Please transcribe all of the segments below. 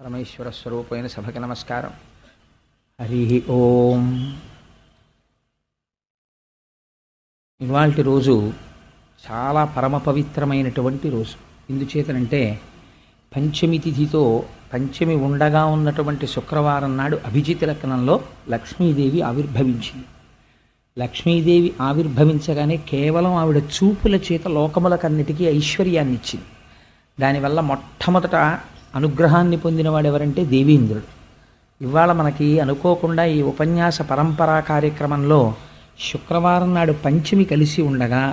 పరమేశ్వర స్వరూపమైన సభకి నమస్కారం. హరి ఓం. ఇవాల్టి రోజు చాలా పరమ పవిత్రమైనటువంటి రోజు. ఎందుచేతనంటే పంచమి తిథితో పంచమి ఉండగా ఉన్నటువంటి శుక్రవారం నాడు అభిజిత్ లగ్నంలో లక్ష్మీదేవి ఆవిర్భవించింది. లక్ష్మీదేవి ఆవిర్భవించగానే కేవలం ఆవిడ చూపుల చేత లోకములకన్నిటికీ ఐశ్వర్యాన్ని ఇచ్చింది. దానివల్ల మొట్టమొదట అనుగ్రహాన్ని పొందినవాడు ఎవరంటే దేవేంద్రుడు. ఇవాళ మనకి అనుకోకుండా ఈ ఉపన్యాస పరంపరా కార్యక్రమంలో శుక్రవారం నాడు పంచమి కలిసి ఉండగా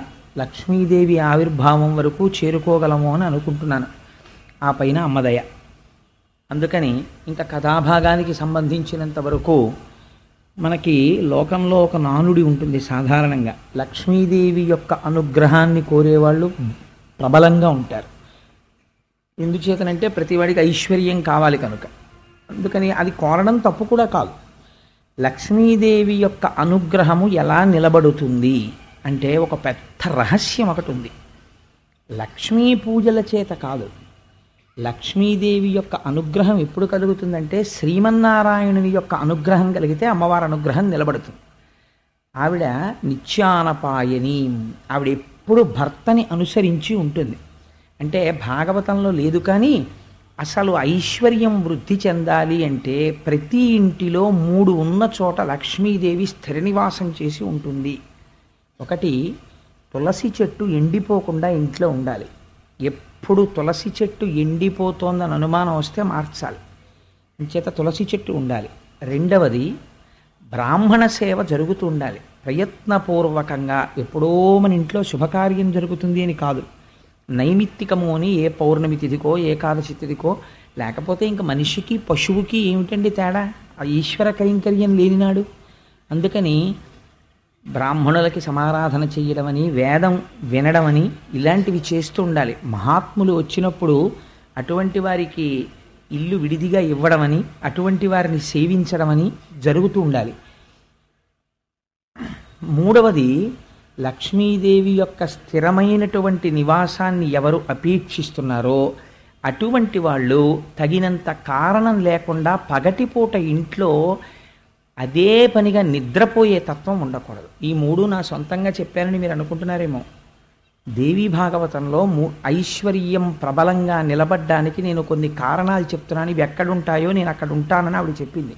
లక్ష్మీదేవి ఆవిర్భావం వరకు చేరుకోగలము అని అనుకుంటున్నాను. ఆ పైన అమ్మదయ. అందుకని ఇంకా కథాభాగానికి సంబంధించినంత వరకు మనకి లోకంలో ఒక నానుడి ఉంటుంది. సాధారణంగా లక్ష్మీదేవి యొక్క అనుగ్రహాన్ని కోరేవాళ్ళు ప్రబలంగా ఉంటారు. ఎందుచేతనంటే ప్రతివాడికి ఐశ్వర్యం కావాలి కనుక. అందుకని అది కోరడం తప్పు కూడా కాదు. లక్ష్మీదేవి యొక్క అనుగ్రహము ఎలా నిలబడుతుంది అంటే ఒక పెద్ద రహస్యం ఒకటి ఉంది. లక్ష్మీ పూజల చేత కాదు. లక్ష్మీదేవి యొక్క అనుగ్రహం ఎప్పుడు కలుగుతుందంటే శ్రీమన్నారాయణుని యొక్క అనుగ్రహం కలిగితే అమ్మవారి అనుగ్రహం నిలబడుతుంది. ఆవిడ నిత్యానపాయని. ఆవిడ ఎప్పుడు భర్తని అనుసరించి ఉంటుంది. అంటే భాగవతంలో లేదు కానీ అసలు ఐశ్వర్యం వృద్ధి చెందాలి అంటే ప్రతి ఇంటిలో 3 ఉన్న చోట లక్ష్మీదేవి స్థిర నివాసం చేసి ఉంటుంది. ఒకటి, తులసి చెట్టు ఎండిపోకుండా ఇంట్లో ఉండాలి. ఎప్పుడు తులసి చెట్టు ఎండిపోతోందని అనుమానం వస్తే మార్చాలి. అంచేత తులసి చెట్టు ఉండాలి. రెండవది, బ్రాహ్మణ సేవ జరుగుతూ ఉండాలి ప్రయత్నపూర్వకంగా. ఎప్పుడో మన ఇంట్లో శుభకార్యం జరుగుతుంది అని కాదు. నైమిత్తికము అని ఏ పౌర్ణమి తిథికో ఏకాదశి తిథికో, లేకపోతే ఇంకా మనిషికి పశువుకి ఏమిటండి తేడా? ఆ ఈశ్వర కైంకర్యం లేనినాడు. అందుకని బ్రాహ్మణులకి సమారాధన చెయ్యడమని, వేదం వినడమని ఇలాంటివి చేస్తూ ఉండాలి. మహాత్ములు వచ్చినప్పుడు అటువంటి వారికి ఇల్లు విడిదిగా ఇవ్వడమని, అటువంటి వారిని సేవించడమని జరుగుతూ ఉండాలి. మూడవది, లక్ష్మీదేవి యొక్క స్థిరమైనటువంటి నివాసాన్ని ఎవరు అపేక్షిస్తున్నారో అటువంటి వాళ్ళు తగినంత కారణం లేకుండా పగటిపూట ఇంట్లో అదే పనిగా నిద్రపోయే తత్వం ఉండకూడదు. ఈ 3 నా సొంతంగా చెప్పానని మీరు అనుకుంటున్నారేమో. దేవీ భాగవతంలో ఐశ్వర్యం ప్రబలంగా నిలబడ్డానికి నేను కొన్ని కారణాలు చెప్తున్నాను. ఇవి ఎక్కడుంటాయో నేను అక్కడ ఉంటానని ఆవిడ చెప్పింది.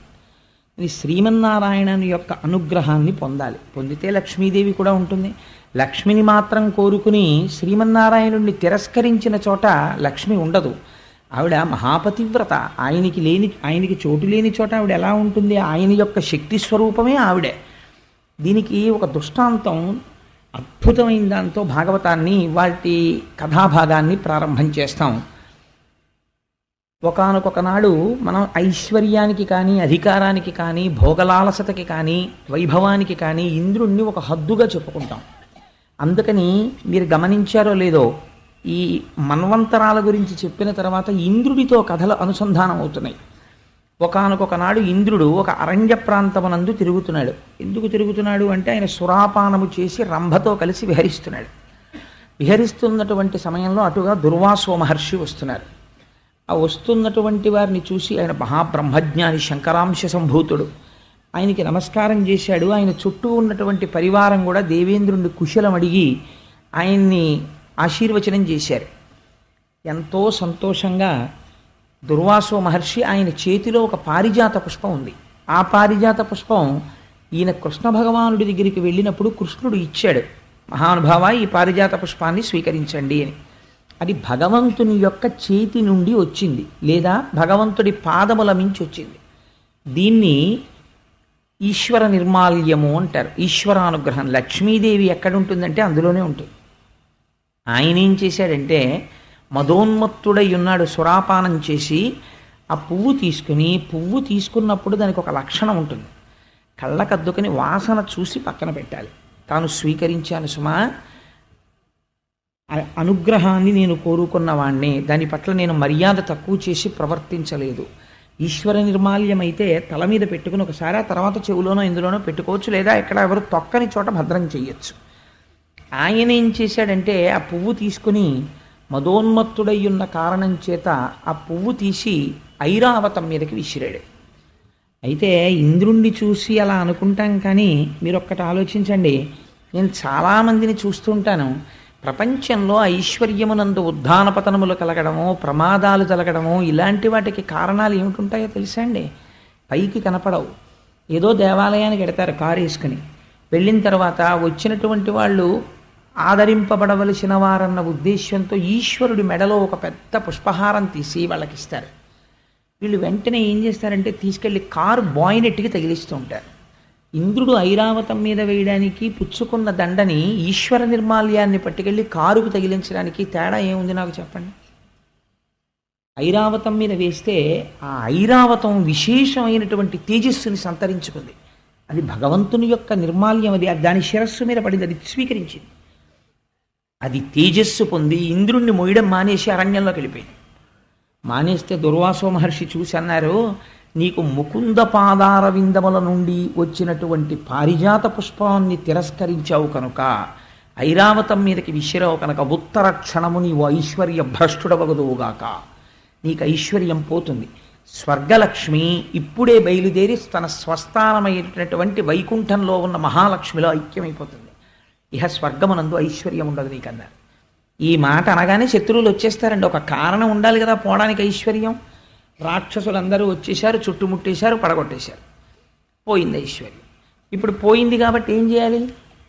ఇది శ్రీమన్నారాయణుని యొక్క అనుగ్రహాన్ని పొందాలి. పొందితే లక్ష్మీదేవి కూడా ఉంటుంది. లక్ష్మిని మాత్రం కోరుకుని శ్రీమన్నారాయణుడిని తిరస్కరించిన చోట లక్ష్మి ఉండదు. ఆవిడ మహాపతివ్రత. ఆయనకి చోటు లేని చోట ఆవిడ ఎలా ఉంటుంది? ఆయన యొక్క శక్తి స్వరూపమే ఆవిడే. దీనికి ఒక దృష్టాంతం అద్భుతమైన దాంతో భాగవతాన్ని వాటి కథాభాగాన్ని ప్రారంభం చేస్తాం. ఒకానొకనాడు మనం ఐశ్వర్యానికి కానీ, అధికారానికి కానీ, భోగలాలసతకి కానీ, వైభవానికి కానీ ఇంద్రుణ్ణి ఒక హద్దుగా చెప్పుకుంటాం. అందుకని మీరు గమనించారో లేదో, ఈ మన్వంతరాల గురించి చెప్పిన తర్వాత ఇంద్రుడితో కథలు అనుసంధానం అవుతున్నాయి. ఒకానొకనాడు ఇంద్రుడు ఒక అరణ్య ప్రాంతమునందు తిరుగుతున్నాడు. ఎందుకు తిరుగుతున్నాడు అంటే ఆయన సురాపానము చేసి రంభతో కలిసి విహరిస్తున్నాడు. విహరిస్తున్నటువంటి సమయంలో అటుగా దుర్వాసో మహర్షి వస్తున్నారు. ఆ వస్తున్నటువంటి వారిని చూసి ఆయన మహాబ్రహ్మజ్ఞాని, శంకరాంశ సంభూతుడు. ఆయనకి నమస్కారం చేశాడు. ఆయన చుట్టూ ఉన్నటువంటి పరివారం కూడా దేవేంద్రుడిని కుశలం అడిగి ఆయన్ని ఆశీర్వచనం చేశారు. ఎంతో సంతోషంగా దుర్వాసో మహర్షి, ఆయన చేతిలో ఒక పారిజాత పుష్పం ఉంది. ఆ పారిజాత పుష్పం ఈయన కృష్ణ భగవానుడి దగ్గరికి వెళ్ళినప్పుడు కృష్ణుడు ఇచ్చాడు. మహానుభావ, ఈ పారిజాత పుష్పాన్ని స్వీకరించండి అని. అది భగవంతుని యొక్క చేతి నుండి వచ్చింది, లేదా భగవంతుడి పాదముల మించి వచ్చింది. దీన్ని ఈశ్వర నిర్మాల్యము అంటారు. ఈశ్వరానుగ్రహం. లక్ష్మీదేవి ఎక్కడుంటుందంటే అందులోనే ఉంటుంది. ఆయన ఏం చేశాడంటే మదోన్మత్తుడై ఉన్నాడు. సురాపానం చేసి ఆ పువ్వు తీసుకున్నప్పుడు దానికి ఒక లక్షణం ఉంటుంది. కళ్ళకద్దుకుని వాసన చూసి పక్కన పెట్టాలి. తాను స్వీకరించాను సుమా, అనుగ్రహాన్ని నేను కోరుకున్నవాణ్ణే, దాని పట్ల నేను మర్యాద తక్కువ చేసి ప్రవర్తించలేదు. ఈశ్వర నిర్మాల్యం అయితే తల మీద పెట్టుకుని ఒకసారి, ఆ తర్వాత చెవులోనో ఇందులోనో పెట్టుకోవచ్చు, లేదా ఎక్కడ ఎవరు తొక్కని చోట భద్రం చేయొచ్చు. ఆయన ఏం చేశాడంటే ఆ పువ్వు తీసుకుని మదోన్మత్తుడై ఉన్న కారణం చేత ఆ పువ్వు తీసి ఐరావతం మీదకి విసిరాడు. అయితే ఇంద్రుణ్ణి చూసి అలా అనుకుంటాం, కానీ మీరు ఒక్కటి ఆలోచించండి. నేను చాలామందిని చూస్తుంటాను, ప్రపంచంలో ఐశ్వర్యమునందు ఉద్ధాన పతనములు కలగడము, ప్రమాదాలు కలగడము, ఇలాంటి వాటికి కారణాలు ఏమిటుంటాయో తెలుసా అండి? పైకి కనపడవు. ఏదో దేవాలయానికి వెడతారు కారు వేసుకుని, వెళ్ళిన తర్వాత వచ్చినటువంటి వాళ్ళు ఆదరింపబడవలసిన వారన్న ఉద్దేశ్యంతో ఈశ్వరుడి మెడలో ఒక పెద్ద పుష్పహారం తీసి వాళ్ళకి ఇస్తారు. వీళ్ళు వెంటనే ఏం చేస్తారంటే తీసుకెళ్ళి కారు బాయినెట్కి తగిలిస్తూ ఉంటారు. ఇంద్రుడు ఐరావతం మీద వేయడానికి పుచ్చుకున్న దండని ఈశ్వర నిర్మాల్యాన్ని పట్టుకెళ్ళి కారుకు తగిలించడానికి తేడా ఏముంది నాకు చెప్పండి? ఐరావతం మీద వేస్తే ఆ ఐరావతం విశేషమైనటువంటి తేజస్సుని సంతరించుకుంది. అది భగవంతుని యొక్క నిర్మాల్యం, అది దాని శిరస్సు మీద పడింది, అది స్వీకరించింది. అది తేజస్సు పొంది ఇంద్రుణ్ణి మోయడం మానేసి అరణ్యంలోకి వెళ్ళిపోయింది. మానేస్తే దుర్వాసో మహర్షి చూసి అన్నారు, నీకు ముకుంద పాదార విందముల నుండి వచ్చినటువంటి పారిజాత పుష్పాన్ని తిరస్కరించావు కనుక, ఐరావతం మీదకి విసిరావు కనుక ఉత్తర క్షణము నీవు ఐశ్వర్య భ్రష్టుడవగదువుగాక, నీకు ఐశ్వర్యం పోతుంది. స్వర్గలక్ష్మి ఇప్పుడే బయలుదేరి తన స్వస్థానమైనటువంటి వైకుంఠంలో ఉన్న మహాలక్ష్మిలో ఐక్యమైపోతుంది. ఇహ స్వర్గమునందు ఐశ్వర్యం ఉండదు నీకన్నారు. ఈ మాట అనగానే శత్రువులు వచ్చేస్తారండి. ఒక కారణం ఉండాలి కదా పోవడానికి ఐశ్వర్యం. రాక్షసులందరూ వచ్చేశారు, చుట్టుముట్టేశారు, పడగొట్టేశారు, పోయింది ఐశ్వర్యం. ఇప్పుడు పోయింది కాబట్టి ఏం చేయాలి?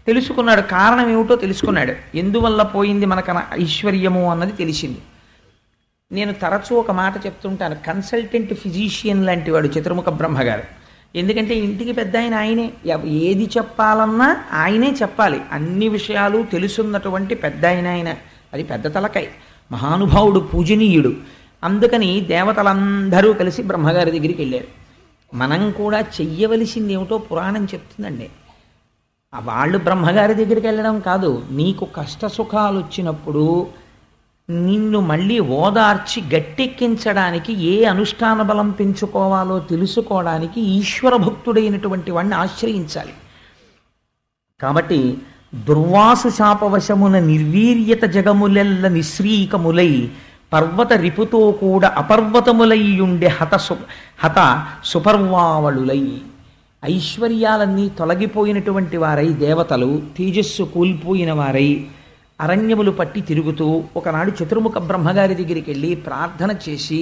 తెలుసుకున్నాడు, కారణం ఏమిటో తెలుసుకున్నాడు. ఎందువల్ల పోయింది మనకన ఐశ్వర్యము అన్నది తెలిసింది. నేను తరచూ ఒక మాట చెప్తుంటాను, కన్సల్టెంట్ ఫిజీషియన్ లాంటి వాడు చతుర్ముఖ బ్రహ్మగారు. ఎందుకంటే ఇంటికి పెద్ద ఏది ఏది చెప్పాలన్నా ఆయనే చెప్పాలి. అన్ని విషయాలు తెలుసున్నటువంటి పెద్ద ఆయన. అది పెద్ద తలకాయ, మహానుభావుడు, పూజనీయుడు. అందుకని దేవతలందరూ కలిసి బ్రహ్మగారి దగ్గరికి వెళ్ళారు. మనం కూడా చెయ్యవలసింది ఏమిటో పురాణం చెప్తుందండి. వాళ్ళు బ్రహ్మగారి దగ్గరికి వెళ్ళడం కాదు, నీకు కష్ట సుఖాలు వచ్చినప్పుడు నిన్ను మళ్ళీ ఓదార్చి గట్టెక్కించడానికి ఏ అనుష్ఠాన బలం పెంచుకోవాలో తెలుసుకోవడానికి ఈశ్వర భక్తుడైనటువంటి వాడిని ఆశ్రయించాలి. కాబట్టి దుర్వాసు శాపవశమున నిర్వీర్యత జగములెల్ల నిశ్రీకములై పర్వత రిపుతో కూడా అపర్వతములయ్యుండే హత సుపర్వావళులై, ఐశ్వర్యాలన్నీ తొలగిపోయినటువంటి వారై, దేవతలు తేజస్సు కూలిపోయిన వారై అరణ్యములు పట్టి తిరుగుతూ ఒకనాడు చతుర్ముఖ బ్రహ్మగారి దగ్గరికి వెళ్ళి ప్రార్థన చేసి,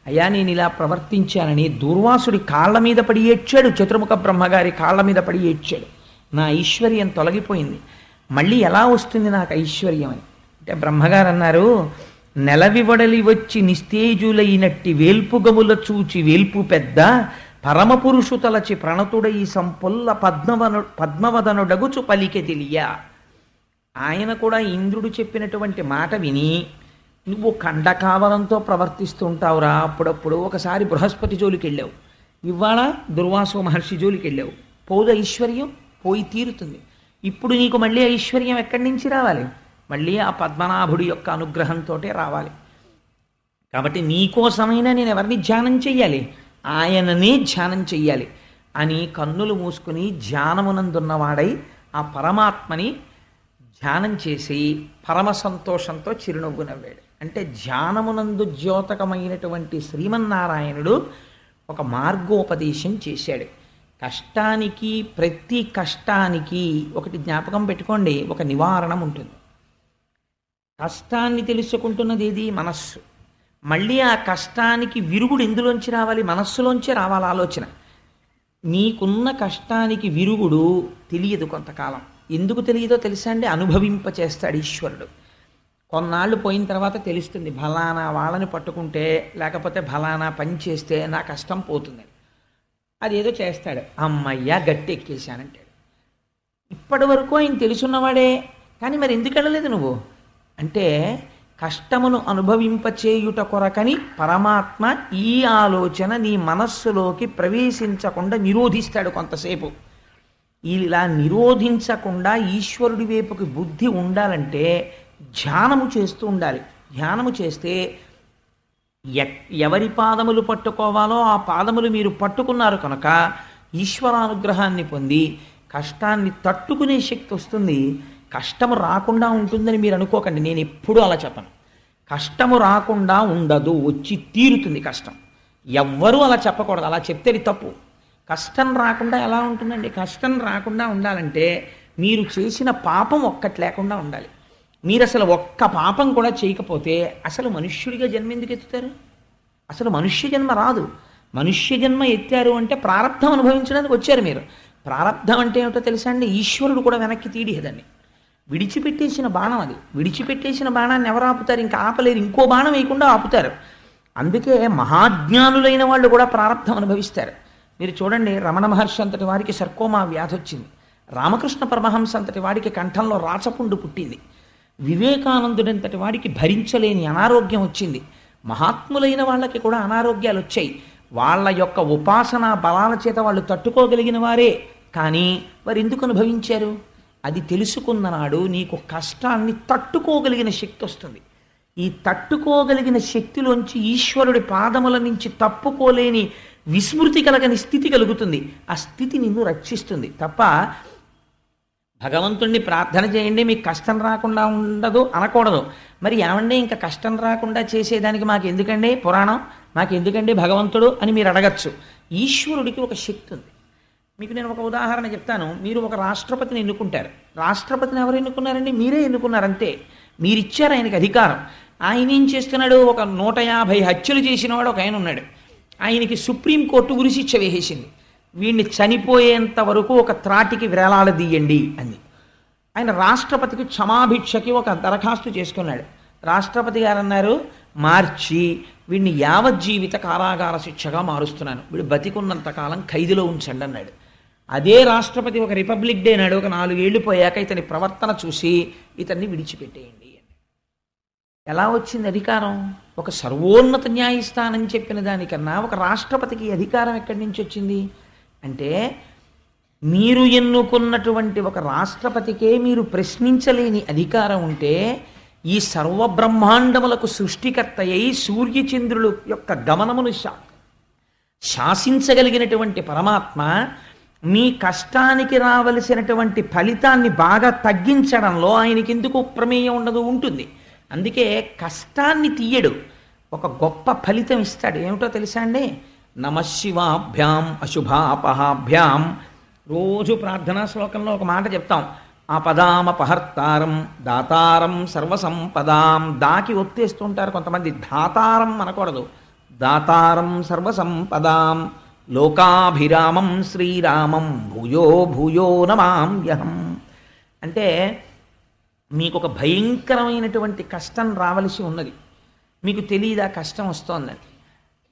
అయ్యా నేను ఇలా ప్రవర్తించానని దూర్వాసుడి కాళ్ళ మీద పడి ఏడ్చాడు. చతుర్ముఖ బ్రహ్మగారి కాళ్ళ మీద పడి ఏడ్చాడు, నా ఐశ్వర్యం తొలగిపోయింది, మళ్ళీ ఎలా వస్తుంది నాకు ఐశ్వర్యం అని. అంటే బ్రహ్మగారు అన్నారు, నెలవివడలి వచ్చి నిస్తేజులైనట్టి వేల్పుగముల చూచి వేల్పు పెద్ద పరమపురుషు తలచి ప్రణతుడై సంపుల్ల పద్మవదనుడగుచు పలికె తెలియ. ఆయన కూడా ఇంద్రుడు చెప్పినటువంటి మాట విని, నువ్వు ఖండకావలంతో ప్రవర్తిస్తుంటావురా, అప్పుడప్పుడు ఒకసారి బృహస్పతి జోలికి వెళ్ళావు, ఇవాళ దుర్వాసో మహర్షి జోలికి వెళ్ళావు, పోదు ఐశ్వర్యం, పోయి తీరుతుంది. ఇప్పుడు నీకు మళ్ళీ ఐశ్వర్యం ఎక్కడి నుంచి రావాలి? మళ్ళీ ఆ పద్మనాభుడి యొక్క అనుగ్రహంతో రావాలి. కాబట్టి నీకోసమైనా నేను ఎవరిని ధ్యానం చెయ్యాలి? ఆయననే ధ్యానం చెయ్యాలి అని కన్నులు మూసుకుని ధ్యానమునందున్నవాడై ఆ పరమాత్మని ధ్యానం చేసి పరమ సంతోషంతో చిరునవ్వు నవ్వాడు. అంటే ధ్యానమునందు ద్యోతకమైనటువంటి శ్రీమన్నారాయణుడు ఒక మార్గోపదేశం చేశాడు. కష్టానికి, ప్రతి కష్టానికి ఒకటి జ్ఞాపకం పెట్టుకోండి, ఒక నివారణం ఉంటుంది. కష్టాన్ని తెలుసుకుంటున్నది ఏది? మనస్సు. మళ్ళీ ఆ కష్టానికి విరుగుడు ఎందులోంచి రావాలి? మనస్సులోంచే రావాలి ఆలోచన. నీకున్న కష్టానికి విరుగుడు తెలియదు కొంతకాలం. ఎందుకు తెలియదో తెలుసా అండి? అనుభవింపచేస్తాడు ఈశ్వరుడు. కొన్నాళ్ళు పోయిన తర్వాత తెలుస్తుంది, ఫలానా వాళ్ళని పట్టుకుంటే లేకపోతే ఫలానా పని చేస్తే నా కష్టం పోతుంది. అదేదో చేస్తాడు, అమ్మయ్యా గట్టి ఎక్కేశానంటాడు. ఇప్పటి వరకు ఆయన తెలుసున్నవాడే, కానీ మరి ఎందుకు వెళ్ళలేదు నువ్వు అంటే, కష్టమును అనుభవింపచేయుట కొరకని పరమాత్మ ఈ ఆలోచన నీ మనస్సులోకి ప్రవేశించకుండా నిరోధిస్తాడు కొంతసేపు. ఇలా నిరోధించకుండా ఈశ్వరుడి వైపుకి బుద్ధి ఉండాలంటే ధ్యానము చేస్తూ ఉండాలి. ధ్యానము చేస్తే ఎవరి పాదములు పట్టుకోవాలో ఆ పాదములు మీరు పట్టుకున్నారు కనుక ఈశ్వరానుగ్రహాన్ని పొంది కష్టాన్ని తట్టుకునే శక్తి వస్తుంది. కష్టము రాకుండా ఉంటుందని మీరు అనుకోకండి, నేను ఎప్పుడూ అలా చెప్పను. కష్టము రాకుండా ఉండదు, వచ్చి తీరుతుంది కష్టం. ఎవ్వరూ అలా చెప్పకూడదు. అలా చెప్తే అది తప్పు. కష్టం రాకుండా ఎలా ఉంటుందండి? కష్టం రాకుండా ఉండాలంటే మీరు చేసిన పాపం ఒక్కటి లేకుండా ఉండాలి. మీరు అసలు ఒక్క పాపం కూడా చేయకపోతే అసలు మనుష్యుడిగా జన్మ ఎందుకు ఎత్తుతారు? అసలు మనుష్య జన్మ రాదు. మనుష్య జన్మ ఎత్తారు అంటే ప్రారంధం అనుభవించడానికి వచ్చారు మీరు. ప్రారంధం అంటే ఏమిటో తెలుసా అండి? ఈశ్వరుడు కూడా వెనక్కి తీడిహదండి. విడిచిపెట్టేసిన బాణం అది. విడిచిపెట్టేసిన బాణాన్ని ఎవరు ఆపుతారు? ఇంకా ఆపలేరు. ఇంకో బాణం వేయకుండా ఆపుతారు. అందుకే మహాజ్ఞానులైన వాళ్ళు కూడా ప్రారంధం అనుభవిస్తారు. మీరు చూడండి, రమణ మహర్షి అంతటి వారికి సర్కోమా వ్యాధి వచ్చింది. రామకృష్ణ పరమహంస అంతటి వాడికి కంఠంలో రాచపుండు పుట్టింది. వివేకానందుడంతటి వాడికి భరించలేని అనారోగ్యం వచ్చింది. మహాత్ములైన వాళ్ళకి కూడా అనారోగ్యాలు వచ్చాయి. వాళ్ళ యొక్క ఉపాసనా బలాల చేత వాళ్ళు తట్టుకోగలిగిన వారే. కానీ వారు ఎందుకు అనుభవించారు? అది తెలుసుకున్న నాడు నీకు కష్టాన్ని తట్టుకోగలిగిన శక్తి వస్తుంది. ఈ తట్టుకోగలిగిన శక్తిలోంచి ఈశ్వరుడి పాదముల నుంచి తప్పుకోలేని విస్మృతి కలగని స్థితి కలుగుతుంది. ఆ స్థితి నిన్ను రక్షిస్తుంది తప్ప భగవంతుణ్ణి ప్రార్థన చేయండి మీకు కష్టం రాకుండా ఉండదు అనకూడదు. మరి ఏమండి ఇంకా కష్టం రాకుండా చేసేదానికి మాకు ఎందుకండి పురాణం, మాకు ఎందుకండి భగవంతుడు అని మీరు అడగచ్చు. ఈశ్వరుడికి ఒక శక్తి ఉంది. మీకు నేను ఒక ఉదాహరణ చెప్తాను. మీరు ఒక రాష్ట్రపతిని ఎన్నుకుంటారు. రాష్ట్రపతిని ఎవరు ఎన్నుకున్నారండి? మీరే ఎన్నుకున్నారు అంతే. మీరిచ్చారు ఆయనకి అధికారం. ఆయన ఏం చేస్తున్నాడు? ఒక 150 హత్యలు చేసినవాడు ఒక ఆయన ఉన్నాడు. ఆయనకి సుప్రీంకోర్టు ఉరిశిక్ష వేసేసింది. వీడిని చనిపోయేంత వరకు ఒక త్రాటికి వేలాడదీయండి అని. ఆయన రాష్ట్రపతికి క్షమాభిక్షకి ఒక దరఖాస్తు చేసుకున్నాడు. రాష్ట్రపతి గారు అన్నారు, మార్చి వీడిని యావజ్జీవిత కారాగార శిక్షగా మారుస్తున్నాను, వీడు బతికున్నంత కాలం ఖైదులో ఉంచండి అన్నాడు. అదే రాష్ట్రపతి ఒక రిపబ్లిక్ డే నాడు ఒక 4 ఏళ్లు పోయాక ఇతని ప్రవర్తన చూసి ఇతన్ని విడిచిపెట్టేయండి అని. ఎలా వచ్చింది అధికారం? ఒక సర్వోన్నత న్యాయస్థానం చెప్పిన దానికన్నా ఒక రాష్ట్రపతికి అధికారం ఎక్కడి నుంచి వచ్చింది అంటే, మీరు ఎన్నుకున్నటువంటి ఒక రాష్ట్రపతికే మీరు ప్రశ్నించలేని అధికారం ఉంటే, ఈ సర్వబ్రహ్మాండములకు సృష్టికర్త అయి సూర్యచంద్రుల యొక్క గమనమును శాసించగలిగినటువంటి పరమాత్మ మీ కష్టానికి రావలసినటువంటి ఫలితాన్ని బాగా తగ్గించడంలో ఆయనకి ఎందుకు ప్రమేయం ఉండదు? ఉంటుంది. అందుకే కష్టాన్ని తీయడు, ఒక గొప్ప ఫలితం ఇస్తాడు. ఏమిటో తెలుసా అండి? నమశివాభ్యాం అశుభాపహాభ్యాం. రోజు ప్రార్థనా శ్లోకంలో ఒక మాట చెప్తాం, ఆపదామపహర్తారం దాతారం సర్వసంపదాం. దాకి ఒత్తేస్తుంటారు కొంతమంది. దాతారం అనకూడదు, దాతారం సర్వసంపదాం లోకాభిరామం శ్రీరామం భూయో భూయో నమామ్యహం. అంటే మీకు ఒక భయంకరమైనటువంటి కష్టం రావలసి ఉన్నది, మీకు తెలియదా కష్టం వస్తోందని.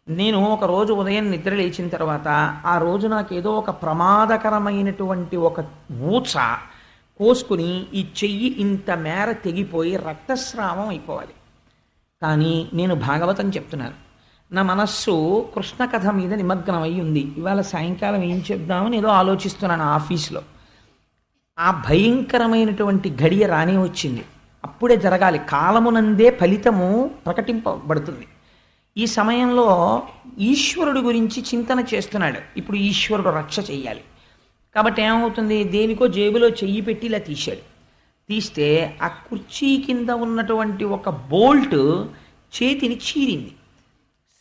నేను ఒక రోజు ఉదయం నిద్ర లేచిన తర్వాత ఆ రోజు నాకు ఏదో ఒక ప్రమాదకరమైనటువంటి ఒక ఊచ కోసుకుని ఈ చెయ్యి ఇంత మేర తెగిపోయి రక్తస్రావం అయిపోవాలి. కానీ నేను భాగవతం చెప్తున్నాను. నా మనస్సు కృష్ణ కథ మీద నిమగ్నమై ఉంది. ఇవాళ సాయంకాలం ఏం చెప్దామని ఏదో ఆలోచిస్తున్నాను ఆఫీస్లో. ఆ భయంకరమైనటువంటి ఘడియ రానే వచ్చింది. అప్పుడే జరగాలి, కాలమునందే ఫలితము ప్రకటింపబడుతుంది. ఈ సమయంలో ఈశ్వరుడు గురించి చింతన చేస్తున్నాడు. ఇప్పుడు ఈశ్వరుడు రక్ష చెయ్యాలి కాబట్టి ఏమవుతుంది? దేనికో జేబులో చెయ్యి పెట్టి ఇలా తీశాడు. తీస్తే ఆ కుర్చీ కింద ఉన్నటువంటి ఒక బోల్ట్ చేతిని చీరింది.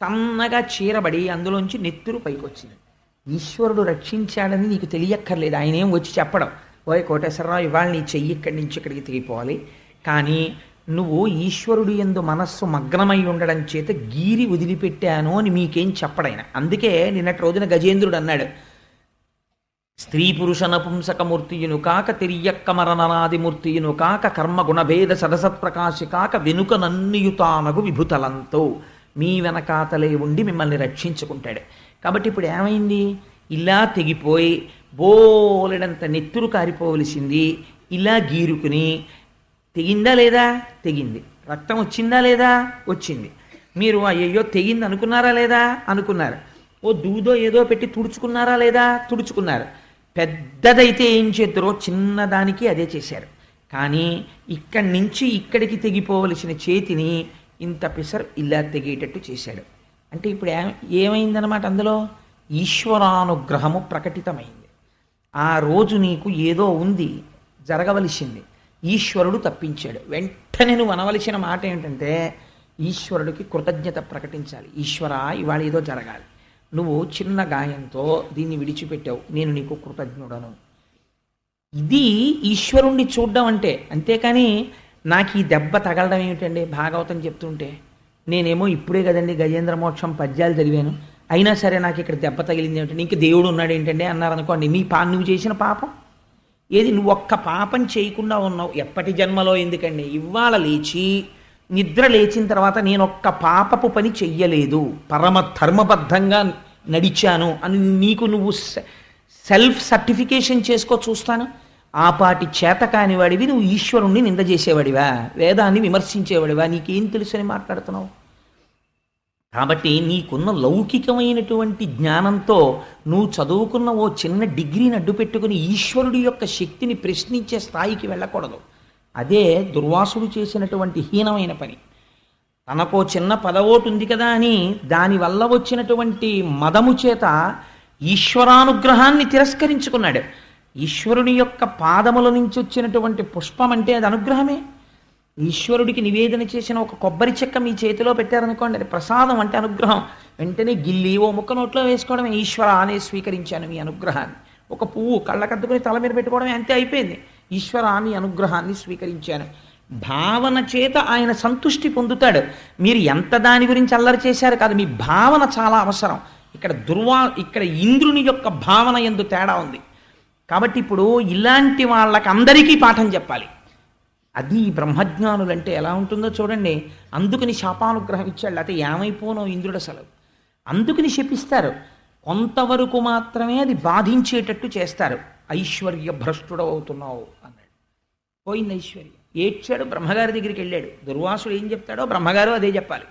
సన్నగా చీరబడి అందులోంచి నెత్తురు పైకి వచ్చింది. ఈశ్వరుడు రక్షించాడని నీకు తెలియక్కర్లేదు. ఆయన ఏం వచ్చి చెప్పడం, ఓయ్ కోటేశ్వరరావు ఇవాళ నీ చెయ్యి ఇక్కడి నుంచి ఇక్కడికి తెగిపోవాలి, కానీ నువ్వు ఈశ్వరుడు యందు మనస్సు మగ్నమై ఉండడం చేత గీరి వదిలిపెట్టాను అని మీకేం చెప్పడైనా. అందుకే నిన్నటి రోజున గజేంద్రుడు అన్నాడు, స్త్రీ పురుష నపుంసకమూర్తియును కాక తిరియక్క మరణనాదిమూర్తియును కాక కర్మ గుణభేద సదసత్ప్రకాశి కాక వెనుక నన్నియుతానగు విభుతలంతో మీ వెనకాతలే ఉండి మిమ్మల్ని రక్షించుకుంటాడు. కాబట్టి ఇప్పుడు ఏమైంది? ఇలా తెగిపోయి బోలెడంత నెత్తురు కారిపోవలసింది ఇలా గీరుకుని తెగిందా లేదా? తెగింది. రక్తం వచ్చిందా లేదా? వచ్చింది. మీరు అయ్యో తెగింది అనుకున్నారా లేదా? అనుకున్నారు. ఓ దూదో ఏదో పెట్టి తుడుచుకున్నారా లేదా? తుడుచుకున్నారు. పెద్దదైతే ఏం చేద్దరో చిన్నదానికి అదే చేశారు. కానీ ఇక్కడి నుంచి ఇక్కడికి తెగిపోవలసిన చేతిని ఇంత పిసర్ ఇలా తెగేటట్టు చేశాడు. అంటే ఇప్పుడు ఏమైందనమాట? అందులో ఈశ్వరానుగ్రహము ప్రకటితమైంది. ఆ రోజు నీకు ఏదో ఉంది, జరగవలసింది, ఈశ్వరుడు తప్పించాడు. వెంటనే నువ్వు అనవలసిన మాట ఏంటంటే, ఈశ్వరుడికి కృతజ్ఞత ప్రకటించాలి. ఈశ్వర, ఇవాళ ఏదో జరగాలి, నువ్వు చిన్న గాయంతో దీన్ని విడిచిపెట్టావు, నేను నీకు కృతజ్ఞుడను. ఇది ఈశ్వరుణ్ణి చూడడం అంటే. అంతేకాని నాకు ఈ దెబ్బ తగలడం ఏమిటండి భాగవతం చెప్తుంటే, నేనేమో ఇప్పుడే కదండి గజేంద్ర మోక్షం పద్యాలు చదివాను, అయినా సరే నాకు ఇక్కడ దెబ్బ తగిలింది ఏమిటండి, ఇంక దేవుడు ఉన్నాడు ఏంటండి అన్నారనుకోండి, నువ్వు చేసిన పాపం ఏది? నువ్వు ఒక్క పాపం చేయకుండా ఉన్నావు. ఎప్పటి జన్మలో ఎందుకండి, ఇవాళ లేచి నిద్ర లేచిన తర్వాత నేను ఒక్క పాపపు పని చెయ్యలేదు, పరమ ధర్మబద్ధంగా నడిచాను అని నీకు నువ్వు సెల్ఫ్ సర్టిఫికేషన్ చేసుకో చూస్తాను. ఆపాటి చేత కానివాడివి నువ్వు ఈశ్వరుణ్ణి నింద చేసేవాడివా, వేదాన్ని విమర్శించేవాడివా, నీకేం తెలుసని మాట్లాడుతున్నావు? కాబట్టి నీకున్న లౌకికమైనటువంటి జ్ఞానంతో నువ్వు చదువుకున్న ఓ చిన్న డిగ్రీని అడ్డు పెట్టుకుని ఈశ్వరుడి యొక్క శక్తిని ప్రశ్నించే స్థాయికి వెళ్ళకూడదు. అదే దుర్వాసుడు చేసినటువంటి హీనమైన పని. తనకో చిన్న పదవోటు ఉంది కదా అని దానివల్ల వచ్చినటువంటి మదము చేత ఈశ్వరానుగ్రహాన్ని తిరస్కరించుకున్నాడు. ఈశ్వరుని యొక్క పాదముల నుంచి వచ్చినటువంటి పుష్పం అంటే అది అనుగ్రహమే. ఈశ్వరుడికి నివేదన చేసిన ఒక కొబ్బరి చెక్క మీ చేతిలో పెట్టారనుకోండి, అది ప్రసాదం అంటే అనుగ్రహం. వెంటనే గిల్లి ఓ ముక్క నోట్లో వేసుకోవడమే, ఈశ్వర అనే స్వీకరించాను మీ అనుగ్రహాన్ని. ఒక పువ్వు కళ్ళకద్దుకుని తల మీద పెట్టుకోవడమే, అంతే అయిపోయింది. ఈశ్వర మీ అనుగ్రహాన్ని స్వీకరించాను. భావన చేత ఆయన సంతుష్టి పొందుతాడు. మీరు ఎంత దాని గురించి అల్లరి చేశారు కాదు, మీ భావన చాలా అవసరం. ఇక్కడ ఇంద్రుని యొక్క భావన ఎందు తేడా ఉంది. కాబట్టి ఇప్పుడు ఇలాంటి వాళ్ళకి అందరికీ పాఠం చెప్పాలి. అది బ్రహ్మజ్ఞానులంటే ఎలా ఉంటుందో చూడండి. అందుకని శాపానుగ్రహం ఇచ్చాడు, లేకపోతే ఏమైపోనో ఇంద్రుడు అసలు. అందుకని శపిస్తారు. కొంతవరకు మాత్రమే అది బాధించేటట్టు చేస్తారు. ఐశ్వర్య భ్రష్టుడవుతున్నావు అన్నాడు. పోయింది ఐశ్వర్యం. ఏడ్చాడు, బ్రహ్మగారి దగ్గరికి వెళ్ళాడు. దుర్వాసుడు ఏం చెప్తాడో బ్రహ్మగారు అదే చెప్పాలి.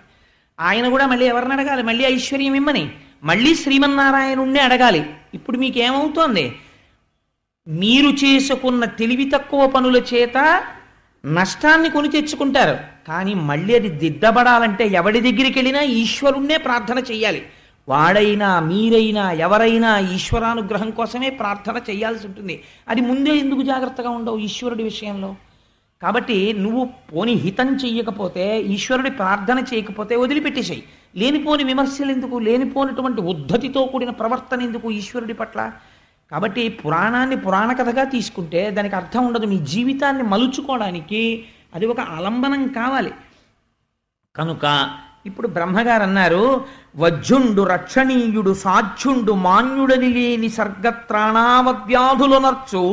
ఆయన కూడా మళ్ళీ ఎవరిని అడగాలి? మళ్ళీ ఐశ్వర్యం ఇమ్మని, మళ్ళీ శ్రీమన్నారాయణుణ్ణి అడగాలి. ఇప్పుడు మీకేమవుతోంది? మీరు చేసుకున్న తెలివి తక్కువ పనుల చేత నష్టాన్ని కొని తెచ్చుకుంటారు. కానీ మళ్ళీ అది దిద్దబడాలంటే ఎవడి దగ్గరికి వెళ్ళినా ఈశ్వరుణ్ణే ప్రార్థన చెయ్యాలి. వాడైనా మీరైనా ఎవరైనా ఈశ్వరానుగ్రహం కోసమే ప్రార్థన చేయాల్సి ఉంటుంది. అది ముందే ఎందుకు జాగ్రత్తగా ఉండవు ఈశ్వరుడి విషయంలో? కాబట్టి నువ్వు పోని హితం చెయ్యకపోతే, ఈశ్వరుడి ప్రార్థన చేయకపోతే వదిలిపెట్టేసేయి. లేనిపోని విమర్శలు ఎందుకు, లేనిపోనిటువంటి ఉద్ధతితో కూడిన ప్రవర్తన ఎందుకు ఈశ్వరుడి పట్ల? కాబట్టి పురాణాన్ని పురాణ కథగా తీసుకుంటే దానికి అర్థం ఉండదు. మీ జీవితాన్ని మలుచుకోవడానికి అది ఒక ఆలంబనం కావాలి. కనుక ఇప్పుడు బ్రహ్మగారు అన్నారు, వజ్జుండు రక్షణీయుడు సాధ్యుండు మాన్యుడని లేని సర్గత్రాణావవ్యాధులనర్చు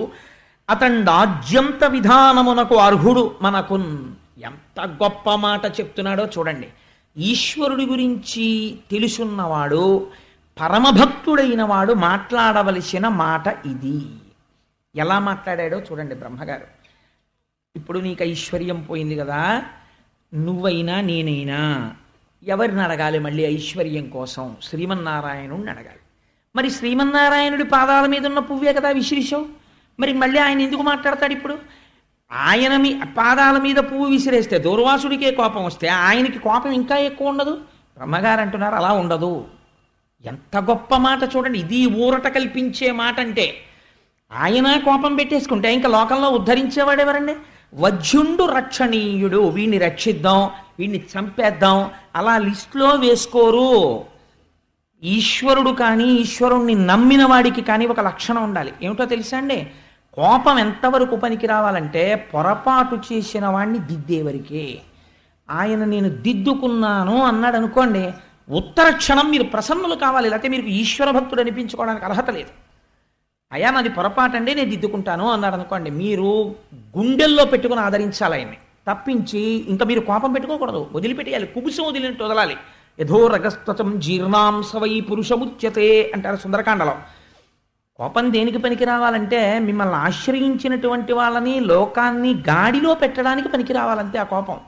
అతండాజ్యంత విధానమునకు అర్హుడు మనకున్. ఎంత గొప్ప మాట చెప్తున్నాడో చూడండి. ఈశ్వరుడి గురించి తెలుసున్నవాడు, పరమభక్తుడైన వాడు మాట్లాడవలసిన మాట ఇది. ఎలా మాట్లాడాడో చూడండి బ్రహ్మగారు. ఇప్పుడు నీకు ఐశ్వర్యం పోయింది కదా, నువ్వైనా నేనైనా ఎవరిని అడగాలి మళ్ళీ ఐశ్వర్యం కోసం? శ్రీమన్నారాయణుడిని అడగాలి. మరి శ్రీమన్నారాయణుడి పాదాల మీద ఉన్న పువ్వే కదా విసిరిశావు, మరి మళ్ళీ ఆయన ఎందుకు మాట్లాడతాడు? ఇప్పుడు ఆయన పాదాల మీద పువ్వు విసిరేస్తే దూర్వాసుడికే కోపం వస్తే ఆయనకి కోపం ఇంకా ఎక్కువ ఉండదు? బ్రహ్మగారు అంటున్నారు అలా ఉండదు. ఎంత గొప్ప మాట చూడండి. ఇది ఊరట కల్పించే మాట. అంటే ఆయన కోపం పెట్టేసుకుంటే ఇంకా లోకంలో ఉద్ధరించేవాడు ఎవరండి? వజ్జుండు రక్షణీయుడు, వీడిని రక్షిద్దాం, వీడిని చంపేద్దాం అలా లిస్టులో వేసుకోరు. ఈశ్వరుడు కానీ ఈశ్వరుణ్ణి నమ్మిన వాడికి కానీ ఒక లక్షణం ఉండాలి. ఏమిటో తెలుసా అండి? కోపం ఎంతవరకు పనికి రావాలంటే పొరపాటు చేసిన వాడిని దిద్దేవరికే. ఆయన నేను దిద్దుకున్నాను అన్నాడు అనుకోండి, ఉత్తర క్షణం మీరు ప్రసన్నులు కావాలి. లేకపోతే మీకు ఈశ్వర భక్తుడు అనిపించుకోవడానికి అర్హత లేదు. అయ్యా నాది పొరపాటండి నేను దిద్దుకుంటాను అన్నాడు అనుకోండి, మీరు గుండెల్లో పెట్టుకుని ఆదరించాలి ఆయన్ని, తప్పించి ఇంకా మీరు కోపం పెట్టుకోకూడదు, వదిలిపెట్టేయాలి. కుబుసం వదిలినట్టు వదలాలి. యథో రగస్త్వచం జీర్ణాంసవై పురుషముచ్యతే అంటారు సుందరకాండలో. కోపం దేనికి పనికి రావాలంటే మిమ్మల్ని ఆశ్రయించినటువంటి వాళ్ళని లోకాన్ని గాడిలో పెట్టడానికి పనికి రావాలంతే ఆ కోపం.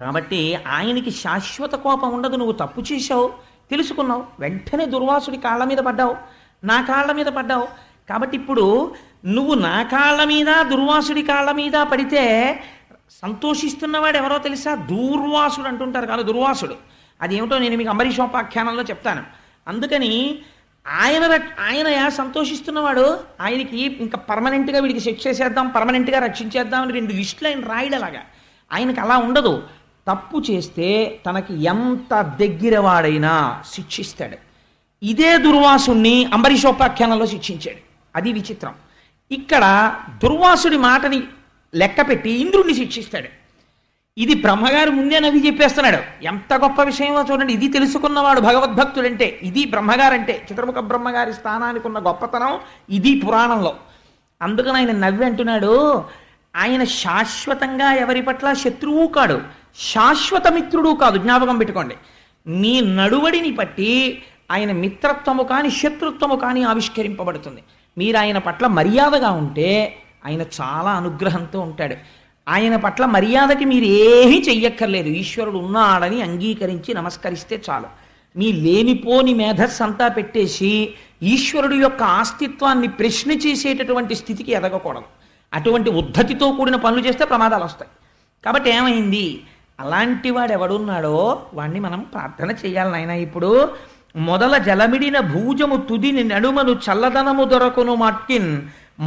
కాబట్టి ఆయనకి శాశ్వత కోపం ఉండదు. నువ్వు తప్పు చేశావు, తెలుసుకున్నావు, వెంటనే దుర్వాసుడి కాళ్ళ మీద పడ్డావు, నా కాళ్ళ మీద పడ్డావు. కాబట్టి ఇప్పుడు నువ్వు నా కాళ్ళ మీద దుర్వాసుడి కాళ్ళ మీద పడితే సంతోషిస్తున్నవాడు ఎవరో తెలుసా? దూర్వాసుడు అంటుంటారు కాదు, దుర్వాసుడు. అదేమిటో నేను మీకు అంబరీషోపాఖ్యానంలో చెప్తాను. అందుకని ఆయన సంతోషిస్తున్నవాడు, ఆయనకి ఇంకా పర్మనెంట్గా వీడికి శిక్ష చేసేద్దాం, పర్మనెంట్గా రక్షించేద్దాం అని 2 లిస్టులు ఆయన రాయడలాగా. ఆయనకి అలా ఉండదు. తప్పు చేస్తే తనకి ఎంత దగ్గరవాడైనా శిక్షిస్తాడు. ఇదే దుర్వాసుణ్ణి అంబరీషోపాఖ్యానంలో శిక్షించాడు. అది విచిత్రం. ఇక్కడ దుర్వాసుడి మాటని లెక్కపెట్టి ఇంద్రుణ్ణి శిక్షిస్తాడు. ఇది బ్రహ్మగారు ముందే నవ్వి చెప్పేస్తున్నాడు. ఎంత గొప్ప విషయమో చూడండి. ఇది తెలుసుకున్నవాడు భగవద్భక్తుడంటే, ఇది బ్రహ్మగారంటే, చిత్రముఖ బ్రహ్మగారి స్థానానికి ఉన్న గొప్పతనం ఇది పురాణంలో. అందుకని ఆయన నవ్వి అంటున్నాడు, ఆయన శాశ్వతంగా ఎవరి పట్ల శత్రువు కాడు, శాశ్వత మిత్రుడు కాదు. జ్ఞాపకం పెట్టుకోండి. మీ నడువడిని బట్టి ఆయన మిత్రత్వము కానీ శత్రుత్వము కానీ ఆవిష్కరింపబడుతుంది. మీరు ఆయన పట్ల మర్యాదగా ఉంటే ఆయన చాలా అనుగ్రహంతో ఉంటాడు. ఆయన పట్ల మర్యాదకి మీరు ఏమీ చెయ్యక్కర్లేదు. ఈశ్వరుడు ఉన్నాడని అంగీకరించి నమస్కరిస్తే చాలు. మీ లేనిపోని మేధస్సు అంతా పెట్టేసి ఈశ్వరుడు యొక్క అస్తిత్వాన్ని ప్రశ్న చేసేటటువంటి స్థితికి ఎదగకూడదు. అటువంటి ఉద్ధతితో కూడిన పనులు చేస్తే ప్రమాదాలు వస్తాయి. కాబట్టి ఏమైంది, అలాంటి వాడు ఎవడున్నాడో వాణ్ణి మనం ప్రార్థన చేయాలి నాయన. ఇప్పుడు మొదల జలమిడిన భూజము తుదిని నడుమను చల్లదనము దొరకును మాట్కిన్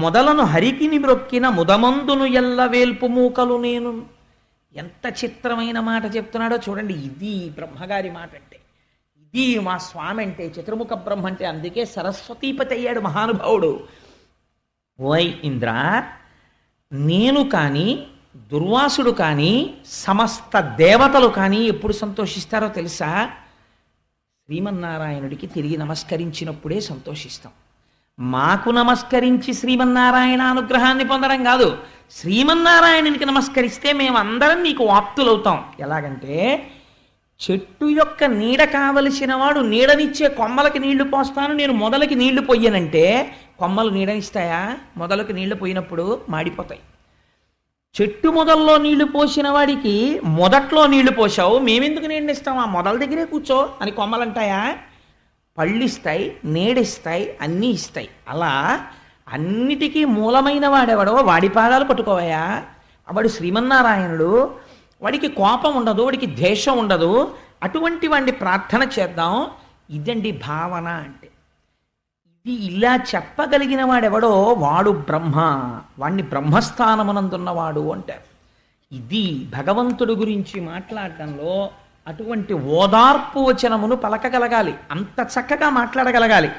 మొదలను హరికిని మ్రొక్కిన ముదమందును ఎల్ల వేల్పు మూకలు నేను. ఎంత చిత్రమైన మాట చెప్తున్నాడో చూడండి. ఇది బ్రహ్మగారి మాట అంటే, ఇది మా స్వామి అంటే, చతుర్ముఖ బ్రహ్మ అంటే. అందుకే సరస్వతీపతి అయ్యాడు మహానుభావుడు. ఓయ్ ఇంద్ర, నేను కానీ దుర్వాసుడు కానీ సమస్త దేవతలు కానీ ఎప్పుడు సంతోషిస్తారో తెలుసా? శ్రీమన్నారాయణుడికి తిరిగి నమస్కరించినప్పుడే సంతోషిస్తాం. మాకు నమస్కరించి శ్రీమన్నారాయణ అనుగ్రహాన్ని పొందడం కాదు, శ్రీమన్నారాయణునికి నమస్కరిస్తే మేమందరం నీకు వాప్తులవుతాం. ఎలాగంటే, చెట్టు యొక్క నీడ కావలసిన వాడు నీడనిచ్చే కొమ్మలకి నీళ్లు పోస్తాను, నేను మొదలకి నీళ్లు పొయ్యనంటే కొమ్మలు నీడనిస్తాయా? మొదలకి నీళ్లు పోయినప్పుడు మాడిపోతాయి. చెట్టు మొదల్లో నీళ్లు పోసిన వాడికి మొదట్లో నీళ్లు పోసావు, మేమెందుకు నీడనిస్తాం, ఆ మొదల దగ్గరే కూర్చో అని కొమ్మలంటాయా? పళ్ళిస్తాయి, నీడిస్తాయి, అన్నీ ఇస్తాయి. అలా అన్నిటికీ మూలమైన వాడెవడో వాడి పాదాలు పట్టుకోవయా. వాడు శ్రీమన్నారాయణుడు. వాడికి కోపం ఉండదు, వాడికి ద్వేషం ఉండదు. అటువంటి వాడిని ప్రార్థన చేద్దాం. ఇదండి భావన అంటే. ఇది ఇలా చెప్పగలిగిన వాడెవడో వాడు బ్రహ్మ, వాణ్ణి బ్రహ్మస్థానమునందున్నవాడు అంటారు. ఇది భగవంతుడి గురించి మాట్లాడటంలో అటువంటి ఓదార్పు వచనమును పలకగలగాలి, అంత చక్కగా మాట్లాడగలగాలి.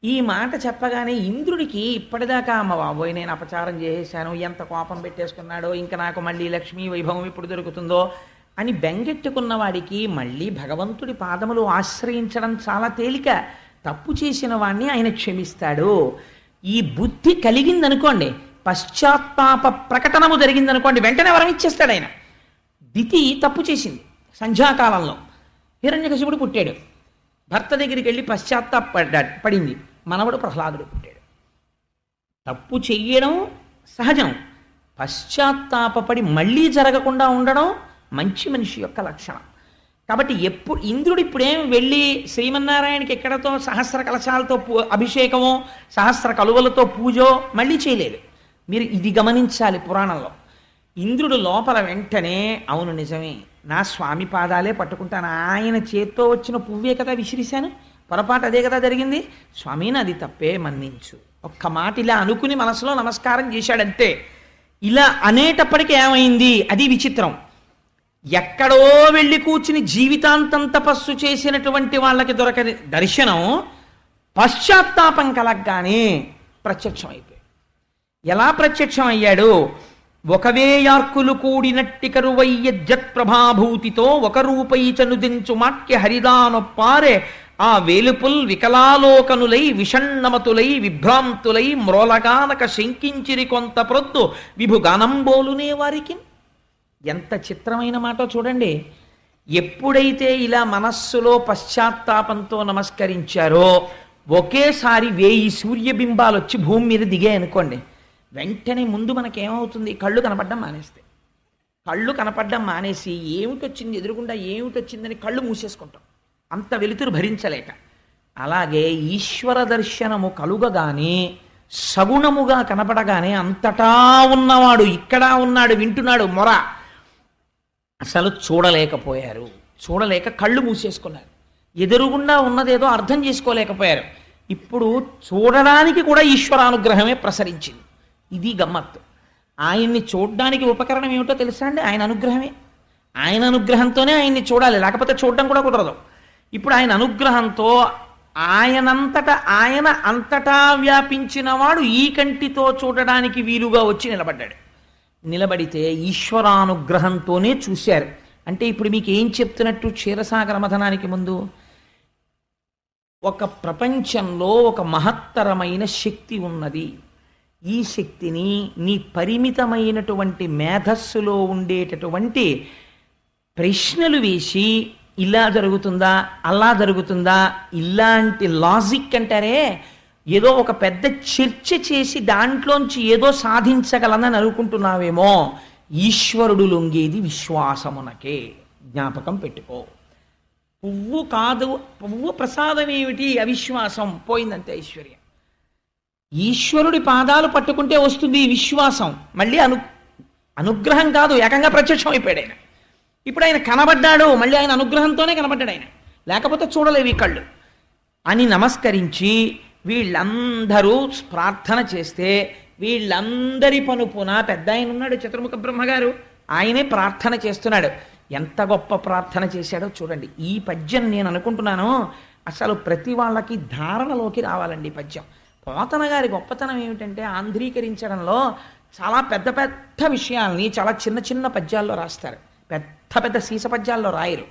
ఈ మాట చెప్పగానే ఇంద్రుడికి ఇప్పటిదాకా అమ్మ బాబోయ్ నేను అపచారం చేసేసాను, ఎంత కోపం పెట్టేసుకున్నాడో, ఇంకా నాకు మళ్ళీ లక్ష్మీ వైభవం ఇప్పుడు దొరుకుతుందో అని బెంగెట్టుకున్న వాడికి మళ్ళీ భగవంతుడి పాదములు ఆశ్రయించడం చాలా తేలిక. తప్పు చేసిన వాణ్ణి ఆయన క్షమిస్తాడు. ఈ బుద్ధి కలిగిందనుకోండి, పశ్చాత్తాప ప్రకటనము జరిగిందనుకోండి, వెంటనే వరం ఇచ్చేస్తాడు ఆయన. దితి తప్పు చేసింది సంధ్యాకాలంలో. హిరణ్యకశిపుడు పుట్టాడు. భర్త దగ్గరికి వెళ్ళి పడింది. మనవడు ప్రహ్లాదుడు పుట్టాడు. తప్పు చెయ్యడం సహజం, పశ్చాత్తాపడి మళ్ళీ జరగకుండా ఉండడం మంచి మనిషి యొక్క లక్షణం. కాబట్టి ఇంద్రుడు ఇప్పుడేం వెళ్ళి శ్రీమన్నారాయణకి ఎక్కడతో సహస్ర కలశాలతో అభిషేకమో సహస్ర కలువలతో పూజో మళ్ళీ చేయలేదు. మీరు ఇది గమనించాలి. పురాణంలో ఇంద్రుడు లోపల వెంటనే అవును నిజమే, నా స్వామి పాదాలే పట్టుకుంటాను, ఆయన చేత్తో వచ్చిన పువ్వే కదా విసిరిశాను, పొరపాటు అదే కదా జరిగింది, స్వామి నాది తప్పే మన్నించు. ఒక్క మాట ఇలా అనుకుని మనసులో నమస్కారం చేశాడంతే. ఇలా అనేటప్పటికీ ఏమైంది, అది విచిత్రం. ఎక్కడో వెళ్ళి కూర్చుని జీవితాంతం తపస్సు చేసినటువంటి వాళ్ళకి దొరకని దర్శనం పశ్చాత్తాపం కలగ్గానే ప్రత్యక్షం అయిపోయాడు. ఎలా ప్రత్యక్షం అయ్యాడు? ఒకవేయార్కులు కూడినట్టి కరువయ్య జత్ ప్రభాభూతితో ఒక రూపై చనుదించు మాట్య హరిదానొప్పారే ఆ వేలుపుల్ వికలాలోకనులై విషణ్ణమతులై విభ్రాంతులై మ్రోలగానక శంకించిరి కొంత ప్రొద్దు విభుగానంబోలునే వారికి. ఎంత చిత్రమైన మాట చూడండి. ఎప్పుడైతే ఇలా మనస్సులో పశ్చాత్తాపంతో నమస్కరించారో ఒకేసారి 1000 సూర్యబింబాలు వచ్చి భూమి మీద దిగాయి అనుకోండి, వెంటనే ముందు మనకేమవుతుంది, కళ్ళు కనపడడం మానేస్తాయి. కళ్ళు కనపడడం మానేసి ఏమిటొచ్చింది ఎదురుగుండా ఏమిటొచ్చిందని కళ్ళు మూసేసుకుంటాం, అంత వెలుతురు భరించలేక. అలాగే ఈశ్వర దర్శనము కలుగగానే సగుణముగా కనపడగానే అంతటా ఉన్నవాడు ఇక్కడ ఉన్నాడు, వింటున్నాడు మొర, అసలు చూడలేకపోయారు. చూడలేక కళ్ళు మూసేసుకున్నారు. ఎదురుగుండా ఉన్నదేదో అర్థం చేసుకోలేకపోయారు. ఇప్పుడు చూడడానికి కూడా ఈశ్వరానుగ్రహమే ప్రసరించింది. ఇది గమ్మత్తు. ఆయన్ని చూడ్డానికి ఉపకరణం ఏమిటో తెలుసా అండి? ఆయన అనుగ్రహమే. ఆయన అనుగ్రహంతోనే ఆయన్ని చూడాలి, లేకపోతే చూడడం కూడా కుదరదు. ఇప్పుడు ఆయన అనుగ్రహంతో ఆయన అంతటా వ్యాపించినవాడు ఈ కంటితో చూడడానికి వీలుగా వచ్చి నిలబడ్డాడు. నిలబడితే ఈశ్వరానుగ్రహంతోనే చూశారు. అంటే ఇప్పుడు మీకు ఏం చెప్తున్నట్టు క్షీరసాగర మథనానికి ముందు ఒక ప్రపంచంలో ఒక మహత్తరమైన శక్తి ఉన్నది. ఈ శక్తిని నీ పరిమితమైనటువంటి మేధస్సులో ఉండేటటువంటి ప్రశ్నలు వేసి ఇలా జరుగుతుందా, అలా జరుగుతుందా, ఇలాంటి లాజిక్ అంటారే, ఏదో ఒక పెద్ద చర్చ చేసి దాంట్లోంచి ఏదో సాధించగలనని అనుకుంటున్నావేమో. ఈశ్వరుడు లొంగేది విశ్వాసమునకే, జ్ఞాపకం పెట్టుకో. పువ్వు కాదు, పువ్వు ప్రసాదం ఏమిటి? అవిశ్వాసం, పోయిందంతే ఐశ్వర్యం. ఈశ్వరుడి పాదాలు పట్టుకుంటే వస్తుంది ఈ విశ్వాసం. మళ్ళీ అనుగ్రహం కాదు, ఏకంగా ప్రత్యక్షం అయిపోయాడు ఆయన. ఇప్పుడు ఆయన కనబడ్డాడు, మళ్ళీ ఆయన అనుగ్రహంతోనే కనబడ్డాడు ఆయన, లేకపోతే చూడలేవు ఈ కళ్ళు అని నమస్కరించి వీళ్ళందరూ ప్రార్థన చేస్తే, వీళ్ళందరి పనుపున పెద్ద ఆయన ఉన్నాడు చతుర్ముఖ బ్రహ్మగారు, ఆయనే ప్రార్థన చేస్తున్నాడు. ఎంత గొప్ప ప్రార్థన చేశాడో చూడండి. ఈ పద్యం నేను అనుకుంటున్నాను అసలు ప్రతి వాళ్ళకి ధారణలోకి రావాలండి. పద్యం పోతన గారి గొప్పతనం ఏమిటంటే ఆంధ్రీకరించడంలో చాలా పెద్ద పెద్ద విషయాల్ని చాలా చిన్న చిన్న పద్యాల్లో రాస్తారు. పెద్ద పెద్ద సీస పద్యాల్లో రాయరు.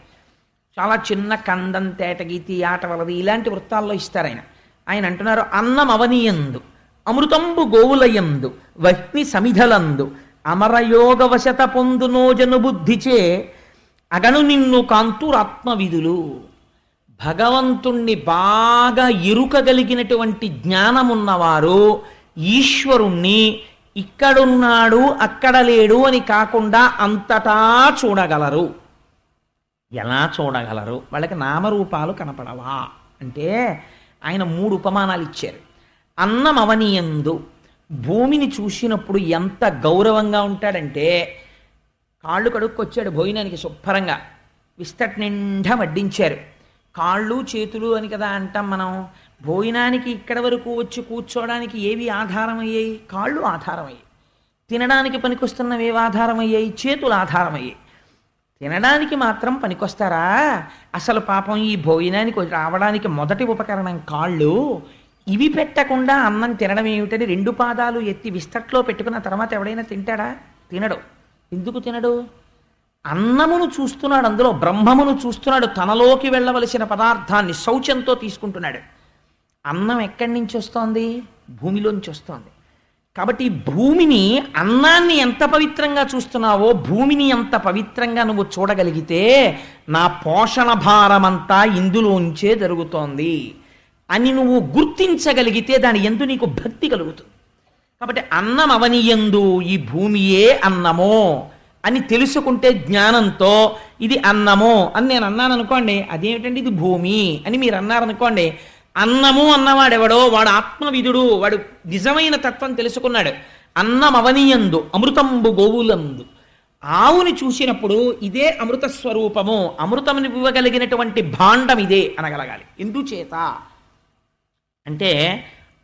చాలా చిన్న కందం, తేటగీతి, ఆట వలది ఇలాంటి వృత్తాల్లో ఇస్తారు ఆయన. ఆయన అంటున్నారు, అన్నం అవనియందు అమృతంబు గోవులయందు వహ్ని సమిధలందు అమరయోగ వశత పొందునోజను బుద్ధిచే అగను నిన్ను కాంతురాత్మవిధులు. భగవంతుణ్ణి బాగా ఎరుకగలిగినటువంటి జ్ఞానమున్నవారు ఈశ్వరుణ్ణి ఇక్కడున్నాడు అక్కడ లేడు అని కాకుండా అంతటా చూడగలరు. ఎలా చూడగలరు? వాళ్ళకి నామరూపాలు కనపడవా అంటే ఆయన 3 ఉపమానాలు ఇచ్చారు. అన్నం అవనియందు, భూమిని చూసినప్పుడు ఎంత గౌరవంగా ఉంటాడంటే, కాళ్ళు కడుక్కొచ్చాడు భోజనానికి శుభ్రంగా, విస్తట్ నిండా వడ్డించారు. కాళ్ళు చేతులు అని కదా అంటాం మనం. భోజనానికి ఇక్కడ వరకు వచ్చి కూర్చోవడానికి ఏవి ఆధారం అయ్యాయి? కాళ్ళు ఆధారం అయ్యాయి. తినడానికి పనికొస్తున్నవి ఏవి ఆధారం అయ్యాయి? చేతులు ఆధారం అయ్యాయి. తినడానికి మాత్రం పనికొస్తారా? అసలు పాపం ఈ భోజనానికి రావడానికి మొదటి ఉపకరణం కాళ్ళు. ఇవి పెట్టకుండా అన్నం తినడం ఏమిటని 2 పాదాలు ఎత్తి విస్తట్లో పెట్టుకున్న తర్వాత ఎవడైనా తింటాడా? తినడు. ఎందుకు తినడు? అన్నమును చూస్తున్నాడు, అందులో బ్రహ్మమును చూస్తున్నాడు, తనలోకి వెళ్ళవలసిన పదార్థాన్ని శౌచంతో తీసుకుంటున్నాడు. అన్నం ఎక్కడి నుంచి వస్తోంది? భూమిలోంచి వస్తోంది. కాబట్టి భూమిని, అన్నాన్ని ఎంత పవిత్రంగా చూస్తున్నావో భూమిని ఎంత పవిత్రంగా నువ్వు చూడగలిగితే నా పోషణ భారమంతా ఇందులోంచే జరుగుతోంది అని నువ్వు గుర్తించగలిగితే దాని యందు నీకు భక్తి కలుగుతుంది. కాబట్టి అన్నం అవనియందు, ఈ భూమియే అన్నమో అని తెలుసుకుంటే జ్ఞానంతో ఇది అన్నము అని నేను అన్నాను అనుకోండి, అదేమిటండి ఇది భూమి అని మీరు అన్నారనుకోండి, అన్నము అన్నవాడెవడో వాడు ఆత్మవిధుడు, వాడు నిజమైన తత్వం తెలుసుకున్నాడు. అన్నం అవనియందు అమృతంబు గోవులందు, ఆవుని చూసినప్పుడు ఇదే అమృత స్వరూపము, అమృతముని ఇవ్వగలిగినటువంటి భాండం ఇదే అనగలగాలి. ఎందుచేత అంటే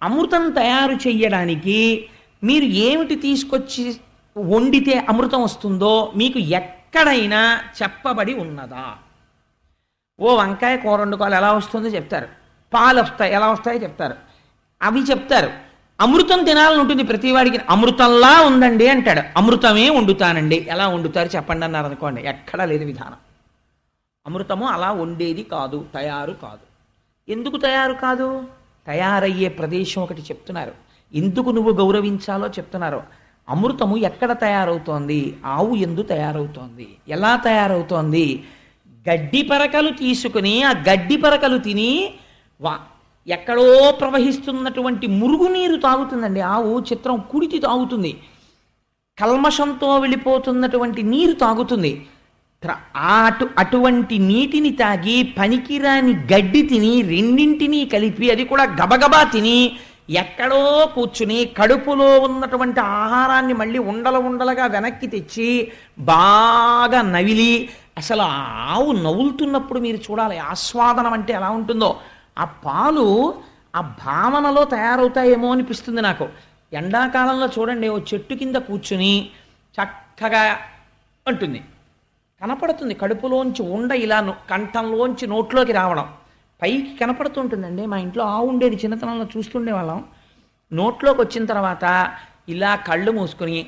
అమృతం తయారు చెయ్యడానికి మీరు ఏమిటి తీసుకొచ్చి వండితే అమృతం వస్తుందో మీకు ఎక్కడైనా చెప్పబడి ఉన్నదా? ఓ వంకాయ కూర వండుకోవాలి ఎలా వస్తుందో చెప్తారు, పాలు వస్తాయి ఎలా వస్తాయో చెప్తారు, అవి చెప్తారు. అమృతం తినాలని ఉంటుంది ప్రతివాడికి, అమృతంలా ఉందండి అంటాడు, అమృతమే వండుతానండి. ఎలా వండుతారు చెప్పండి అన్నారు అనుకోండి, ఎక్కడా లేదు విధానం. అమృతము అలా వండేది కాదు, తయారు కాదు. ఎందుకు తయారు కాదు? తయారయ్యే ప్రదేశం ఒకటి చెప్తున్నారు, ఎందుకు నువ్వు గౌరవించాలో చెప్తున్నారు. అమృతము ఎక్కడ తయారవుతోంది? ఆవు ఎందు తయారవుతోంది. ఎలా తయారవుతోంది? గడ్డి పరకలు తీసుకుని ఆ గడ్డి పరకలు తిని ఎక్కడో ప్రవహిస్తున్నటువంటి మురుగునీరు తాగుతుందండి ఆవు. చిత్రం, కుడితి తాగుతుంది, కల్మషంతో వెళ్ళిపోతున్నటువంటి నీరు తాగుతుంది. అటువంటి నీటిని తాగి పనికిరాని గడ్డి తిని రెండింటినీ కలిపి, అది కూడా గబగబా తిని ఎక్కడో కూర్చుని కడుపులో ఉన్నటువంటి ఆహారాన్ని మళ్ళీ ఉండలుగా వెనక్కి తెచ్చి బాగా నవిలి, అసలు ఆవు నవ్వులుతున్నప్పుడు మీరు చూడాలి ఆస్వాదనం అంటే ఎలా ఉంటుందో. ఆ పాలు ఆ భావనలో తయారవుతాయేమో అనిపిస్తుంది నాకు. ఎండాకాలంలో చూడండి, ఓ చెట్టు కింద కూర్చుని చక్కగా ఉంటుంది, కనపడుతుంది. కడుపులోంచి ఉండ ఇలా కంఠంలోంచి నోట్లోకి రావడం పైకి కనపడుతుంటుందండి. మా ఇంట్లో ఆవు ఉండేది, చిన్నతనంలో చూస్తుండే వాళ్ళం. నోట్లోకి వచ్చిన తర్వాత ఇలా కళ్ళు మూసుకుని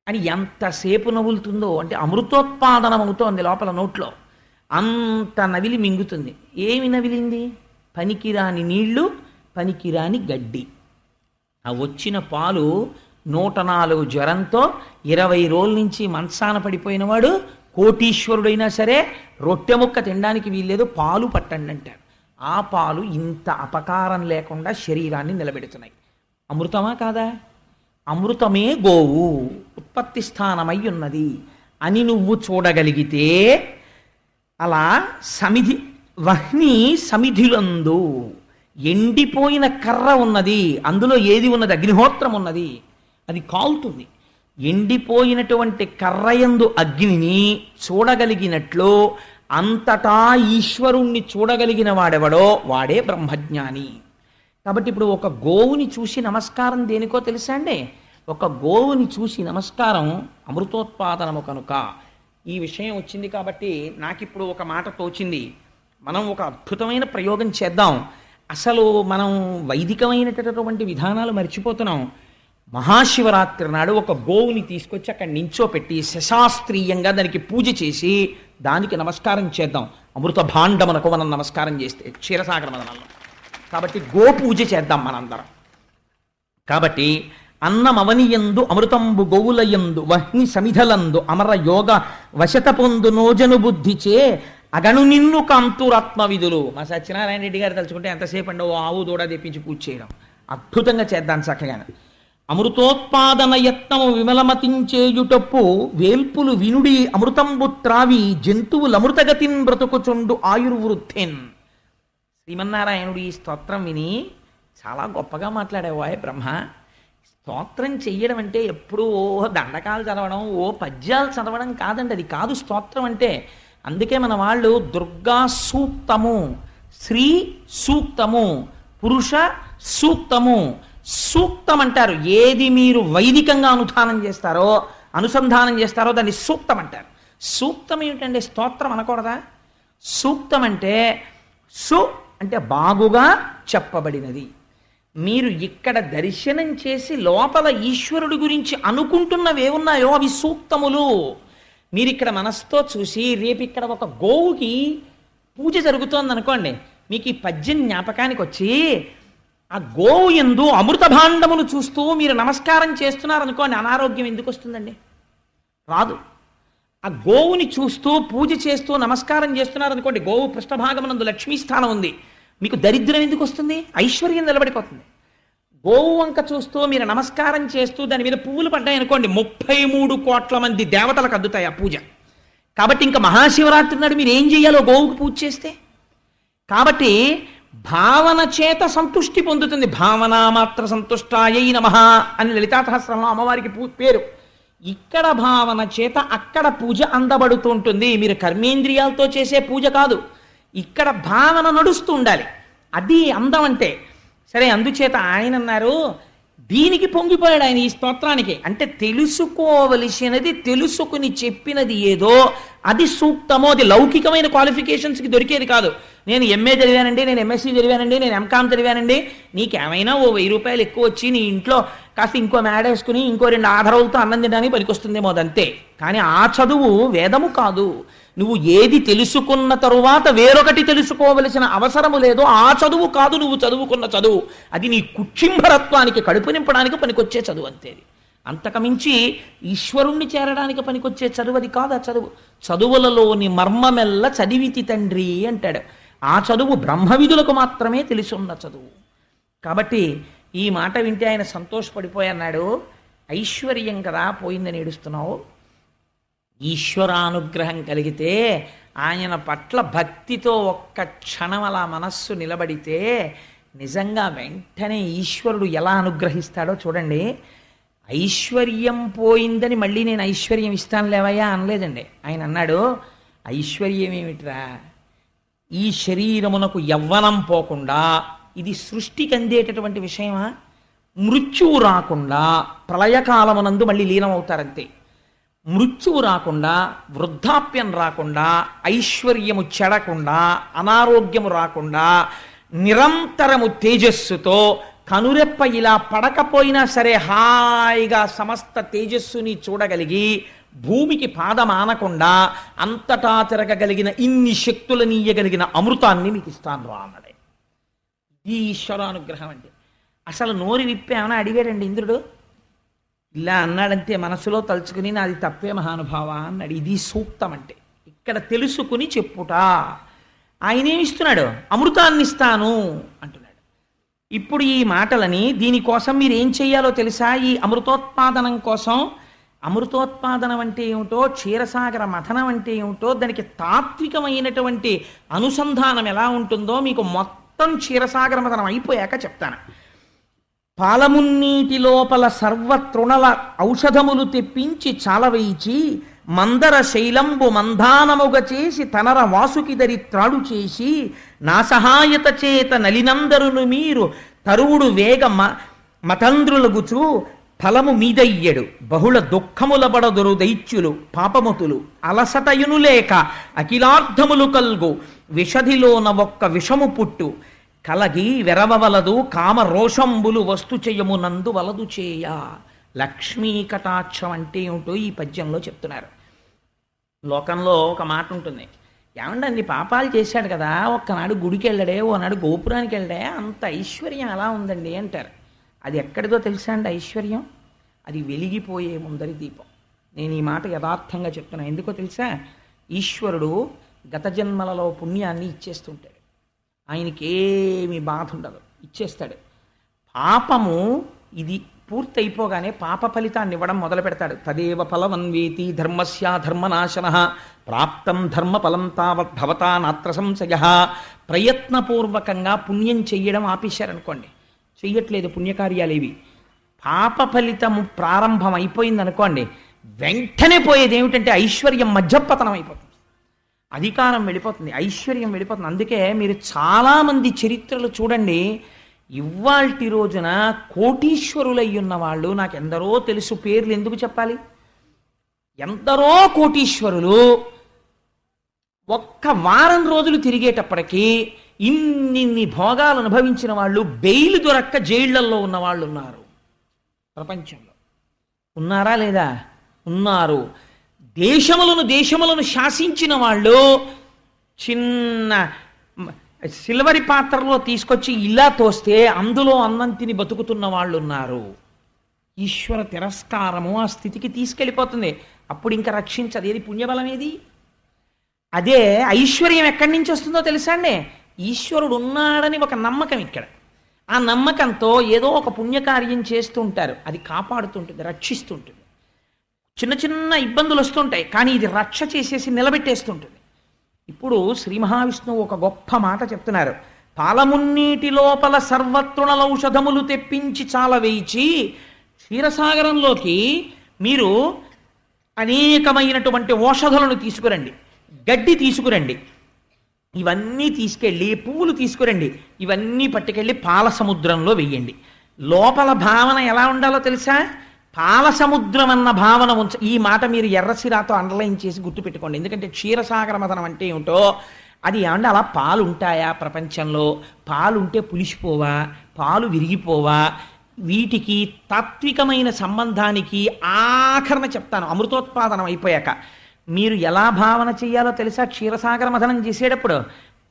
అని ఎంతసేపు నవ్వులుతుందో, అంటే అమృతోత్పాదనం అవుతోంది లోపల నోట్లో. అంత నవిలి మింగుతుంది. ఏమి నవిలింది? పనికిరాని నీళ్లు, పనికిరాని గడ్డి. ఆ వచ్చిన పాలు 104 జ్వరంతో 20 రోజుల నుంచి మంచాన పడిపోయినవాడు కోటీశ్వరుడైనా సరే రొట్టె ముక్క తినడానికి వీల్లేదు, పాలు పట్టండి అంటారు. ఆ పాలు ఇంత అపకారం లేకుండా శరీరాన్ని నిలబెడుతున్నాయి. అమృతమా కాదా? అమృతమే గోవు ఉత్పత్తి స్థానమై ఉన్నది అని నువ్వు చూడగలిగితే, అలా సమిధి వహ్ని సమిధిలందు ఎండిపోయిన కర్ర ఉన్నది, అందులో ఏది ఉన్నది? అగ్నిహోత్రం ఉన్నది, అది కాలుతుంది. ఎండిపోయినటువంటి కర్రయందు అగ్నిని చూడగలిగినట్లు అంతటా ఈశ్వరుణ్ణి చూడగలిగిన వాడెవడో వాడే బ్రహ్మజ్ఞాని. కాబట్టి ఇప్పుడు ఒక గోవుని చూసి నమస్కారం దేనికో తెలుసా అండి? ఒక గోవుని చూసి నమస్కారం అమృతోత్పాదనము కనుక. ఈ విషయం వచ్చింది కాబట్టి నాకిప్పుడు ఒక మాట తోచింది. మనం ఒక అద్భుతమైన ప్రయోగం చేద్దాం. అసలు మనం వైదికమైనటువంటి విధానాలు మర్చిపోతున్నాం. మహాశివరాత్రి నాడు ఒక గోవుని తీసుకొచ్చి అక్కడ నించోపెట్టి శశాస్త్రీయంగా దానికి పూజ చేసి దానికి నమస్కారం చేద్దాం. అమృత భాండమునకు మనం నమస్కారం చేస్తే క్షీరసాగర మదనంలో. కాబట్టి గో పూజ చేద్దాం మనందరం. కాబట్టి అన్నమవనియందు అమృతంబు గోవులయందు వహ్ని సమిధలందు అమర యోగ వశత పొందు నోజను బుద్ధిచే అగను నిన్ను కాంతురాత్మ విధులు. మా సత్యనారాయణ రెడ్డి గారు తలుచుకుంటే ఎంతసేపు అండి ఓ ఆవు దూడ తెప్పించి పూజ చేయడం. అద్భుతంగా చేద్దాం చక్కగా. అమృతోత్పాదన యత్నము విమలమతించేయుటప్పు వేల్పులు వినుడి అమృతంబు త్రావి జంతువులు అమృతగతిన్ బ్రతుకుచుండు ఆయుర్వృద్ధిన్. శ్రీమన్నారాయణుడు ఈ స్తోత్రం విని చాలా గొప్పగా మాట్లాడేవాయ్ బ్రహ్మ. స్తోత్రం చెయ్యడం అంటే ఎప్పుడూ ఓ దండకాలు చదవడం, ఓ పద్యాలు చదవడం కాదండి. అది కాదు స్తోత్రం అంటే. అందుకే మన వాళ్ళు దుర్గా సూక్తము, శ్రీ సూక్తము, పురుష సూక్తము, సూక్తం అంటారు. ఏది మీరు వైదికంగా అనుసంధానం చేస్తారో దాన్ని సూక్తం అంటారు. సూక్తం ఏమిటంటే స్తోత్రం అనకూడదా? సూక్తం అంటే అంటే బాగుగా చెప్పబడినది. మీరు ఇక్కడ దర్శనం చేసి లోపల ఈశ్వరుడి గురించి అనుకుంటున్నవేవున్నాయో అవి సూక్తములు. మీరు ఇక్కడ మనసుతో చూసి రేపు ఇక్కడ ఒక గోవుకి పూజ జరుగుతోంది అనుకోండి, మీకు ఈ పద్యం జ్ఞాపకానికి వచ్చి ఆ గోవు యందు అమృత భాండములు చూస్తూ మీరు నమస్కారం చేస్తున్నారనుకోండి, అనారోగ్యం ఎందుకు వస్తుందండి? రాదు. ఆ గోవుని చూస్తూ పూజ చేస్తూ నమస్కారం చేస్తున్నారనుకోండి, గోవు పృష్ఠభాగమునందు లక్ష్మీ స్థానం ఉంది, మీకు దరిద్రం ఎందుకు వస్తుంది? ఐశ్వర్యం నిలబడిపోతుంది. గోవు వంక చూస్తూ మీరు నమస్కారం చేస్తూ దాని మీద పువ్వులు పడ్డాయనుకోండి, 33 కోట్ల మంది దేవతలకు అద్దుతాయి ఆ పూజ. కాబట్టి ఇంకా మహాశివరాత్రి నాడు మీరు ఏం చేయాలో గోవుకు పూజ చేస్తే. కాబట్టి భావన చేత సంతుష్టి పొందుతుంది. భావనా మాత్ర సంతుష్టాయై నమః అని లలితా సహస్రంలో అమ్మవారికి పేరు. ఇక్కడ భావన చేత అక్కడ పూజ అందబడుతూ ఉంటుంది. మీరు కర్మేంద్రియాలతో చేసే పూజ కాదు, ఇక్కడ భావన నడుస్తూ ఉండాలి. అది అందం అంటే. సరే, అందుచేత ఆయన అన్నారు, దీనికి పొంగిపోయాడు ఆయన ఈ స్తోత్రానికి. అంటే తెలుసుకోవలసినది తెలుసుకుని చెప్పినది ఏదో అది సూక్తమో, అది లౌకికమైన క్వాలిఫికేషన్స్కి దొరికేది కాదు. నేను ఎంఏ చదివానండి, నేను ఎంఎస్సీ చదివానండి, నేను ఎంకామ్ చదివానండి, నీకేమైనా ఓ 1000 రూపాయలు ఎక్కువ వచ్చి నీ ఇంట్లో కాస్త ఇంకో మేడేసుకుని ఇంకో 2 ఆధారాలతో అన్నం తినడానికి పనికొస్తుందేమో, అదంతే. కానీ ఆ చదువు వేదము కాదు. నువ్వు ఏది తెలుసుకున్న తరువాత వేరొకటి తెలుసుకోవలసిన అవసరము లేదో ఆ చదువు కాదు నువ్వు చదువుకున్న చదువు. అది నీ కుక్షింభరత్వానికి, కడుపు నింపడానికి పనికొచ్చే చదువు అంతేది. అంతకమించి ఈశ్వరుణ్ణి చేరడానికి పనికొచ్చే చదువు అది కాదు. ఆ చదువు చదువులలోని మర్మమెల్ల చదివితి తండ్రి అంటాడు. ఆ చదువు బ్రహ్మవిధులకు మాత్రమే తెలిసున్న చదువు. కాబట్టి ఈ మాట వింటే ఆయన సంతోషపడిపోయి అన్నాడు, ఐశ్వర్యం కదా పోయిందని ఏడుస్తున్నావు. ఈశ్వరానుగ్రహం కలిగితే, ఆయన పట్ల భక్తితో ఒక్క క్షణం అలా మనస్సు నిలబడితే నిజంగా వెంటనే ఈశ్వరుడు ఎలా అనుగ్రహిస్తాడో చూడండి. ఐశ్వర్యం పోయిందని మళ్ళీ నేను ఐశ్వర్యం ఇస్తాను లేవయ్యా అనలేదండి. ఆయన అన్నాడు, ఐశ్వర్యం ఏమిట్రా, ఈ శరీరమునకు యవ్వనం పోకుండా, ఇది సృష్టికి అందేటటువంటి విషయమా? మృత్యువు రాకుండా ప్రళయకాలమునందు మళ్ళీ లీనమవుతారంతే. మృత్యువు రాకుండా, వృద్ధాప్యం రాకుండా, ఐశ్వర్యము చెడకుండా, అనారోగ్యము రాకుండా, నిరంతరము తేజస్సుతో కనురెప్ప ఇలా పడకపోయినా సరే హాయిగా సమస్త తేజస్సుని చూడగలిగి, భూమికి పాదమానకుండా అంతటా తిరగగలిగిన ఇన్ని శక్తులనీయగలిగిన అమృతాన్ని మీకు ఇస్తాను రా అన్నదే. ఈ ఈశ్వరానుగ్రహం అంటే. అసలు నోరు విప్పేమన్నా అడిగాడండి ఇంద్రుడు? ఇలా అన్నాడంతే, మనసులో తలుచుకుని నాది తప్పే మహానుభావ అన్నాడు. ఇది సూక్తం అంటే. ఇక్కడ తెలుసుకుని చెప్పుట. ఆయనేమిస్తున్నాడు? అమృతాన్ని ఇస్తాను అంటున్నాడు. ఇప్పుడు ఈ మాటలని, దీనికోసం మీరు ఏం చెయ్యాలో తెలుసా? ఈ అమృతోత్పాదనం కోసం, అమృతోత్పాదనం అంటే ఏమిటో, క్షీరసాగర మథనం అంటే ఏమిటో, దానికి తాత్వికమైనటువంటి అనుసంధానం ఎలా ఉంటుందో మీకు మొత్తం క్షీరసాగర మథనం అయిపోయాక చెప్తాను. పాలమున్నీటి లోపల సర్వతృణల ఔషధములు తెప్పించి చాలవేయిచి, మందర శైలంబు మంధానముగ చేసి తనర వాసుకిదరి త్రాడు చేసి, నా సహాయత చేత నలినందరును మీరు తరువుడు వేగ మతంద్రులగుచు ఫలము మీదయ్యడు. బహుళ దుఃఖముల బడదురు దైత్యులు పాపముతులు, అలసటయును లేక అఖిలార్థములు కల్గు, విషధిలోన ఒక్క విషము పుట్టు కలగి వెరవవలదు, కామ రోషంబులు వస్తు చేయము నందు వలదు చేయ. లక్ష్మీ కటాక్షం అంటే ఏమిటో ఈ పద్యంలో చెప్తున్నారు. లోకంలో ఒక మాట ఉంటుంది, ఏమంటే అన్ని పాపాలు చేశాడు కదా, ఒక్కనాడు గుడికి వెళ్ళడే, ఓనాడు గోపురానికి వెళ్ళడే, అంత ఐశ్వర్యం ఎలా ఉందండి అంటారు. అది ఎక్కడిదో తెలుసా అండి ఐశ్వర్యం? అది వెలిగిపోయే ముందరి దీపం. నేను ఈ మాట యథార్థంగా చెప్తున్నా. ఎందుకో తెలుసా? ఈశ్వరుడు గత జన్మలలో పుణ్యాన్ని ఇచ్చేస్తుంటాడు. ఆయనకి ఏమి బాధ ఉండదు, ఇచ్చేస్తాడు. పాపము ఇది పూర్తయిపోగానే పాప ఫలితాన్ని ఇవ్వడం మొదలు పెడతాడు. తదేవ ఫలమన్వేతి ధర్మస్య ధర్మనాశన ప్రాప్తం ధర్మ ఫలం తావత్ భవతా నాత్ర సంశయ. ప్రయత్నపూర్వకంగా పుణ్యం చెయ్యడం ఆపేశారనుకోండి, చెయ్యట్లేదు పుణ్యకార్యాలేవి, పాప ఫలితము ప్రారంభం అయిపోయిందనుకోండి, వెంటనే పోయేది ఏమిటంటే ఐశ్వర్యం మధ్యపతనం అయిపోతుంది, అధికారం వెళ్ళిపోతుంది, ఐశ్వర్యం వెళ్ళిపోతుంది. అందుకే మీరు చాలామంది చరిత్రలు చూడండి, ఇవాల్టి రోజున కోటీశ్వరులయ్యున్న వాళ్ళు నాకు ఎందరో తెలుసు. పేర్లు ఎందుకు చెప్పాలి? ఎందరో కోటీశ్వరులు ఒక్క వారం రోజులు తిరిగేటప్పటికీ ఇన్ని భోగాలు అనుభవించిన వాళ్ళు బెయిల్ దొరక్క జైళ్లల్లో ఉన్న వాళ్ళు ఉన్నారు. ప్రపంచంలో ఉన్నారా లేదా? ఉన్నారు. దేశములను శాసించిన వాళ్ళు చిన్న సిల్వరి పాత్రలో తీసుకొచ్చి ఇలా తోస్తే అందులో అన్నం తిని బతుకుతున్న వాళ్ళు ఉన్నారు. ఈశ్వర తిరస్కారము ఆ స్థితికి తీసుకెళ్ళిపోతుంది. అప్పుడు ఇంకా రక్షించదు. ఏది పుణ్యబలం ఏది? అదే ఐశ్వర్యం ఎక్కడి నుంచి వస్తుందో తెలుసా అండి? ఈశ్వరుడు ఉన్నాడని ఒక నమ్మకం ఇక్కడ. ఆ నమ్మకంతో ఏదో ఒక పుణ్యకార్యం చేస్తూ ఉంటారు, అది కాపాడుతుంటుంది, రక్షిస్తుంటుంది. చిన్న చిన్న ఇబ్బందులు వస్తుంటాయి, కానీ ఇది రక్ష చేసేసి నిలబెట్టేస్తుంటుంది. ఇప్పుడు శ్రీ మహావిష్ణువు ఒక గొప్ప మాట చెప్తున్నారు. పాలమున్నీటి లోపల సర్వతృణలౌషధములు తెప్పించి చాలా వేయించి, క్షీరసాగరంలోకి మీరు అనేకమైనటువంటి ఔషధులను తీసుకురండి, గడ్డి తీసుకురండి, ఇవన్నీ తీసుకెళ్ళి పువ్వులు తీసుకురండి, ఇవన్నీ పట్టుకెళ్ళి పాల సముద్రంలో వెయ్యండి. లోపల భావన ఎలా ఉండాలో తెలుసా? పాల సముద్రం అన్న భావన ఈ మాట మీరు ఎర్రసిరాతో అండర్లైన్ చేసి గుర్తుపెట్టుకోండి. ఎందుకంటే క్షీరసాగర మథనం అంటే ఏమిటో అది ఏమంటే, అలా పాలు ఉంటాయా ప్రపంచంలో? పాలు ఉంటే పులిసిపోవా? పాలు విరిగిపోవా? వీటికి తాత్వికమైన సంబంధానికి ఆఖరణ చెప్తాను. అమృతోత్పాదనం అయిపోయాక మీరు ఎలా భావన చేయాలో తెలుసా? క్షీరసాగర మథనం చేసేటప్పుడు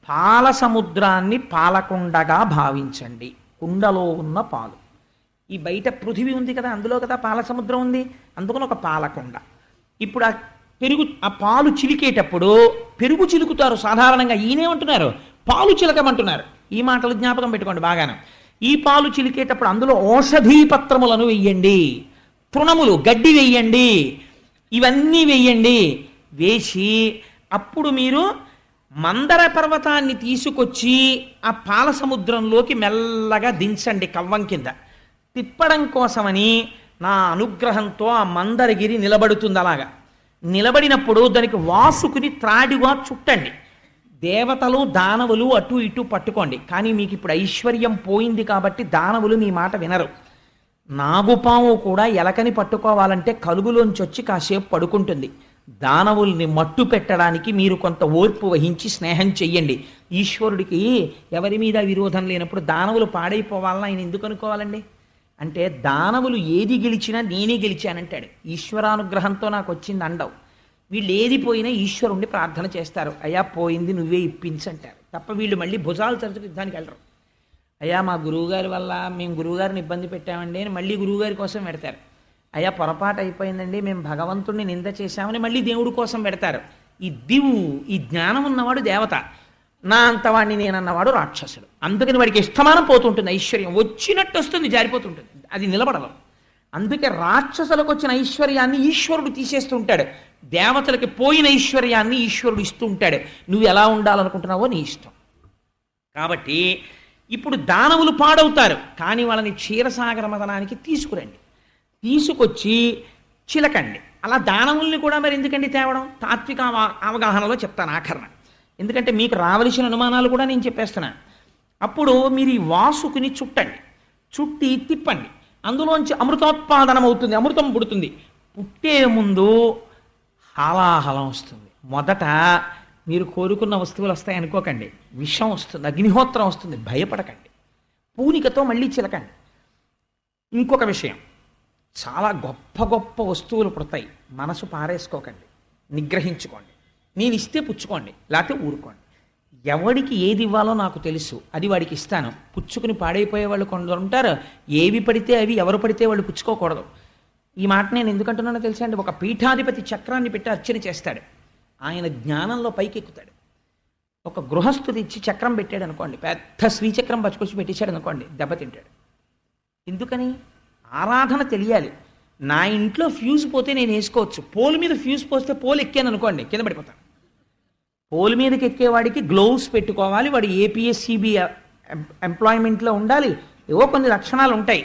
పాల సముద్రాన్ని పాలకుండగా భావించండి. కుండలో ఉన్న పాలు, ఈ బయట పృథివీ ఉంది కదా, అందులో కదా పాల సముద్రం ఉంది, అందుకని ఒక పాలకుండ. ఇప్పుడు ఆ పాలు చిలికేటప్పుడు పెరుగు చిలుకుతారు సాధారణంగా. ఈయనేమంటున్నారు? పాలు చిలకమంటున్నారు. ఈ మాటలు జ్ఞాపకం పెట్టుకోండి బాగాను. ఈ పాలు చిలికేటప్పుడు అందులో ఔషధీ పత్రములను వెయ్యండి, తృణములు గడ్డి వెయ్యండి, ఇవన్నీ వెయ్యండి. వేసి అప్పుడు మీరు మందర పర్వతాన్ని తీసుకొచ్చి ఆ పాల సముద్రంలోకి మెల్లగా దించండి. కవ్వం కింద తిప్పడం కోసమని నా అనుగ్రహంతో ఆ మందరగిరి నిలబడుతుంది. అలాగా నిలబడినప్పుడు దానికి వాసుకుని త్రాడిగా చుట్టండి. దేవతలు దానవులు అటు ఇటు పట్టుకోండి. కానీ మీకు ఇప్పుడు ఐశ్వర్యం పోయింది కాబట్టి దానవులు మీ మాట వినరు. నాగుపాము కూడా ఎలకని పట్టుకోవాలంటే కలుగులోంచి వచ్చి కాసేపు పడుకుంటుంది. దానవుల్ని మట్టు పెట్టడానికి మీరు కొంత ఓర్పు వహించి స్నేహం చెయ్యండి. ఈశ్వరుడికి ఎవరి మీద విరోధం లేనప్పుడు దానవులు పాడైపోవాలని ఆయన ఎందుకు అనుకోవాలండి? అంటే దానవులు ఏది గెలిచినా నేనే గెలిచానంటాడు. ఈశ్వరానుగ్రహంతో నాకు వచ్చింది అండవు. వీళ్ళు ఏది పోయినా ఈశ్వరుణ్ణి ప్రార్థన చేస్తారు, అయ్యా పోయింది నువ్వే ఇప్పించంటారు తప్ప వీళ్ళు మళ్ళీ భుజాలు తరచుకు యుద్ధానికి వెళ్ళరు. అయ్యా మా గురువుగారి వల్ల మేము గురువుగారిని ఇబ్బంది పెట్టామండి అని మళ్ళీ గురువుగారి కోసం పెడతారు. అయ్యా పొరపాటు అయిపోయిందండి మేము భగవంతుడిని నింద చేశామని మళ్ళీ దేవుడి కోసం పెడతారు. ఈ ఈ జ్ఞానం ఉన్నవాడు దేవత, నా అంతవాడిని నేనన్నవాడు రాక్షసుడు. అందుకని వాడికి ఇష్టమానం పోతుంటుంది, ఐశ్వర్యం వచ్చినట్టు వస్తుంది, జారిపోతుంటుంది, అది నిలబడదు. అందుకే రాక్షసులకు వచ్చిన ఐశ్వర్యాన్ని ఈశ్వరుడు తీసేస్తుంటాడు, దేవతలకి పోయిన ఐశ్వర్యాన్ని ఈశ్వరుడు ఇస్తూ ఉంటాడు. నువ్వు ఎలా ఉండాలనుకుంటున్నావో నీ ఇష్టం. కాబట్టి ఇప్పుడు దానవులు పాడవుతారు, కానీ వాళ్ళని క్షీరసాగర మదనానికి తీసుకురండి, తీసుకొచ్చి చిలకండి. అలా దానవుల్ని కూడా మరి ఎందుకండి తేవడం? తాత్విక అవగాహనలో చెప్తాను ఆఖరణ, ఎందుకంటే మీకు రావలసిన అనుమానాలు కూడా నేను చెప్పేస్తున్నాను. అప్పుడు మీరు ఈ వాసుకుని చుట్టండి, చుట్టి తిప్పండి, అందులోంచి అమృతోత్పాదనం అవుతుంది, అమృతం పుడుతుంది. పుట్టే ముందు హాలాహలం వస్తుంది. మొదట మీరు కోరుకున్న వస్తువులు వస్తాయి అనుకోకండి, విషం వస్తుంది, అగ్నిహోత్రం వస్తుంది, భయపడకండి, పూనికతో మళ్ళీ చిలకండి. ఇంకొక విషయం, చాలా గొప్ప గొప్ప వస్తువులు పుడతాయి, మనసు పారేసుకోకండి, నిగ్రహించుకోండి. నేను ఇస్తే పుచ్చుకోండి, లేకపోతే ఊరుకోండి. ఎవడికి ఏది ఇవ్వాలో నాకు తెలుసు, అది వాడికి ఇస్తాను. పుచ్చుకుని పాడైపోయే వాళ్ళు కొందరు ఉంటారు, ఏవి పడితే అవి ఎవరు పడితే వాళ్ళు పుచ్చుకోకూడదు. ఈ మాట నేను ఎందుకంటున్నానో తెలుసా అండి? ఒక పీఠాధిపతి చక్రాన్ని పెట్టి అర్చన చేస్తాడు, ఆయన జ్ఞానంలో పైకెక్కుతాడు. ఒక గృహస్థుడు ఇచ్చి చక్రం పెట్టాడు అనుకోండి, పెద్ద శ్రీచక్రం పచ్చుకొచ్చి పెట్టేశాడు అనుకోండి, దెబ్బతింటాడు. ఎందుకని? ఆరాధన తెలియాలి. నా ఇంట్లో ఫ్యూజ్ పోతే నేను వేసుకోవచ్చు, పోల్ మీద ఫ్యూజ్ పోస్తే పోల్ ఎక్కాను అనుకోండి కింద పడిపోతాను. పోల్ మీదకి ఎక్కేవాడికి గ్లోవ్స్ పెట్టుకోవాలి, వాడు ఏపీఎస్సిబి ఎంప్లాయ్మెంట్లో ఉండాలి, ఏవో కొన్ని లక్షణాలు ఉంటాయి.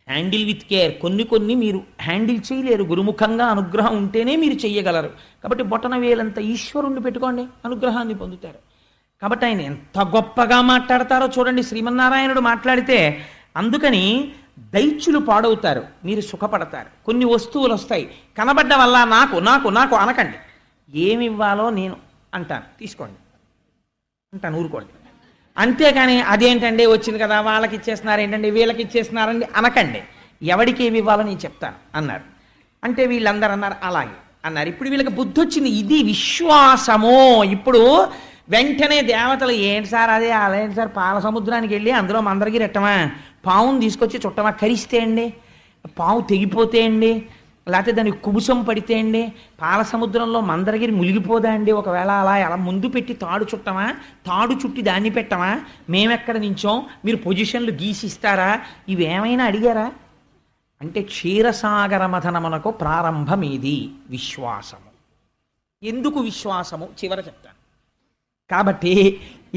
హ్యాండిల్ విత్ కేర్, కొన్ని మీరు హ్యాండిల్ చేయలేరు, గురుముఖంగా అనుగ్రహం ఉంటేనే మీరు చెయ్యగలరు. కాబట్టి బొటన వేలంత ఈశ్వరుణ్ణి పెట్టుకోండి, అనుగ్రహాన్ని పొందుతారు. కాబట్టి ఆయన ఎంత గొప్పగా మాట్లాడతారో చూడండి, శ్రీమన్నారాయణుడు మాట్లాడితే. అందుకని దైత్యులు పాడవుతారు, మీరు సుఖపడతారు. కొన్ని వస్తువులు వస్తాయి, కనబడ్డ వల్ల నాకు నాకు నాకు అనకండి. ఏమి ఇవ్వాలో నేను అంటాను, తీసుకోండి అంటాను, ఊరుకోండి. అంతేకాని అదేంటండి వచ్చింది కదా వాళ్ళకి ఇచ్చేస్తున్నారు ఏంటండి వీళ్ళకి ఇచ్చేస్తున్నారండి అనకండి. ఎవడికి ఏమి ఇవ్వాలో నేను చెప్తాను అన్నారు. అంటే వీళ్ళందరూ అన్నారు అలాగే అన్నారు. ఇప్పుడు వీళ్ళకి బుద్ధి వచ్చింది, ఇది విశ్వాసము. ఇప్పుడు వెంటనే దేవతలు ఏంటి సార్ అదే అలాంటి సార్, పాల సముద్రానికి వెళ్ళి అందులో మందరికి రెట్టమా, పావును తీసుకొచ్చి చుట్టమా, కరిస్తే అండి, పావు తెగిపోతే అండి, లేకపోతే దానికి కుబుసం పడితే అండి, పాల సముద్రంలో మందరగిరి మునిగిపోదా అండి, ఒకవేళ అలా ముందు పెట్టి తాడు చుట్టమా, తాడు చుట్టి దాన్ని పెట్టమా, మేమెక్కడ నించోం, మీరు పొజిషన్లు గీసిస్తారా, ఇవేమైనా అడిగారా? అంటే క్షీరసాగర మథనమునకు ప్రారంభమేది విశ్వాసము. ఎందుకు విశ్వాసము చివర చెప్తాను. కాబట్టి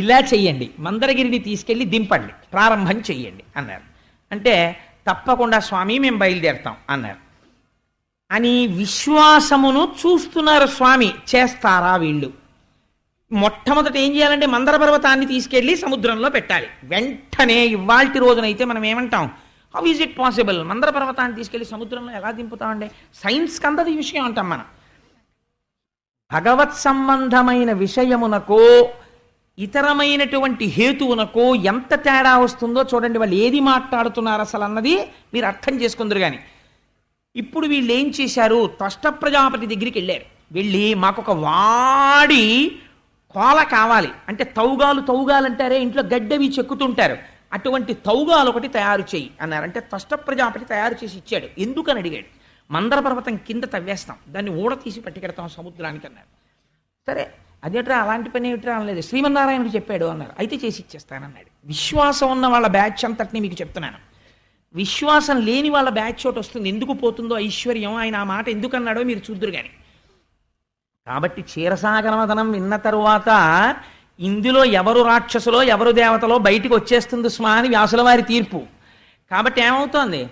ఇలా చెయ్యండి, మందరగిరిని తీసుకెళ్ళి దింపండి, ప్రారంభం చెయ్యండి అన్నారు. అంటే తప్పకుండా స్వామి మేము బయలుదేరుతాం అన్నారు. అని విశ్వాసమును చూస్తున్నారు స్వామి, చేస్తారా వీళ్ళు? మొట్టమొదట ఏం చేయాలంటే మందర పర్వతాన్ని తీసుకెళ్ళి సముద్రంలో పెట్టాలి. వెంటనే ఇవాల్టి రోజునైతే మనం ఏమంటాం, హౌ ఈజ్ ఇట్ పాసిబుల్, మందర పర్వతాన్ని తీసుకెళ్ళి సముద్రంలో ఎలా దింపుతామండి? సైన్స్కి అందది విషయం అంటాం మనం. భగవత్ సంబంధమైన విషయమునకో ఇతరమైనటువంటి హేతువునకో ఎంత తేడా వస్తుందో చూడండి. వాళ్ళు ఏది మాట్లాడుతున్నారు అసలు అన్నది మీరు అర్థం చేసుకుందరు. కానీ ఇప్పుడు వీళ్ళు ఏం చేశారు, త్వష్ట ప్రజాపతి దగ్గరికి వెళ్ళారు. వెళ్ళి మాకొక వాడి కోల కావాలి అంటే, తౌగాలు అంటారే ఇంట్లో గడ్డవి చెక్కుతుంటారు, అటువంటి తౌగాలు ఒకటి తయారు చేయి అన్నారు. అంటే త్వష్ట ప్రజాపతి తయారు చేసి ఇచ్చాడు. ఎందుకని అడిగాడు. మందర పర్వతం కింద తవ్వేస్తాం, దాన్ని ఊడ తీసి పట్టుకెడతాం సముద్రానికి అన్నారు. సరే అదేట్రా అలాంటి పని ఏమిట్రా అనలేదు, శ్రీమన్నారాయణుడు చెప్పాడు అన్నారు. అయితే చేసి ఇచ్చేస్తానన్నాడు. విశ్వాసం ఉన్న వాళ్ళ బ్యాచ్ అంతటిని మీకు చెప్తున్నాను. విశ్వాసం లేని వాళ్ళ బ్యాచ్ చోటు వస్తుంది. ఎందుకు పోతుందో ఐశ్వర్యం, ఆయన ఆ మాట ఎందుకు అన్నాడో మీరు చూద్దురు కానీ. కాబట్టి క్షీరసాగరమదనం విన్న తరువాత ఇందులో ఎవరు రాక్షసులో ఎవరు దేవతలో బయటికి వచ్చేస్తుంది స్మా అని వ్యాసుల వారి తీర్పు. కాబట్టి ఏమవుతోంది,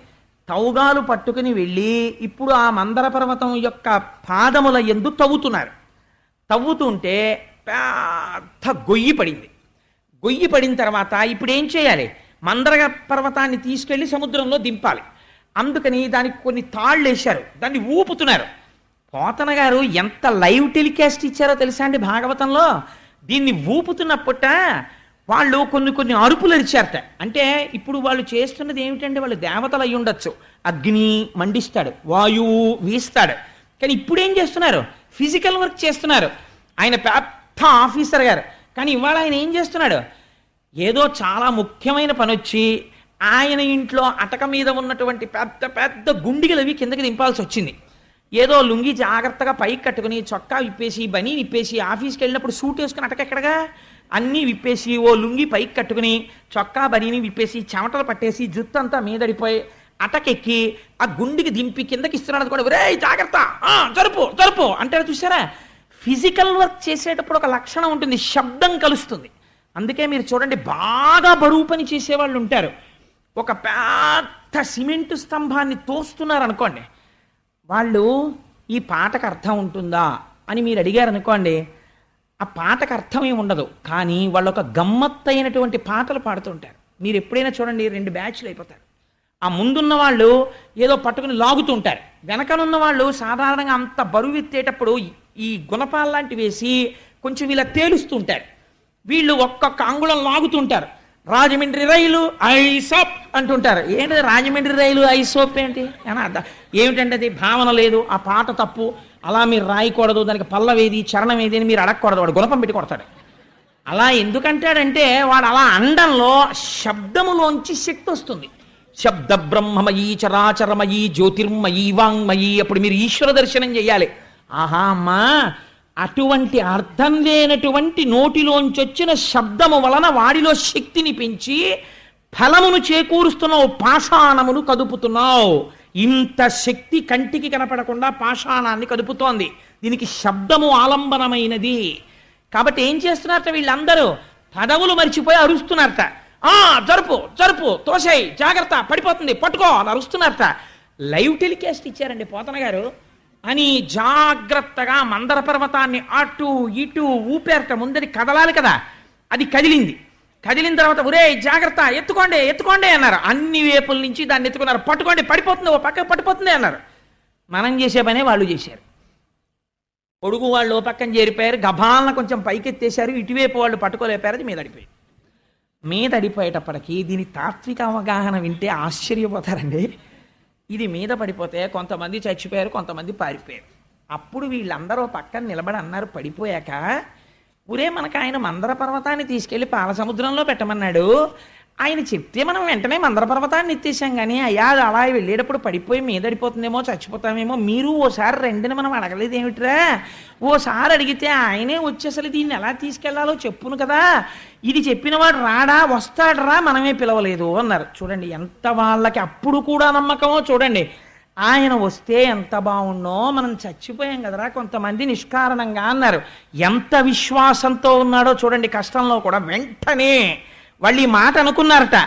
తౌగాలు పట్టుకుని వెళ్ళి ఇప్పుడు ఆ మందర పర్వతం యొక్క పాదముల యందు తవ్వుతున్నారు. తవ్వుతుంటే పెద్ద గొయ్యి పడింది. గొయ్యి పడిన తర్వాత ఇప్పుడు ఏం చేయాలి, మందర పర్వతాన్ని తీసుకెళ్లి సముద్రంలో దింపాలి. అందుకని దానికి కొన్ని తాళ్ళు వేశారు, దాన్ని ఊపుతున్నారు. పోతన గారు ఎంత లైవ్ టెలికాస్ట్ ఇచ్చారో తెలుసా అండి భాగవతంలో. దీన్ని ఊపుతున్నప్పుట వాళ్ళు కొన్ని అరుపులు అరిచారట. అంటే ఇప్పుడు వాళ్ళు చేస్తున్నది ఏమిటంటే, వాళ్ళు దేవతలు అయి ఉండొచ్చు. అగ్ని మండిస్తాడు, వాయువు వీస్తాడు. కానీ ఇప్పుడు ఏం చేస్తున్నారు? ఫిజికల్ వర్క్ చేస్తున్నారు. ఆయన పెద్ద ఆఫీసర్ గారు, కానీ ఇవాళ ఆయన ఏం చేస్తున్నాడు? ఏదో చాలా ముఖ్యమైన పని వచ్చి ఆయన ఇంట్లో అటక మీద ఉన్నటువంటి పెద్ద పెద్ద గుండిగలు అవి కిందకి దింపాల్సి వచ్చింది. ఏదో లుంగి జాగ్రత్తగా పైకి కట్టుకుని, చొక్కా విప్పేసి, బనీ విప్పేసి, ఆఫీస్కి వెళ్ళినప్పుడు సూట్ వేసుకుని అటకెక్కడగా అన్నీ విప్పేసి, ఓ లుంగి పైకి కట్టుకుని, చొక్కా బనీని విప్పేసి, చెమటలు పట్టేసి, జుట్టు అంతా మీదడిపోయి అటకెక్కి ఆ గుండికి దింపి కిందకి ఇస్తున్నాడు కూడా. ఒరే జాగ్రత్త, జరుపు జరుపు అంటారు చూసారా? ఫిజికల్ వర్క్ చేసేటప్పుడు ఒక లక్షణం ఉంటుంది, శబ్దం కలుస్తుంది. అందుకే మీరు చూడండి, బాగా బరువు పని చేసేవాళ్ళు ఉంటారు. ఒక పెద్ద సిమెంటు స్తంభాన్ని తోస్తున్నారు అనుకోండి, వాళ్ళు ఈ పాటకు అర్థం ఉంటుందా అని మీరు అడిగారు అనుకోండి, ఆ పాటకు అర్థం ఏమి ఉండదు. కానీ వాళ్ళు ఒక గమ్మత్తైనటువంటి పాటలు పాడుతుంటారు. మీరు ఎప్పుడైనా చూడండి, 2 బ్యాచ్లు అయిపోతారు. ఆ ముందున్న వాళ్ళు ఏదో పట్టుకుని లాగుతూ ఉంటారు, వెనకనున్న వాళ్ళు సాధారణంగా అంత బరువు ఎత్తేటప్పుడు ఈ గుణపాలు లాంటివి వేసి కొంచెం ఇలా తేలుస్తూ ఉంటారు. వీళ్ళు ఒక్కొక్క అంగుళం లాగుతుంటారు. రాజమండ్రి రైలు ఐసోప్ అంటుంటారు. ఏంటది రాజమండ్రి రైలు ఐసోప్ ఏంటి ఏమిటంటే అది భావన లేదు, ఆ పాట తప్పు, అలా మీరు రాయకూడదు, దానికి పల్లవేది చరణం ఏది అని మీరు అడగకూడదు. వాడు గుణపం పెట్టి కొడతాడు. అలా ఎందుకంటాడంటే, వాడు అలా అండంలో శబ్దములోంచి శక్తి వస్తుంది. శబ్ద బ్రహ్మమయీ చరాచరమయీ జ్యోతిర్మయీ వాంగ్మయీ. అప్పుడు మీరు ఈశ్వర దర్శనం చెయ్యాలి. ఆహా అమ్మా, అటువంటి అర్థం లేనటువంటి నోటిలోంచి వచ్చిన శబ్దము వలన వాడిలో శక్తిని పెంచి ఫలమును చేకూరుస్తున్నావు, పాషాణమును కదుపుతున్నావు. ఇంత శక్తి కంటికి కనపడకుండా పాషాణాన్ని కదుపుతోంది. దీనికి శబ్దము ఆలంబనమైనది. కాబట్టి ఏం చేస్తున్నారట వీళ్ళందరూ? పదవులు మర్చిపోయి అరుస్తున్నారట. జరుపు జరుపు, తోసేయ్, జాగ్రత్త, పడిపోతుంది, పట్టుకో అని అరుస్తున్నారట. లైవ్ టెలికాస్ట్ ఇచ్చారండి పోతన గారు. అని జాగ్రత్తగా మందర పర్వతాన్ని అటు ఇటు ఊపేరట. ముందరి కదలాలి కదా, అది కదిలింది. కదిలిన తర్వాత ఒరే జాగ్రత్త, ఎత్తుకోండి ఎత్తుకోండి అన్నారు. అన్ని వేపుల నుంచి దాన్ని ఎత్తుకున్నారు. పట్టుకోండి, పడిపోతుంది, ఓ పక్క పడిపోతుంది అన్నారు. మనం చేసే పనే వాళ్ళు చేశారు. పొడుగు వాళ్ళు ఓ పక్కన చేరిపోయారు, గభాలను కొంచెం పైకెత్తేశారు. ఇటువైపు వాళ్ళు పట్టుకోలేపారు, అది మీద అడిపోయింది. మీద అడిపోయేటప్పటికీ దీని తాత్విక అవగాహన వింటే ఆశ్చర్యపోతారండి. ఇది మీద పడిపోతే కొంతమంది చచ్చిపోయారు, కొంతమంది పారిపోయారు. అప్పుడు వీళ్ళందరూ పక్కన నిలబడి అన్నారు పడిపోయాక, ఊరే మనకు ఆయన మందర పర్వతాన్ని తీసుకెళ్లి పాలసముద్రంలో పెట్టమన్నాడు. ఆయన చెప్తే మనం వెంటనే మందర పర్వతాన్ని ఎత్తేసాం. కానీ అయ్యా అలా వెళ్ళేటప్పుడు పడిపోయి మీద అడిపోతుందేమో, చచ్చిపోతామేమో, మీరు ఓసారి రెండుని మనం అడగలేదు ఏమిట్రా? ఓసారి అడిగితే ఆయనే వచ్చి అసలు దీన్ని ఎలా తీసుకెళ్లాలో చెప్పును కదా, ఇది చెప్పిన వాడు రాడా, వస్తాడరా, మనమే పిలవలేదు అన్నారు. చూడండి ఎంత వాళ్ళకి అప్పుడు కూడా నమ్మకమో చూడండి. ఆయన వస్తే ఎంత బాగుండో, మనం చచ్చిపోయాం కదరా కొంతమంది నిష్కారణంగా అన్నారు. ఎంత విశ్వాసంతో ఉన్నాడో చూడండి. కష్టంలో కూడా వెంటనే వాళ్ళు ఈ మాట అనుకున్నారట.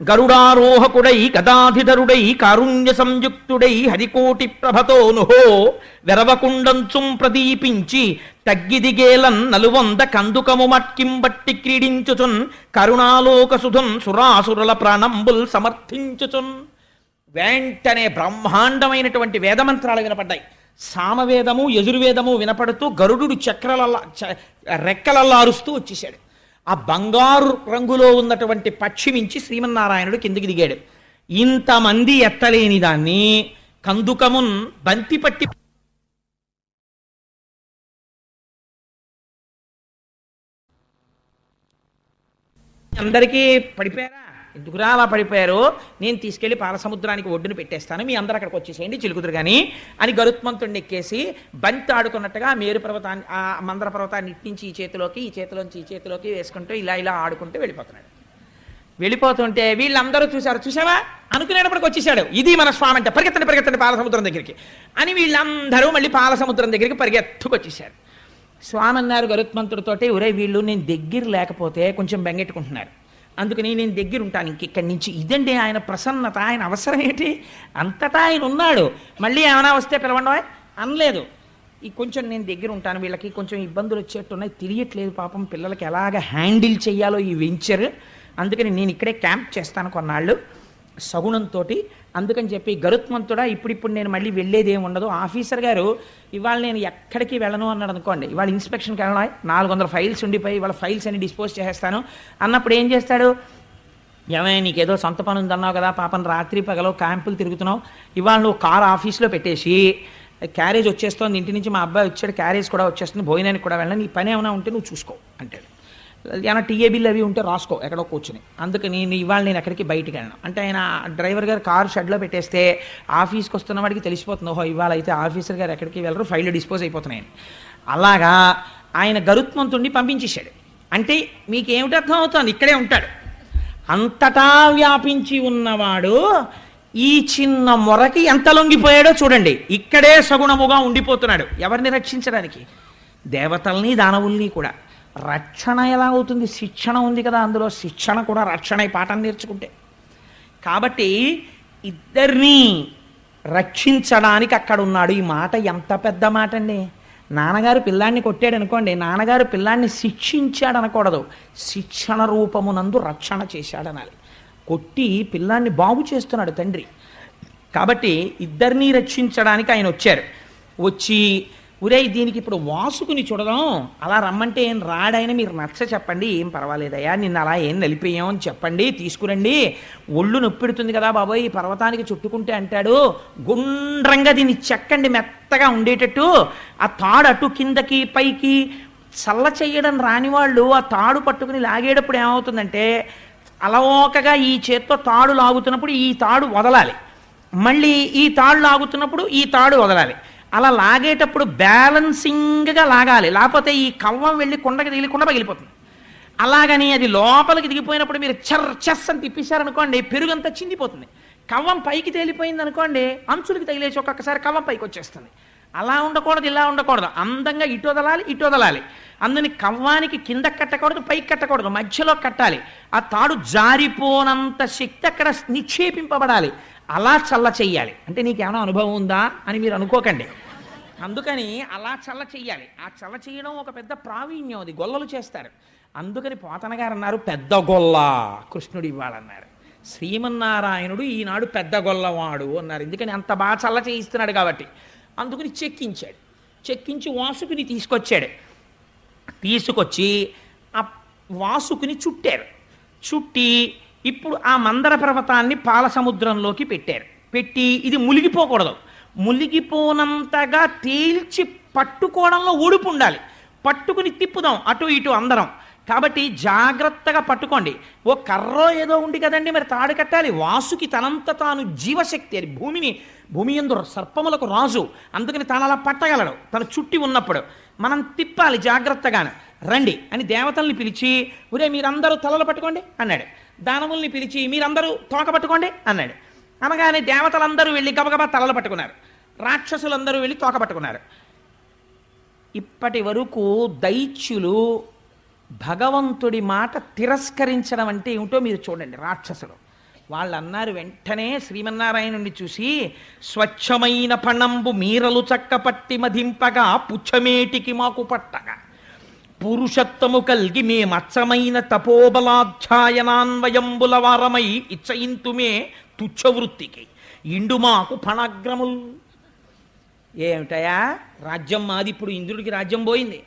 గరుడారోహకుడై గదాధిధరుడై కారుణ్య సంయుక్తుడై హరికోటి ప్రభతోనుహో వెరవకుండంచుం ప్రదీపించి తగ్గిదిగేలన్ నలువంద కందుకము మట్కింబట్టి క్రీడించుచున్ కరుణాలోక సుధున్ సురాసురుల ప్రాణంబుల్ సమర్థించుచున్. వెంటనే బ్రహ్మాండమైనటువంటి వేదమంత్రాలు వినపడ్డాయి. సామవేదము యజుర్వేదము వినపడుతూ గరుడు చక్రలల్లా రెక్కలల్లా అరుస్తూ వచ్చేసాడు. ఆ బంగారు రంగులో ఉన్నటువంటి పక్షి నుంచి శ్రీమన్నారాయణుడు కిందికి దిగాడు. ఇంతమంది ఎత్తలేని దాన్ని కందుకమున్ బంతి పట్టి అందరికీ పడిపోయారా? ఎందుకురా అలా పడిపోయారు? నేను తీసుకెళ్లి పాలసముద్రానికి ఒడ్డును పెట్టేస్తాను, మీ అందరూ అక్కడికి వచ్చేసేయండి చిలుకుదురు కానీ అని గరుత్మంతుడిని ఎక్కేసి బంతి ఆడుకున్నట్టుగా మేరు పర్వతాన్ని, ఆ మందర పర్వతాన్ని ఇట్టించి ఈ చేతిలోకి, ఈ చేతిలోంచి ఈ చేతిలోకి వేసుకుంటూ ఇలా ఇలా ఆడుకుంటూ వెళ్ళిపోతున్నాడు. వెళ్ళిపోతుంటే వీళ్ళందరూ చూశారు. చూసావా అనుకునేటప్పటికి వచ్చేసాడు. ఇది మన స్వామి అంటే, పరిగెత్తండి పరిగెత్తండి పాలసముద్రం దగ్గరికి అని వీళ్ళందరూ మళ్ళీ పాలసముద్రం దగ్గరికి పరిగెత్తుకొచ్చేసారు. స్వామి అన్నారు గరుత్మంతుడితోటి, ఒరే వీళ్ళు నేను దగ్గర లేకపోతే కొంచెం బెంగెట్టుకుంటున్నారు, అందుకని నేను దగ్గర ఉంటాను ఇంకెక్కడి నుంచి. ఇదండి ఆయన ప్రసన్నత, ఆయన అవసరం ఏంటి, అంతటా ఆయన ఉన్నాడు. మళ్ళీ ఏమైనా వస్తే పిలవండి అనలేదు. ఈ కొంచెం నేను దగ్గర ఉంటాను, వీళ్ళకి కొంచెం ఇబ్బందులు వచ్చేట్టున్నాయి, తెలియట్లేదు పాపం పిల్లలకి ఎలాగ హ్యాండిల్ చెయ్యాలో ఈ వెంచర్, అందుకని నేను ఇక్కడే క్యాంప్ చేస్తాను కొన్నాళ్ళు సగుణంతో. అందుకని చెప్పి గరుత్మంతుడా ఇప్పుడిప్పుడు నేను మళ్ళీ వెళ్ళేది ఏమి ఉండదు. ఆఫీసర్ గారు ఇవాళ నేను ఎక్కడికి వెళ్ళను అన్నాడు అనుకోండి, ఇవాళ ఇన్స్పెక్షన్కి వెళ్ళడం 400 ఫైల్స్ ఉండిపోయి ఇవాళ ఫైల్స్ అన్ని డిస్పోజ్ చేసేస్తాను అన్నప్పుడు ఏం చేస్తాడు, ఏమైనా నీకేదో సొంత పని ఉందన్నావు కదా, పాపం రాత్రి పగలో క్యాంపులు తిరుగుతున్నావు, ఇవాళ నువ్వు కారు ఆఫీస్లో పెట్టేసి క్యారేజ్ వచ్చేస్తోంది, ఇంటి నుంచి మా అబ్బాయి వచ్చాడు, క్యారేజ్ కూడా వచ్చేస్తుంది, భోజనానికి కూడా వెళ్ళను, నీ పని ఏమైనా ఉంటే నువ్వు చూసుకో అంటాడు. ఏమైనా టీఏ బిల్ అవి ఉంటే రాసుకో ఎక్కడో కూర్చుని, అందుకని ఇవాళ నేను ఎక్కడికి బయటికి వెళ్ళను అంటే ఆయన డ్రైవర్ గారు కారు షెడ్లో పెట్టేస్తే ఆఫీస్కి వస్తున్న వాడికి తెలిసిపోతుంది, ఓహో ఇవాళ అయితే ఆఫీసర్ గారు ఎక్కడికి వెళ్ళరు, ఫైల్ డిస్పోజ్ అయిపోతున్నాయని. అలాగా ఆయన గరుత్మంతుడిని పంపించేశాడు. అంటే మీకేమిటి అర్థం అవుతుంది, ఇక్కడే ఉంటాడు. అంతటా వ్యాపించి ఉన్నవాడు ఈ చిన్న మొరకి ఎంత లొంగిపోయాడో చూడండి. ఇక్కడే సగుణముగా ఉండిపోతున్నాడు. ఎవరిని రక్షించడానికి? దేవతల్ని దానవుల్ని కూడా. రక్షణ ఎలా అవుతుంది? శిక్షణ ఉంది కదా, అందులో శిక్షణ కూడా రక్షణ పాఠం నేర్చుకుంటే. కాబట్టి ఇద్దరినీ రక్షించడానికి అక్కడ ఉన్నాడు. ఈ మాట ఎంత పెద్ద మాట అండి. నాన్నగారు పిల్లాన్ని కొట్టాడు అనుకోండి, నాన్నగారు పిల్లాన్ని శిక్షించాడు అనకూడదు, శిక్షణ రూపమునందు రక్షణ చేశాడనాలి. కొట్టి పిల్లాన్ని బాగు చేస్తున్నాడు తండ్రి. కాబట్టి ఇద్దరినీ రక్షించడానికి ఆయన వచ్చారు. వచ్చి ఒరే దీనికి ఇప్పుడు వాసుకుని చూడదాం, అలా రమ్మంటే ఏం రాడైనా మీరు నచ్చ చెప్పండి, ఏం పర్వాలేదయ్యా, నిన్న అలా ఏం నలిపేయామని చెప్పండి, తీసుకురండి, ఒళ్ళు నొప్పిడుతుంది కదా బాబోయ్, ఈ పర్వతానికి చుట్టుకుంటే అంటాడు, గుండ్రంగా దీన్ని చెక్కండి మెత్తగా ఉండేటట్టు, ఆ తాడు అటు కిందకి పైకి చల్ల చెయ్యడం రాని వాళ్ళు ఆ తాడు పట్టుకుని లాగేటప్పుడు ఏమవుతుందంటే అలవోకగా ఈ చేత్తో తాడు లాగుతున్నప్పుడు ఈ తాడు వదలాలి, మళ్ళీ ఈ తాడు లాగుతున్నప్పుడు ఈ తాడు వదలాలి. అలా లాగేటప్పుడు బ్యాలెన్సింగ్గా లాగాలి, లేకపోతే ఈ కవ్వం వెళ్ళి కుండకి దిగి కుండ పగిలిపోతుంది. అలాగని అది లోపలికి దిగిపోయినప్పుడు మీరు చెస్ అని తిప్పేశారనుకోండి, పెరుగంతా చిందిపోతుంది. కవ్వం పైకి తేలిపోయింది అనుకోండి, అంచులకి తగిలేసి ఒక్కొక్కసారి కవ్వం పైకి వచ్చేస్తుంది. అలా ఉండకూడదు, ఇలా ఉండకూడదు, అందంగా ఇటు వదలాలి ఇటు వదలాలి. అందుని కవ్వానికి కింద కట్టకూడదు, పైకి కట్టకూడదు, మధ్యలో కట్టాలి. ఆ తాడు జారిపోనంత శక్తి అక్కడ నిక్షేపింపబడాలి. అలా చల్ల చెయ్యాలి. అంటే నీకేమైనా అనుభవం ఉందా అని మీరు అనుకోకండి. అందుకని అలా చల్ల చెయ్యాలి. ఆ చల్ల చేయడం ఒక పెద్ద ప్రావీణ్యం, అది గొల్లలు చేస్తారు. అందుకని పోతన గారు అన్నారు పెద్ద గొల్ల కృష్ణుడు ఇవ్వాలన్నారు. శ్రీమన్నారాయణుడు ఈనాడు పెద్ద గొల్లవాడు అన్నారు. ఎందుకని అంత బాగా చల్ల చేయిస్తున్నాడు కాబట్టి. అందుకని చెక్కించాడు. చెక్కించి వాసుకుని తీసుకొచ్చాడు. తీసుకొచ్చి ఆ వాసుకుని చుట్టారు. చుట్టి ఇప్పుడు ఆ మందర పర్వతాన్ని పాల సముద్రంలోకి పెట్టారు. పెట్టి ఇది మునిగిపోకూడదు, మునిగిపోనంతగా తేల్చి పట్టుకోవడంలో ఒడుపు ఉండాలి. పట్టుకుని తిప్పుదాం అటు ఇటు అందరం. కాబట్టి జాగ్రత్తగా పట్టుకోండి. ఓ కర్రో ఏదో ఉంది కదండి, మరి తాడు కట్టాలి. వాసుకి తనంత తాను జీవశక్తి, అది భూమి యందు సర్పములకు రాజు, అందుకని తను అలా పట్టగలడు. తను చుట్టి ఉన్నప్పుడు మనం తిప్పాలి జాగ్రత్తగాను. రండి అని దేవతల్ని పిలిచి, ఒరే మీరందరూ తలలు పట్టుకోండి అన్నాడు. దానవుల్ని పిలిచి మీరందరూ తోక పట్టుకోండి అన్నాడు. అనగానే దేవతలందరూ వెళ్ళి గబగబా తలలు పట్టుకున్నారు, రాక్షసులందరూ వెళ్ళి తోక పట్టుకున్నారు. ఇప్పటి వరకు దైత్యులు భగవంతుడి మాట తిరస్కరించడం అంటే ఏమిటో మీరు చూడండి. రాక్షసులు వాళ్ళు అన్నారు వెంటనే శ్రీమన్నారాయణుడిని చూసి, స్వచ్ఛమైన పణంబు మీరలు చక్కపట్టి మధింపగా పుచ్చమేటికి మాకు పట్టగా పురుషత్వము కల్గి మే మచ్చమైన తపోబలాధ్యాయనాన్వయంబుల వారమై ఇచ్చయింతుమే తుచ్చవృత్తికి ఇండు మాకు ఫణాగ్రముల్. ఏమిటయా రాజ్యం మాది, ఇప్పుడు ఇంద్రుడికి రాజ్యం పోయింది.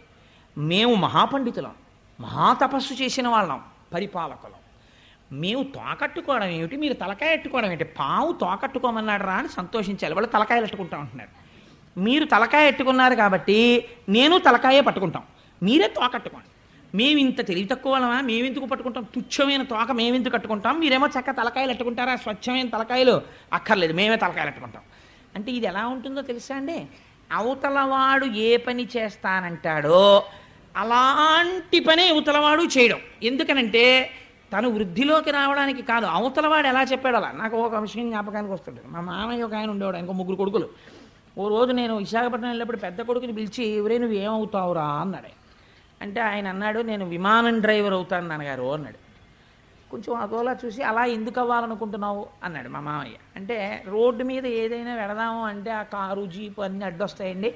మేము మహాపండితులం, మహాతపస్సు చేసిన వాళ్ళం, పరిపాలకులం. మేము తోకట్టుకోవడం ఏమిటి, మీరు తలకాయ ఎట్టుకోవడం ఏంటి? పావు తోకట్టుకోమన్నాడు రా అని సంతోషించాలి. వాళ్ళు తలకాయలు ఎట్టుకుంటా ఉంటున్నారు. మీరు తలకాయ ఎట్టుకున్నారు కాబట్టి నేను తలకాయే పట్టుకుంటాం, మీరే తోకట్టుకోండి. మేము ఇంత తెలివి తక్కువ వాళ్ళమా, మేమెందుకు పట్టుకుంటాం? తుచ్చమైన తోక మేమెందుకు కట్టుకుంటాం? మీరేమో చక్క తలకాయలు ఎట్టుకుంటారా? స్వచ్ఛమైన తలకాయలు అక్కర్లేదు, మేమే తలకాయలు ఎట్టుకుంటాం. అంటే ఇది ఎలా ఉంటుందో తెలుసా అండి? అవతలవాడు ఏ పని చేస్తానంటాడో అలాంటి పనే అవతలవాడు చేయడం. ఎందుకనంటే తను వృద్ధిలోకి రావడానికి కాదు, అవతలవాడు ఎలా చెప్పాడు అలా. నాకు ఒక విషయం జ్ఞాపకానికి వస్తుంటుంది. మా మామయ్య ఒక ఆయన ఉండేవాడు, ఇంకో 3 కొడుకులు. ఓ రోజు నేను విశాఖపట్నం వెళ్ళినప్పుడు పెద్ద కొడుకుని పిలిచి, ఎవరే నువ్వు ఏమవుతావురా అన్నాడు. అంటే ఆయన అన్నాడు, నేను విమానం డ్రైవర్ అవుతాను నాన్నగారు అన్నాడు. కొంచెం అదోలా చూసి, అలా ఎందుకు అవ్వాలనుకుంటున్నావు అన్నాడు మా మామయ్య. అంటే రోడ్డు మీద ఏదైనా వెళదాము అంటే ఆ కారు జీపు అన్నీ అడ్డొస్తాయండి,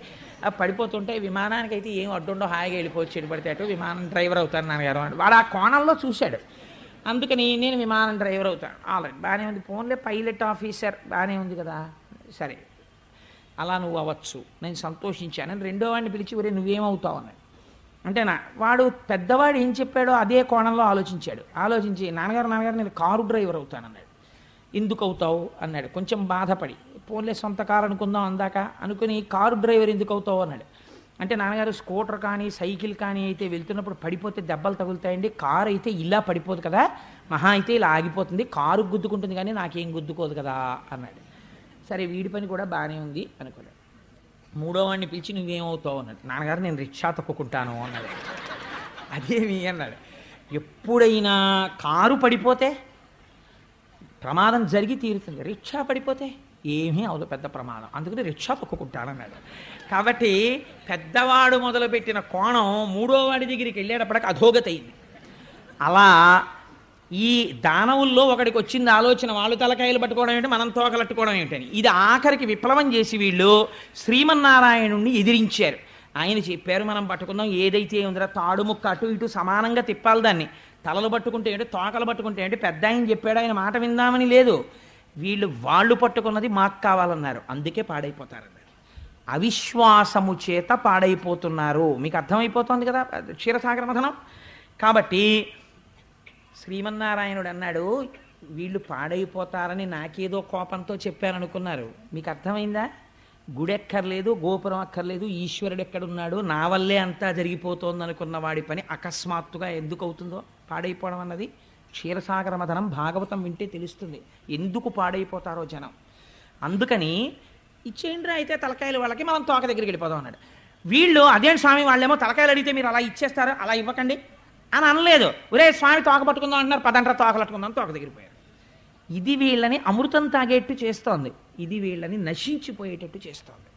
అవి పడిపోతుంటాయి, విమానానికి అయితే ఏం అడ్డుండో, హాయిగా వెళ్ళిపోవచ్చు, చెడు పడితే అటు, విమానం డ్రైవర్ అవుతాను నాన్నగారు అని. వాడు ఆ కోణంలో చూశాడు. అందుకని నేను విమానం డ్రైవర్ అవుతాను. ఆల్రెడీ బాగానే ఉంది, ఫోన్లే పైలట్ ఆఫీసర్ బాగానే ఉంది కదా, సరే అలా నువ్వు అవ్వచ్చు, నేను సంతోషించాను. రెండో వాడిని పిలిచి ఒరే నువ్వేమవుతావు అన్నాడు. అంటేనా వాడు పెద్దవాడు ఏం చెప్పాడో అదే కోణంలో ఆలోచించాడు. ఆలోచించి నాన్నగారు నేను కారు డ్రైవర్ అవుతానన్నాడు. ఎందుకు అవుతావు అన్నాడు కొంచెం బాధపడి. ఫోన్లే సొంత కారు అనుకుందాం అందాక అనుకుని కారు డ్రైవర్ ఎందుకు అవుతావు అన్నాడు. అంటే నాన్నగారు స్కూటర్ కానీ సైకిల్ కానీ అయితే వెళ్తున్నప్పుడు పడిపోతే దెబ్బలు తగులుతాయండి, కారు అయితే ఇలా పడిపోదు కదా, మహా అయితే ఇలా ఆగిపోతుంది, కారు గుద్దుకుంటుంది కానీ నాకేం గుద్దుకోదు కదా అన్నాడు. సరే వీడి పని కూడా బాగానే ఉంది అనుకున్నాడు. మూడో వాడిని పిలిచి నువ్వేమవుతావు అన్నాడు. నాన్నగారు నేను రిక్షా తొక్కుకుంటాను అన్నాడు. అదేమి అన్నాడు. ఎప్పుడైనా కారు పడిపోతే ప్రమాదం జరిగి తీరుతుంది, రిక్షా పడిపోతే ఏమీ అవదు పెద్ద ప్రమాదం, అందుకని రిక్షా తొక్కుకుంటానన్నాడు. కాబట్టి పెద్దవాడు మొదలుపెట్టిన కోణం మూడో వాడి దగ్గరికి వెళ్ళేటప్పటికి అధోగతి అయింది. అలా ఈ దానవుల్లో ఒకడికి వచ్చింది ఆలోచన, వాళ్ళు తలకాయలు పట్టుకోవడం ఏంటి మనం తోకలట్టుకోవడం ఏంటని. ఇది ఆఖరికి విప్లవం చేసి వీళ్ళు శ్రీమన్నారాయణుణ్ణి ఎదిరించారు. ఆయన చెప్పారు మనం పట్టుకుందాం, ఏదైతే ఉందిరా తాడు ముక్క అటు ఇటు సమానంగా తిప్పాలి, దాన్ని తలలు పట్టుకుంటే ఏంటి తోకలు పట్టుకుంటే ఏంటి, పెద్ద ఆయన చెప్పాడు ఆయన మాట విందామని లేదు. వాళ్ళు పట్టుకున్నది మాకు కావాలన్నారు, అందుకే పాడైపోతారన్నారు. అవిశ్వాసము చేత పాడైపోతున్నారు. మీకు అర్థమైపోతుంది కదా క్షీరసాగర మథనం. కాబట్టి శ్రీమన్నారాయణుడు అన్నాడు వీళ్ళు పాడైపోతారని నాకేదో కోపంతో చెప్పారనుకున్నారు, మీకు అర్థమైందా? గుడి ఎక్కర్లేదు, గోపురం అక్కర్లేదు, ఈశ్వరుడు ఎక్కడున్నాడు, నా వల్లే అంతా జరిగిపోతోంది అనుకున్న వాడి పని అకస్మాత్తుగా ఎందుకు అవుతుందో పాడైపోవడం అన్నది. క్షీరసాగర మథనం భాగవతం వింటే తెలుస్తుంది ఎందుకు పాడైపోతారో జనం. అందుకని ఇచ్చేయండి అయితే తలకాయలు వాళ్ళకి, మనం తోక దగ్గరికి వెళ్ళిపోదాం అన్నాడు. వీళ్ళు అదేంటి స్వామి వాళ్ళేమో తలకాయలు అడిగితే మీరు అలా ఇచ్చేస్తారు, అలా ఇవ్వకండి అని అనలేదు. ఒరే స్వామి తోక పట్టుకుందాం అంటున్నారు, పదంట్రా తోకలు పట్టుకుందాం, తోక దగ్గరికి పోయారు. ఇది వీళ్ళని అమృతం తాగేట్టు చేస్తోంది, ఇది వీళ్ళని నశించిపోయేటట్టు చేస్తోంది.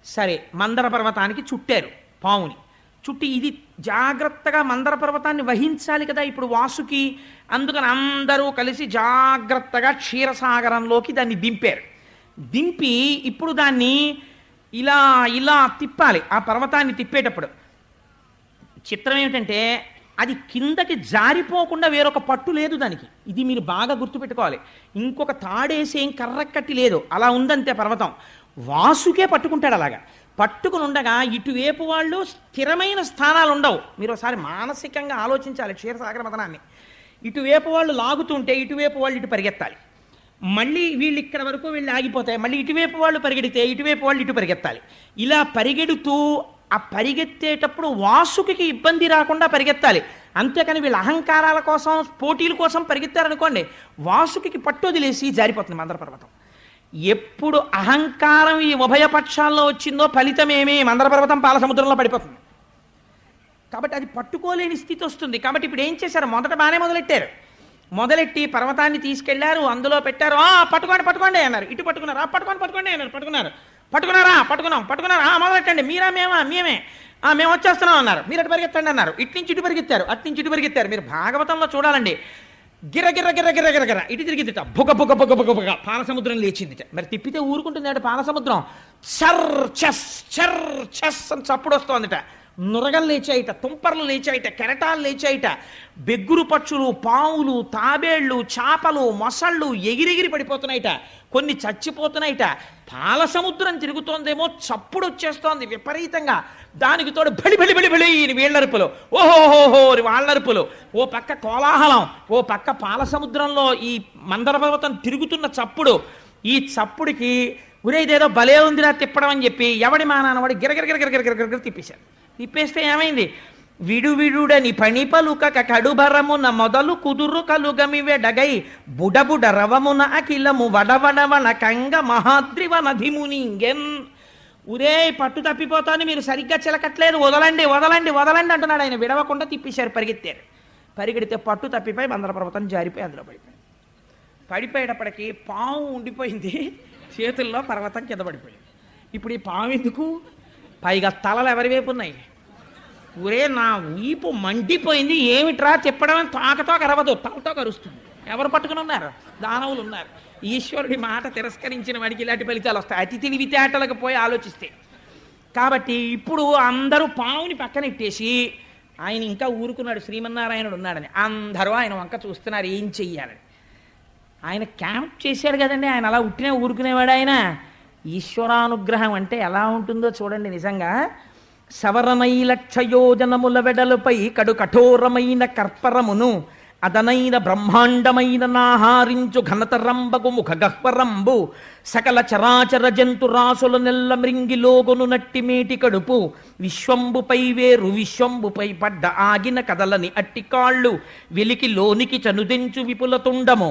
సరే మందర పర్వతానికి చుట్టారు పావుని, చుట్టి ఇది జాగ్రత్తగా మందర పర్వతాన్ని వహించాలి కదా ఇప్పుడు వాసుకి. అందుకని అందరూ కలిసి జాగ్రత్తగా క్షీరసాగరంలోకి దాన్ని దింపారు. దింపి ఇప్పుడు దాన్ని ఇలా ఇలా తిప్పాలి. ఆ పర్వతాన్ని తిప్పేటప్పుడు చిత్రం ఏమిటంటే అది కిందకి జారిపోకుండా వేరొక పట్టు లేదు దానికి, ఇది మీరు బాగా గుర్తుపెట్టుకోవాలి. ఇంకొక తాడేసేం కర్రకట్టి లేదు, అలా ఉందంతే పర్వతం. వాసుకే పట్టుకుంటాడు. అలాగా పట్టుకుని ఉండగా ఇటువైపు వాళ్ళు స్థిరమైన స్థానాలు ఉండవు. మీరు ఒకసారి మానసికంగా ఆలోచించాలి క్షీరసాగర మథనాన్ని. ఇటువైపు వాళ్ళు లాగుతుంటే ఇటువైపు వాళ్ళు ఇటు పరిగెత్తాలి, మళ్ళీ వీళ్ళు ఇక్కడ వరకు వీళ్ళు ఆగిపోతాయి, మళ్ళీ ఇటువైపు వాళ్ళు పరిగెడితే ఇటువైపు వాళ్ళు ఇటు పరిగెత్తాలి. ఇలా పరిగెడుతూ ఆ పరిగెత్తేటప్పుడు వాసుకి ఇబ్బంది రాకుండా పరిగెత్తాలి. అంతేకాని వీళ్ళ అహంకారాల కోసం పోటీల కోసం పరిగెత్తారనుకోండి వాసుకి పట్టు వదిలేసి జారిపోతుంది మందర పర్వతం. ఎప్పుడు అహంకారం ఈ ఉభయ పక్షాల్లో వచ్చిందో ఫలితమేమి మందర పర్వతం పాల సముద్రంలో పడిపోతుంది. కాబట్టి అది పట్టుకోలేని స్థితి వస్తుంది. కాబట్టి ఇప్పుడు ఏం చేశారు, మొదట బాగానే మొదలెట్టి పర్వతాన్ని తీసుకెళ్లారు, అందులో పెట్టారు. పట్టుకోండి అన్నారు. ఇటు పట్టుకున్నారు, పట్టుకోండి అన్నారు. పట్టుకున్నారా మొదలెట్టండి. మీరా మేమే మేము వచ్చేస్తున్నాం అన్నారు. మీరు అటు పరిగెత్తండి అన్నారు. ఇటు నుంచి ఇటు పరిగెత్తారు. మీరు భాగవతంలో చూడాలండి, గిర్ర ఇటు తిరిగిద్దిట, బుగ పాలసముద్రం లేచిందిట. మరి తిప్పితే ఊరుకుంటుంది అంటే పాలసముద్రం చర్ చెస్ అని చప్పుడు వస్తోందిట. నురగలు లేచాయిట, తుంపర్లు లేచాయిట, కెరటాలు లేచాయిట. బెగ్గురు పక్షులు, పావులు, తాబేళ్లు, చేపలు, మొసళ్ళు ఎగిరెగిరి పడిపోతున్నాయిట, కొన్ని చచ్చిపోతున్నాయిట. పాల సముద్రం తిరుగుతోందేమో, చప్పుడు వచ్చేస్తోంది విపరీతంగా. దానికి తోడు బలి వీళ్ళరుపులు, ఓహోహోహో వాళ్ళరుపులు, ఓ పక్క కోలాహలం, ఓ పక్క పాల సముద్రంలో ఈ మందర పర్వతం తిరుగుతున్న చప్పుడు. ఈ చప్పుడికి ఇదేదో భలే ఉందిరా తిప్పడం అని చెప్పి ఎవడి మానానవాడి గిరగిర తిప్పేస్తే ఏమైంది, విడుడని పని పలుకక కడుబరమున మొదలు కుదురు కలుగమివెడగై బుడబుడ రవమున అఖిలము వడవడవన కంగ మహాద్రివ నధిమునింగెన్. ఉరే పట్టు తప్పిపోతాను, మీరు సరిగ్గా చిలకట్లేదు, వదలండి అంటున్నాడు ఆయన. విడవకుండా తిప్పేశారు, పరిగెడితే పట్టు తప్పిపోయి మందర పర్వతం జారిపోయి అందులో పడిపోయేటప్పటికి పాము ఉండిపోయింది చేతుల్లో, పర్వతం కింద పడిపోయింది. ఇప్పుడు ఈ పాము ఎందుకు, పైగా తలలు ఎవరి వైపు ఉన్నాయి. ఊరే నా వీపు మండిపోయింది, ఏమిట్రా తిప్పడం, తోకతో కరవదు, తలతో కరుస్తుంది. ఎవరు పట్టుకుని ఉన్నారు, దానవులు ఉన్నారు. ఈశ్వరుడి మాట తిరస్కరించిన వాడికి ఇలాంటి ఫలితాలు వస్తాయి, అతి తెలివితేటలకు పోయి ఆలోచిస్తే. కాబట్టి ఇప్పుడు అందరూ పావుని పక్కనెట్టేసి ఆయన ఇంకా ఊరుకున్నాడు, శ్రీమన్నారాయణుడు ఉన్నాడని. అందరూ ఆయన వంక చూస్తున్నారు ఏం చెయ్యాలని. ఆయన క్యాంప్ చేశాడు కదండి, ఆయన అలా ఉట్టినే ఊరుకునేవాడు ఆయన. ఈశ్వరానుగ్రహం అంటే ఎలా ఉంటుందో చూడండి నిజంగా. సవరనైలక్షయోజనముల వెడలుపై కడు కఠోరమైన కర్పరమును అదనైన బ్రహ్మాండమైన నాహారించు ఘనతరంబగు ముఖ గహ్వరంబు సకల చరాచర జంతు రాసుల నెల్ల మృంగిలోగును నట్టి మేటి కడుపు విశ్వంబుపై వేరు విశ్వంబుపై పడ్డ ఆగిన కదలని అట్టి కాళ్ళు వెలికి లోనికి చనుదెంచు విపుల తుండము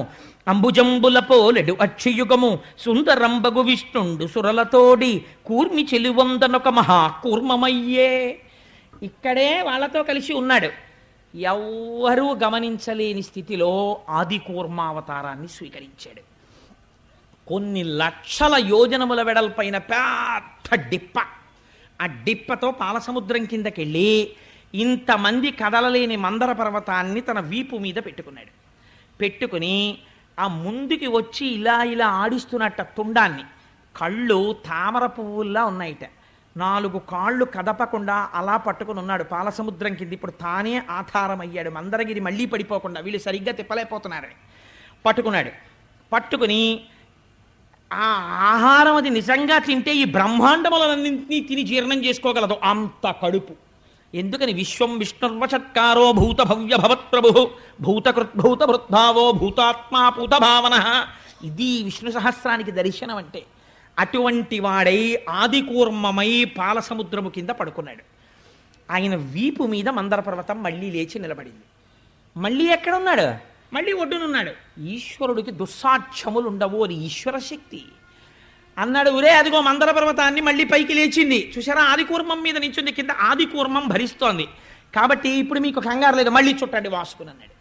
అంబుజంబుల పోలెడు అక్షియుగము సుందరంబగు విష్ణుండు సురలతోడి కూర్మి చెలువందనొక మహా కూర్మమయ్యే. ఇక్కడే వాళ్ళతో కలిసి ఉన్నాడు. ఎవ్వరూ గమనించలేని స్థితిలో ఆది కూర్మావతారాన్ని స్వీకరించాడు. కొన్ని లక్షల యోజనముల వెడల్పైన పెద్ద డిప్ప, ఆ డిప్పతో పాలసముద్రం కిందకెళ్ళి ఇంతమంది కదలలేని మందర పర్వతాన్ని తన వీపు మీద పెట్టుకున్నాడు. పెట్టుకుని ఆ ముందుకి వచ్చి ఇలా ఇలా ఆడిస్తున్నట్ట తుండాన్ని. కళ్ళు తామర పువ్వుల్లా ఉన్నాయిట. 4 కాళ్ళు కదపకుండా అలా పట్టుకుని ఉన్నాడు పాలసముద్రం కింద. ఇప్పుడు తానే ఆధారమయ్యాడు, మందరగిరి మళ్ళీ పడిపోకుండా, వీళ్ళు సరిగ్గా తిప్పలేకపోతున్నారని పట్టుకున్నాడు. పట్టుకుని ఆ ఆహారం అది నిజంగా తింటే ఈ బ్రహ్మాండములన్నింటినీ తిని జీర్ణం చేసుకోగలదు అంత కడుపు. ఎందుకని విశ్వం విష్ణుర్వచత్కారో భూత భవ్య భవత్ప్రభు భూతకృద్భూత భృద్భావో భూతాత్మా పూతభావన. ఇది విష్ణు సహస్రానికి దర్శనం అంటే. అటువంటి వాడై ఆదికూర్మమై పాలసముద్రము కింద పడుకున్నాడు. ఆయన వీపు మీద మందర పర్వతం మళ్ళీ లేచి నిలబడింది. మళ్ళీ ఎక్కడున్నాడు? మళ్ళీ ఒడ్డునున్నాడు. ఈశ్వరుడికి దుస్సాక్ష్యములు ఉండవు, అది ఈశ్వర శక్తి అన్నాడు. ఒరే అదిగో మందర పర్వతాన్ని మళ్ళీ పైకి లేచింది చూసారా, ఆదికూర్మం మీద నించుంది, కింద ఆదికూర్మం భరిస్తోంది కాబట్టి ఇప్పుడు మీకు కంగారు లేదు, మళ్ళీ చుట్టండి వాసుకుని అన్నాడు.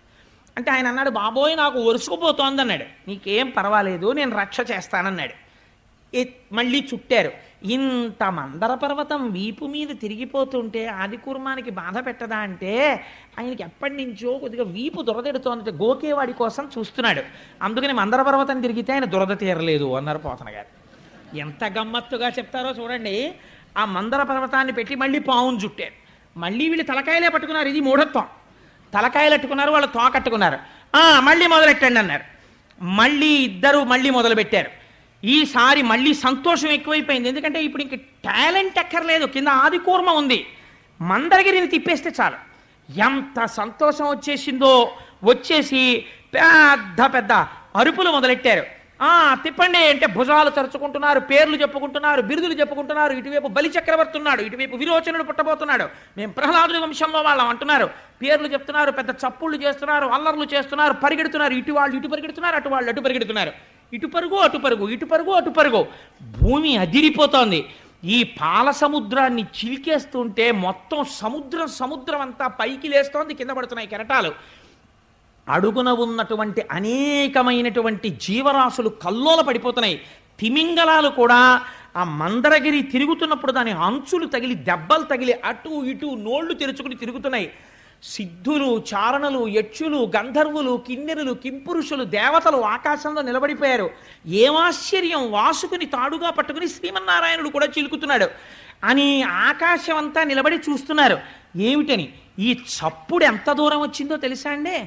అంటే ఆయన అన్నాడు, బాబోయ్ నాకు ఒరుసుకుపోతోంది అన్నాడు. నీకేం పర్వాలేదు, నేను రక్ష చేస్తానన్నాడు. మళ్ళీ చుట్టారు. ఇంత మందర పర్వతం వీపు మీద తిరిగిపోతుంటే ఆదికూర్మానికి బాధ పెట్టదా అంటే ఆయనకి ఎప్పటి నుంచో కొద్దిగా వీపు దురదెడుతోందంటే గోకేవాడి కోసం చూస్తున్నాడు. అందుకని మందర పర్వతం తిరిగితే ఆయన దురద తీరలేదు అన్నారు పోతన గారు. ఎంత గమ్మత్తుగా చెప్తారో చూడండి. ఆ మందర పర్వతాన్ని పెట్టి మళ్ళీ పావును చుట్టారు. మళ్ళీ వీళ్ళు తలకాయలే పట్టుకున్నారు, ఇది మూఢత్వం. తలకాయలు అట్టుకున్నారు, వాళ్ళు తోకట్టుకున్నారు. మళ్ళీ మొదలెట్టండి అన్నారు. మళ్ళీ ఇద్దరు మళ్ళీ మొదలుపెట్టారు. ఈసారి మళ్ళీ సంతోషం ఎక్కువైపోయింది. ఎందుకంటే ఇప్పుడు ఇంక టాలెంట్ ఎక్కర్లేదు, కింద ఆదికూర్మ ఉంది, మందరగిరిని తిప్పేస్తే చాలు. ఎంత సంతోషం వచ్చేసిందో. వచ్చేసి పెద్ద పెద్ద అరుపులు మొదలెట్టారు. తిప్పండి అంటే భుజాలు తరుచుకుంటున్నారు, పేర్లు చెప్పుకుంటున్నారు, బిరుదులు చెప్పుకుంటున్నారు. ఇటువైపు బలి చక్రవర్తి ఉన్నాడు, ఇటువైపు విరోచనుడు పుట్టబోతున్నాడు, మేము ప్రహ్లాదుడి వంశంలో వాళ్ళం అంటున్నారు. పేర్లు చెప్తున్నారు, పెద్ద చప్పుళ్ళు చేస్తున్నారు, అల్లర్లు చేస్తున్నారు, పరిగెడుతున్నారు. ఇటు వాళ్ళు ఇటు పరిగెడుతున్నారు, అటు వాళ్ళు అటు పరిగెడుతున్నారు. ఇటు పరుగు అటు పరుగు, ఇటు పరుగు అటు పరుగు. భూమి అదిరిపోతోంది. ఈ పాల సముద్రాన్ని చిలికేస్తుంటే మొత్తం సముద్రం అంతా పైకి లేస్తోంది, కింద పడుతున్నాయి కెరటాలు. అడుగున ఉన్నటువంటి అనేకమైనటువంటి జీవరాశులు కల్లోల పడిపోతున్నాయి. తిమింగలాలు కూడా ఆ మందరగిరి తిరుగుతున్నప్పుడు దాని అంచులు తగిలి దెబ్బలు తగిలి అటు ఇటు నోళ్లు తెరుచుకుని తిరుగుతున్నాయి. సిద్ధులు, చారణులు, యక్షులు, గంధర్వులు, కిన్నెరులు, కింపురుషులు, దేవతలు ఆకాశంలో నిలబడిపోయారు. ఏమాశ్చర్యం, వాసుకుని తాడుగా పట్టుకుని శ్రీమన్నారాయణుడు కూడా చిలుకుతున్నాడు అని ఆకాశం అంతా నిలబడి చూస్తున్నారు. ఏమిటని ఈ చప్పుడు ఎంత దూరం వచ్చిందో తెలుసా అండి?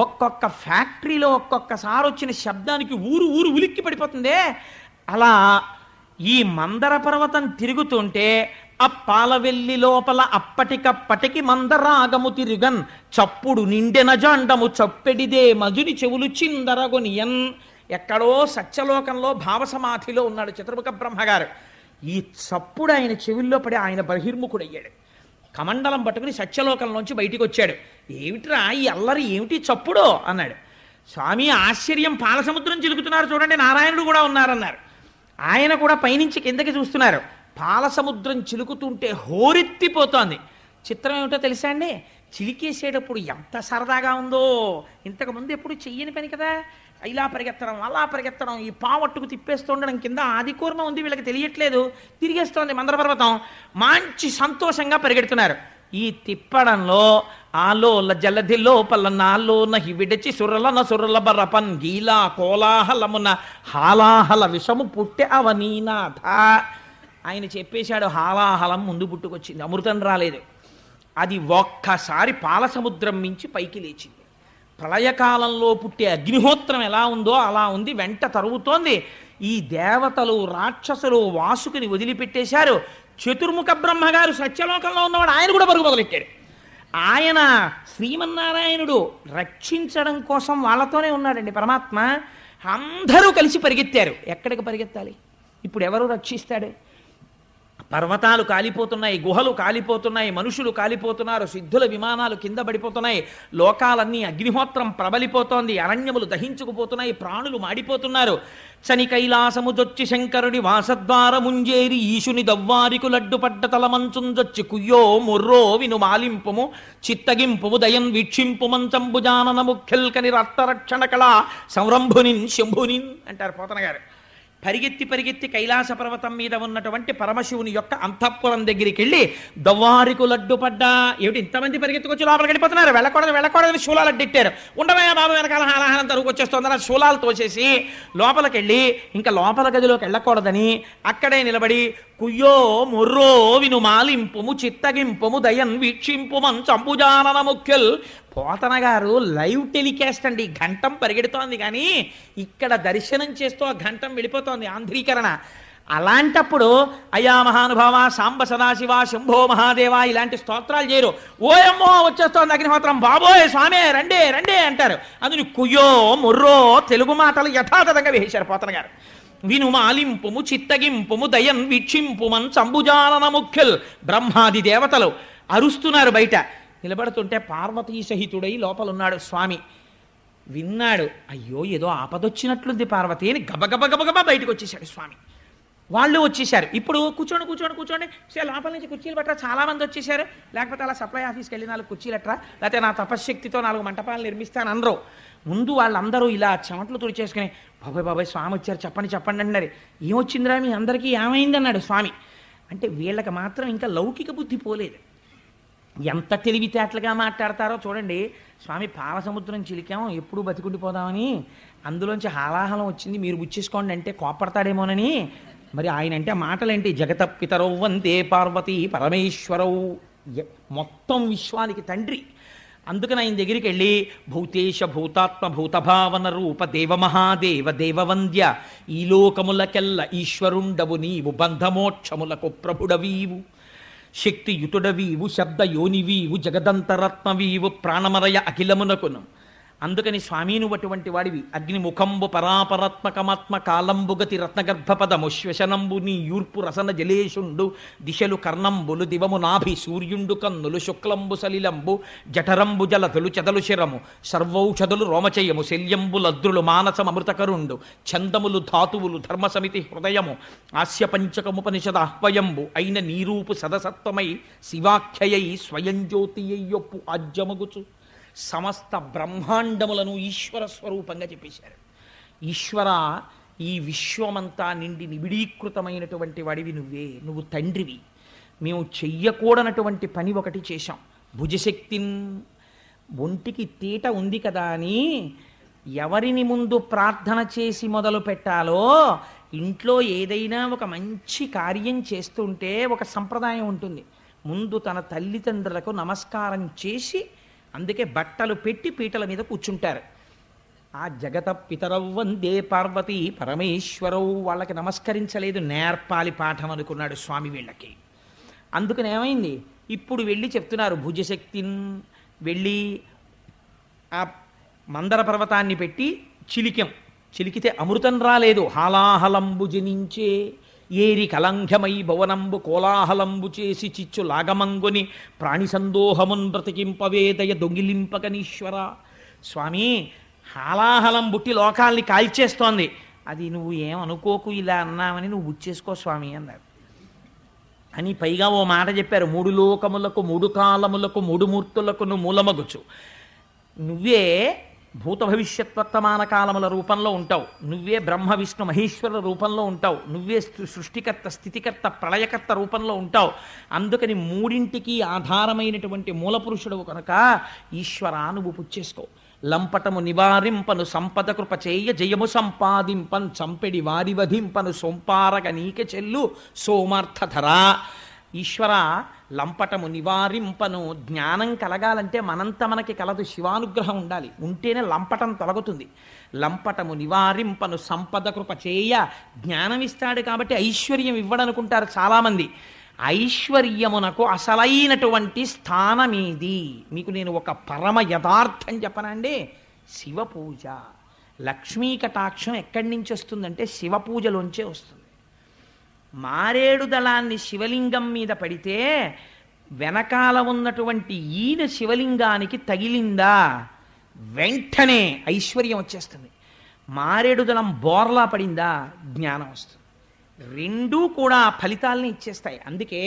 ఒక్కొక్క ఫ్యాక్టరీలో ఒక్కొక్కసారి వచ్చిన శబ్దానికి ఊరు ఊరు ఉలిక్కి పడిపోతుందే. అలా ఈ మందర పర్వతం తిరుగుతుంటే అప్పాలవెల్లి లోపల అప్పటికప్పటికి మందరాగము తిరుగన్ చప్పుడు నిండెన జాండము చప్పెడిదే మధుని చెవులు చిందరగొనియన్. ఎక్కడో సత్యలోకంలో భావసమాధిలో ఉన్నాడు చతుర్ముఖ బ్రహ్మగారు. ఈ చప్పుడు ఆయన చెవుల్లో పడి ఆయన బహిర్ముఖుడయ్యాడు. కమండలం పట్టుకుని సత్యలోకంలోంచి బయటికి వచ్చాడు. ఏమిట్రా ఈ అల్లరి, ఏమిటి చప్పుడు అన్నాడు. స్వామి ఆశ్చర్యం, పాలసముద్రం చిలుకుతున్నారు చూడండి, నారాయణుడు కూడా ఉన్నారన్నారు. ఆయన కూడా పైనుంచి కిందకి చూస్తున్నారు. పాలసముద్రం చిలుకుతుంటే హోరెత్తిపోతోంది. చిత్రం ఏమిటో తెలుసా అండి? చిలికేసేటప్పుడు ఎంత సరదాగా ఉందో. ఇంతకుముందు ఎప్పుడు చెయ్యని పని కదా, ఇలా పరిగెత్తడం అలా పరిగెత్తడం, ఈ పావట్టుకు తిప్పేస్తుండడం. కింద ఆదికూర్మ ఉంది, వీళ్ళకి తెలియట్లేదు, తిరిగేస్తోంది మందర పర్వతం. మంచి సంతోషంగా పరిగెడుతున్నారు. ఈ తిప్పడంలో ఆలోల జలధి లోపల నాలోన విడచి సురలన సురల బరపన్ గీలా కోలాహలమున హాలాహల విషము పుట్టె అవనీనాథ. ఆయన చెప్పేశాడు, హాలాహలం ముందు పుట్టుకొచ్చింది, అమృతం రాలేదు. అది ఒక్కసారి పాలసముద్రం మించి పైకి లేచింది. ప్రళయకాలంలో పుట్టే అగ్నిహోత్రం ఎలా ఉందో అలా ఉంది, వెంట తరుగుతోంది. ఈ దేవతలు రాక్షసులు వాసుకుని వదిలిపెట్టేశారు. చతుర్ముఖ బ్రహ్మగారు సత్యలోకంలో ఉన్నవాడు, ఆయన కూడా పరుగు మొదలెట్టాడు. ఆయన శ్రీమన్నారాయణుడు రక్షించడం కోసం వాళ్ళతోనే ఉన్నాడండి పరమాత్మ. అందరూ కలిసి పరిగెత్తారు. ఎక్కడికి పరిగెత్తాలి? ఇప్పుడు ఎవరు రక్షిస్తాడు? పర్వతాలు కాలిపోతున్నాయి, గుహలు కాలిపోతున్నాయి, మనుషులు కాలిపోతున్నారు, సిద్ధుల విమానాలు కింద పడిపోతున్నాయి, లోకాలన్నీ అగ్నిహోత్రం ప్రబలిపోతోంది, అరణ్యములు దహించుకుపోతున్నాయి, ప్రాణులు మాడిపోతున్నారు. శని కైలాసముదొచ్చి శంకరుడి వాసద్వారముంజేరి ఈశుని దవ్వారికు లడ్డుపడ్డ తలమంచుందొచ్చి కుయ్యో మొర్రో విను మాలింపుము చిత్తగింపుము దయన్ వీక్షింపు మంచంబుజానన ముఖ్యల్కని రక్తరక్షణ కళ సంరంభునిన్ శంభునిన్ అంటారు పోతన గారు. పరిగెత్తి పరిగెత్తి కైలాస పర్వతం మీద ఉన్నటువంటి పరమశివుని యొక్క అంతఃపురం దగ్గరికి వెళ్ళి దవ్వారికు లడ్డుపడ్డా. ఏమిటి ఇంతమంది పరిగెత్తుకొచ్చి లోపలికి వెళ్ళిపోతున్నారు? వెళ్ళకూడదు శూలాలు అడ్డెట్టారు. ఉండవయ్యా బాబు, వెనకాల హాలాహలం తరుగు వచ్చేస్తుందని శూలాలు తోసేసి లోపలికి వెళ్ళి ఇంకా లోపల గదిలోకి వెళ్ళకూడదని అక్కడే నిలబడి కుయ్యో మొర్రో విను మాలింపుము చిత్తగింపుము దయన్ వీక్షింపు మంచంబుజానన ముఖ్యల్. పోతన గారు లైవ్ టెలికాస్ట్ అండి, ఘంటం పరిగెడుతోంది కానీ ఇక్కడ దర్శనం చేస్తూ ఆ ఘంటం వెళ్ళిపోతోంది, ఆంధ్రీకరణ. అలాంటప్పుడు అయా మహానుభావ సాంబ సదాశివ శంభో మహాదేవ ఇలాంటి స్తోత్రాలు చేయరు. ఓయమ్మో వచ్చేస్తోంది అగ్నిహోత్రం, బాబోయ్ స్వామి రండే రండే అంటారు. అందుని కుయ్యో మొర్రో తెలుగు మాటలు యథాతథంగా వేశారు పోతన గారు. విను మాలింపుము చిత్తగింపుము దయన్ వీక్షింపుమన్ సంబుజానన ముఖ్యల్. బ్రహ్మాది దేవతలు అరుస్తున్నారు బయట. నిలబడుతుంటే పార్వతీ సహితుడై లోపలున్నాడు స్వామి. విన్నాడు, అయ్యో ఏదో ఆపదొచ్చినట్లుంది పార్వతి అని గబగబ బయటకు వచ్చేసాడు స్వామి. వాళ్ళు వచ్చేసారు. ఇప్పుడు కూర్చోండి లోపల నుంచి కుర్చీలు పట్టరా, చాలా మంది వచ్చేసారు. లేకపోతే అలా సప్లై ఆఫీస్కి వెళ్ళి 4 కుర్చీలు ఎట్రా, లేకపోతే నా తపశ్శక్తితో 4 మంటపాలు నిర్మిస్తాను అనరు. ముందు వాళ్ళందరూ ఇలా చెమట్లు తుడిచేసుకుని బాబాయ్ స్వామి వచ్చారు చెప్పండి అన్నారు. ఏమొచ్చిందిరా మీ అందరికీ, ఏమైంది అన్నాడు స్వామి. అంటే వీళ్ళకి మాత్రం ఇంకా లౌకిక బుద్ధి పోలేదు. ఎంత తెలివితేటలుగా మాట్లాడతారో చూడండి. స్వామి పాలసముద్రం చిలికాం, ఎప్పుడు బతికుండిపోదామని అందులోంచి హాలాహలం వచ్చింది, మీరు బుచ్చేసుకోండి అంటే కోపడతాడేమోనని. మరి ఆయన అంటే మాటలేంటి? జగత పితరౌ వందే పార్వతీ పరమేశ్వరౌ, మొత్తం విశ్వానికి తండ్రి. అందుకని ఆయన దగ్గరికి వెళ్ళి భూతేశ భూతాత్మ భూతభావన రూప దేవమహాదేవ దేవవంద్య ఈ లోకములకెల్ల ఈశ్వరుండవు నీవు బంధమోక్షములకు ప్రభుడవీవు శక్తియుతుడవీవు శబ్దయోనివీవు జగదంతరత్నవీవు ప్రాణమరయ అఖిలమునకును. అందుకని స్వామీను అటువంటి వాడివి. అగ్నిముఖంబు పరాపరాత్మకమాత్మ కాలంబుగతి రత్నగర్భపదము శ్వశనంబు నీ యూర్పు రసన జలేషుండు దిశలు కర్ణంబులు దివము నాభి సూర్యుండు కన్నులు శుక్లంబు సలిలంబు జఠరంబు జలతులు చెదలు శిరము సర్వౌషధులు రోమచయము శల్యంబులద్రులు మానసమృతకరుండు ఛందములు ధాతువులు ధర్మసమితి హృదయము ఆస్య పంచకముపనిషద ఆహ్వయంబు అయిన నీరూపు సదసత్వమై శివాఖ్యయై స్వయం జ్యోతియ్యొప్పు ఆజ్యమగుచు సమస్త బ్రహ్మాండములను ఈశ్వర స్వరూపంగా చెప్పేశారు. ఈశ్వర, ఈ విశ్వమంతా నిండి నిబిడీకృతమైనటువంటి వాడివి నువ్వే, నువ్వు తండ్రివి. మేము చెయ్యకూడనటువంటి పని ఒకటి చేశాం. భుజశక్తిన్, ఒంటికి తీట ఉంది కదా అని ఎవరిని ముందు ప్రార్థన చేసి మొదలు పెట్టాలో, ఇంట్లో ఏదైనా ఒక మంచి కార్యం చేస్తుంటే ఒక సంప్రదాయం ఉంటుంది. ముందు తన తల్లిదండ్రులకు నమస్కారం చేసి అందుకే బట్టలు పెట్టి పీటల మీద కూర్చుంటారు. ఆ జగత పితరౌ వందే పార్వతీ పరమేశ్వరవు వాళ్ళకి నమస్కరించలేదు, నేర్పాలి పాఠం అనుకున్నాడు స్వామి వీళ్ళకి. అందుకని ఏమైంది, ఇప్పుడు వెళ్ళి చెప్తున్నారు భుజశక్తిని వెళ్ళి ఆ మందర పర్వతాన్ని పెట్టి చిలికితే అమృతం రాలేదు. హాలాహలంబు జనించే ఏరి కలంఘమై భవనంబు కోలాహలంబు చేసి చిచ్చు లాగమంగుని ప్రాణి సందోహమున్ బ్రతికింపవేదయ దొంగిలింపకనీశ్వర. స్వామి హాలాహలం బుట్టి లోకాల్ని కాల్చేస్తోంది, అది నువ్వు ఏమనుకోకు, ఇలా అన్నామని నువ్వు బుచ్చేసుకో స్వామి అన్నారు. అని పైగా ఓ మాట చెప్పారు, 3 లోకములకు 3 కాలములకు 3 మూర్తులకు మూలమగుచు. నువ్వే భూత భవిష్యత్ వర్తమాన కాలముల రూపంలో ఉంటావు, నువ్వే బ్రహ్మ విష్ణు మహేశ్వరుల రూపంలో ఉంటావు, నువ్వే సృష్టికర్త స్థితికర్త ప్రళయకర్త రూపంలో ఉంటావు. అందుకని 3ంటికి ఆధారమైనటువంటి మూలపురుషుడు కనుక ఈశ్వర నువ్వు పుచ్చేసుకో. లంపటము నివారింపను సంపద కృప చేయ జయము సంపాదింపన్ చంపెడి వారి వధింపను సొంపారగ నీకె చెల్లు సోమార్థధరా. ఈశ్వర లంపటము నివారింపను. జ్ఞానం కలగాలంటే మనంత మనకి కలదు, శివానుగ్రహం ఉండాలి, ఉంటేనే లంపటం తొలగుతుంది. లంపటము నివారింపను సంపద కృప చేయ. జ్ఞానం ఇస్తాడు కాబట్టి ఐశ్వర్యం ఇవ్వడనుకుంటారు చాలామంది. ఐశ్వర్యమునకు అసలైనటువంటి స్థానమేది? మీకు నేను ఒక పరమ యథార్థం చెప్పనండి. శివపూజ. లక్ష్మీ కటాక్షం ఎక్కడి నుంచి వస్తుందంటే శివపూజలోంచే వస్తుంది. మారేడు దళాన్ని శివలింగం మీద పడితే వెనకాల ఉన్నటువంటి ఈయన శివలింగానికి తగిలిందా వెంటనే ఐశ్వర్యం వచ్చేస్తుంది. మారేడు దళం బోర్లా పడిందా జ్ఞానం వస్తుంది. రెండూ కూడా ఫలితాలని ఇచ్చేస్తాయి. అందుకే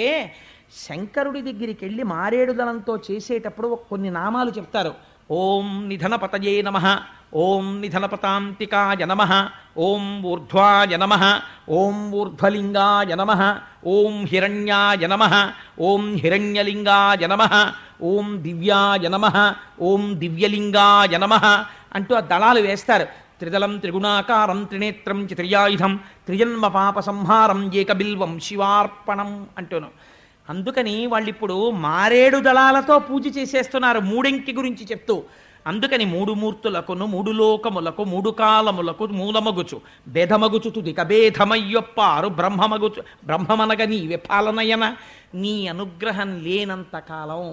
శంకరుడి దగ్గరికి వెళ్ళి మారేడు దళంతో చేసేటప్పుడు కొన్ని నామాలు చెప్తారు. ఓం నిధనపతయే నమః, ఓం నిధనపతాంతికాయ నమః, ఓం ఊర్ధ్వాయ నమః, ఓం ఊర్ధ్వలింగాయ నమః, ఓం హిరణ్యాయ నమః, ఓం హిరణ్యలింగాయ నమః, ఓం దివ్యాయ నమః, ఓం దివ్యలింగాయ నమః అంటూ ఆ దళాలు వేస్తారు. త్రిదళం త్రిగుణాకారం త్రినేత్రం చిత్రయాయుధం త్రిజన్మ పాప సంహారం ఏకబిల్వం శివార్పణం అంటూను. అందుకని వాళ్ళు ఇప్పుడు మారేడు దళాలతో పూజ చేసేస్తున్నారు మూడెంకి గురించి చెప్తూ. అందుకని మూడు మూర్తులకును మూడు లోకములకు మూడు కాలములకు మూలమగుచు భేదమగుచు తుదిక భేదమయ్యొప్పారు బ్రహ్మమనగ నీవే పాలనయన. నీ అనుగ్రహం లేనంత కాలం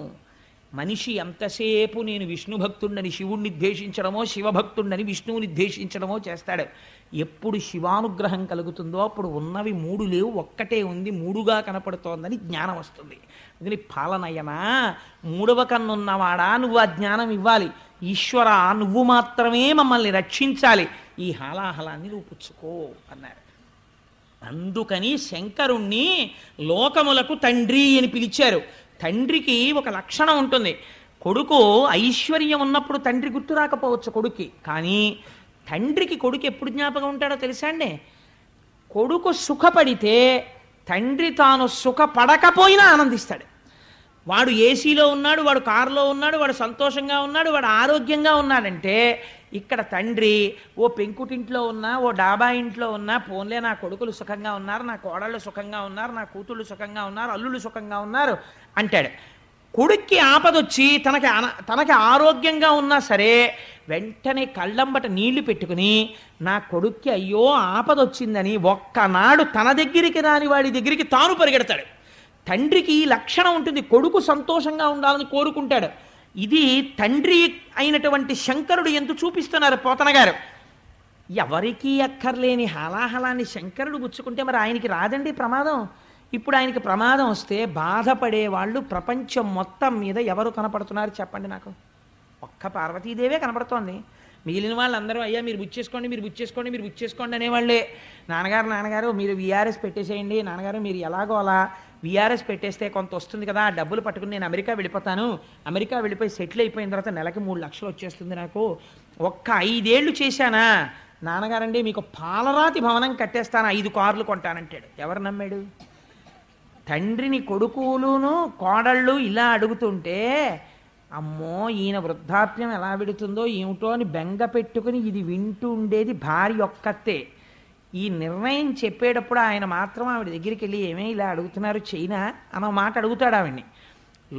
మనిషి ఎంతసేపు నేను విష్ణు భక్తుండని శివుణ్ణి ద్వేషించడమో, శివభక్తుండని విష్ణువుని ద్వేషించడమో చేస్తాడు. ఎప్పుడు శివానుగ్రహం కలుగుతుందో అప్పుడు ఉన్నవి మూడు లేవు, ఒక్కటే ఉంది, మూడుగా కనపడుతోందని జ్ఞానం వస్తుంది. అందుకని పాలనయన, మూడవ కన్నున్నవాడా నువ్వు ఆ జ్ఞానం ఇవ్వాలి. ఈశ్వర నువ్వు మాత్రమే మమ్మల్ని రక్షించాలి, ఈ హాలాహలాన్ని నువ్వు పుచ్చుకో అన్నారు. అందుకని శంకరుణ్ణి లోకములకు తండ్రి అని పిలిచారు. తండ్రికి ఒక లక్షణం ఉంటుంది. కొడుకు ఐశ్వర్యం ఉన్నప్పుడు తండ్రి గుర్తు రాకపోవచ్చు కొడుక్కి, కానీ తండ్రికి కొడుకు ఎప్పుడు జ్ఞాపకం ఉంటాడో తెలుసా అండి? కొడుకు సుఖపడితే తండ్రి తాను సుఖపడకపోయినా ఆనందిస్తాడు. వాడు ఏసీలో ఉన్నాడు, వాడు కారులో ఉన్నాడు, వాడు సంతోషంగా ఉన్నాడు, వాడు ఆరోగ్యంగా ఉన్నాడంటే ఇక్కడ తండ్రి ఓ పెంకుటింట్లో ఉన్నా, ఓ డాబా ఇంట్లో ఉన్నా, పోన్లే నా కొడుకులు సుఖంగా ఉన్నారు, నా కోడళ్ళు సుఖంగా ఉన్నారు, నా కూతుళ్ళు సుఖంగా ఉన్నారు, అల్లుళ్ళు సుఖంగా ఉన్నారు అంటాడు. కొడుక్కి ఆపదొచ్చి తనకి ఆరోగ్యంగా ఉన్నా సరే వెంటనే కళ్ళంబట నీళ్లు పెట్టుకుని నా కొడుక్కి అయ్యో ఆపదొచ్చిందని ఒక్కనాడు తన దగ్గరికి రాని వాడి దగ్గరికి తాను పరిగెడతాడు. తండ్రికి ఈ లక్షణం ఉంటుంది, కొడుకు సంతోషంగా ఉండాలని కోరుకుంటాడు. ఇది తండ్రి అయినటువంటి శంకరుడు ఎందు చూపిస్తున్నారు పోతన గారు. ఎవరికీ అక్కర్లేని హలాహలాన్ని శంకరుడు గుచ్చుకుంటే మరి ఆయనకి రాదండి ప్రమాదం. ఇప్పుడు ఆయనకి ప్రమాదం వస్తే బాధపడే వాళ్ళు ప్రపంచం మొత్తం మీద ఎవరు కనపడుతున్నారు చెప్పండి నాకు? ఒక్క పార్వతీదేవే కనపడుతోంది. మిగిలిన వాళ్ళందరూ అయ్యా మీరు బుచ్చేసుకోండి, మీరు బుచ్చేసుకోండి, మీరు బుచ్చేసుకోండి అనేవాళ్ళే. నాన్నగారు మీరు విఆర్ఎస్ పెట్టేసేయండి, నాన్నగారు మీరు ఎలాగో అలా విఆర్ఎస్ పెట్టేస్తే కొంత వస్తుంది కదా, డబ్బులు పట్టుకుని నేను అమెరికా వెళ్ళిపోతాను, అమెరికా వెళ్ళిపోయి సెటిల్ అయిపోయిన తర్వాత నెలకి 3 లక్షలు వచ్చేస్తుంది నాకు, ఒక్క 5 ఏళ్ళు చేశానా నాన్నగారండి మీకు పాలరాతి భవనం కట్టేస్తాను, 5 కార్లు కొంటానంటాడు. ఎవరు నమ్మాడు? తండ్రిని కొడుకులును కోడళ్ళు ఇలా అడుగుతుంటే అమ్మో ఈయన వృద్ధాప్యం ఎలా విడుతుందో ఏమిటో అని బెంగ పెట్టుకుని ఇది వింటూ ఉండేది భార్య ఒక్కతే. ఈ నిర్ణయం చెప్పేటప్పుడు ఆయన మాత్రం ఆవిడ దగ్గరికి వెళ్ళి ఏమే ఇలా అడుగుతున్నారు చైనా అన్న మాట అడుగుతాడు ఆవిడ్ని.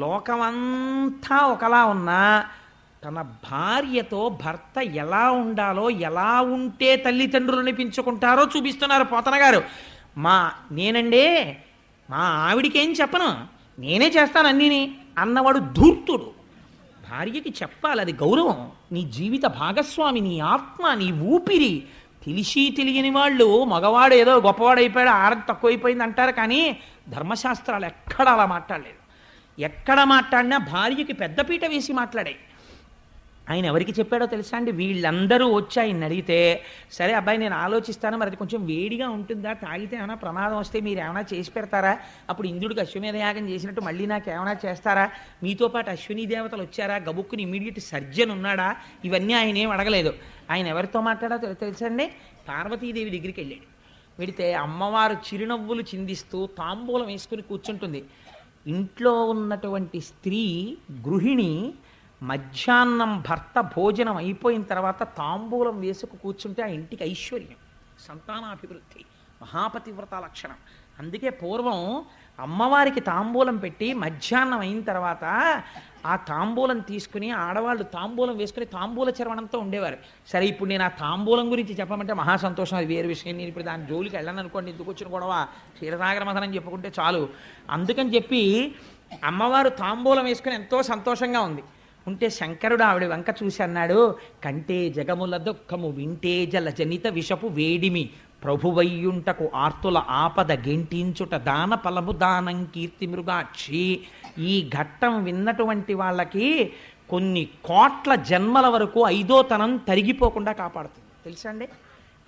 లోకమంతా ఒకలా ఉన్నా తన భార్యతో భర్త ఎలా ఉండాలో, ఎలా ఉంటే తల్లిదండ్రులు అనిపించుకుంటారో చూపిస్తున్నారు పోతన గారు. నేనండే మా ఆవిడికేం చెప్పను, నేనే చేస్తాను అన్నీని అన్నవాడు ధూర్తుడు. భార్యకి చెప్పాలి, అది గౌరవం. నీ జీవిత భాగస్వామి, నీ ఆత్మ, నీ ఊపిరి. తెలిసి తెలియని వాళ్ళు మగవాడు ఏదో గొప్పవాడైపోయాడు, ఆడది తక్కువైపోయింది అంటారు, కానీ ధర్మశాస్త్రాలు ఎక్కడ అలా మాట్లాడలేదు. ఎక్కడ మాట్లాడినా భార్యకి పెద్దపీట వేసి మాట్లాడాయి. ఆయన ఎవరికి చెప్పాడో తెలుసా అండి? వీళ్ళందరూ వచ్చి ఆయన అడిగితే సరే అబ్బాయి నేను ఆలోచిస్తాను, మరి అది కొంచెం వేడిగా ఉంటుందా, తాగితే ఏమైనా ప్రమాదం వస్తే మీరు ఏమైనా చేసి పెడతారా, అప్పుడు ఇంద్రుడికి అశ్వమేధ యాగం చేసినట్టు మళ్ళీ నాకు ఏమైనా చేస్తారా, మీతో పాటు అశ్విని దేవతలు వచ్చారా, గబుక్కుని ఇమీడియట్ సర్జన్ ఉన్నాడా, ఇవన్నీ ఆయన ఏం అడగలేదు. ఆయన ఎవరితో మాట్లాడో తెలుసండి? పార్వతీదేవి దగ్గరికి వెళ్ళాడు. వెడితే అమ్మవారు చిరునవ్వులు చిందిస్తూ తాంబూలం వేసుకుని కూర్చుంటుంది. ఇంట్లో ఉన్నటువంటి స్త్రీ గృహిణి మధ్యాహ్నం భర్త భోజనం అయిపోయిన తర్వాత తాంబూలం వేసుకు కూర్చుంటే ఆ ఇంటికి ఐశ్వర్యం, సంతానాభివృద్ధి, మహాపతివ్రత లక్షణం. అందుకే పూర్వం అమ్మవారికి తాంబూలం పెట్టి మధ్యాహ్నం అయిన తర్వాత ఆ తాంబూలం తీసుకుని ఆడవాళ్ళు తాంబూలం వేసుకుని తాంబూల చర్వణంతో ఉండేవారు. సరే, ఇప్పుడు నేను ఆ తాంబూలం గురించి చెప్పమంటే మహా సంతోషం, అది వేరే విషయం. నేను ఇప్పుడు దాని జోలికి వెళ్ళను అనుకోండి, ఎందుకు వచ్చిన గొడవ, క్షీరసాగర మథనం చెప్పుకుంటే చాలు. అందుకని చెప్పి అమ్మవారు తాంబూలం వేసుకుని ఎంతో సంతోషంగా ఉంటే శంకరుడు ఆవిడ వంక చూసి అన్నాడు, కంటే జగముల దుఃఖము వింటే జల జనిత విషపు వేడిమి ప్రభువయ్యుంటకు ఆర్తుల ఆపద గెంటించుట దాన ఫలము దానం కీర్తి మృగాక్షి. ఈ ఘట్టం విన్నటువంటి వాళ్ళకి కొన్ని కోట్ల జన్మల వరకు ఐదోతనం తరిగిపోకుండా కాపాడుతుంది. తెలుసా అండి?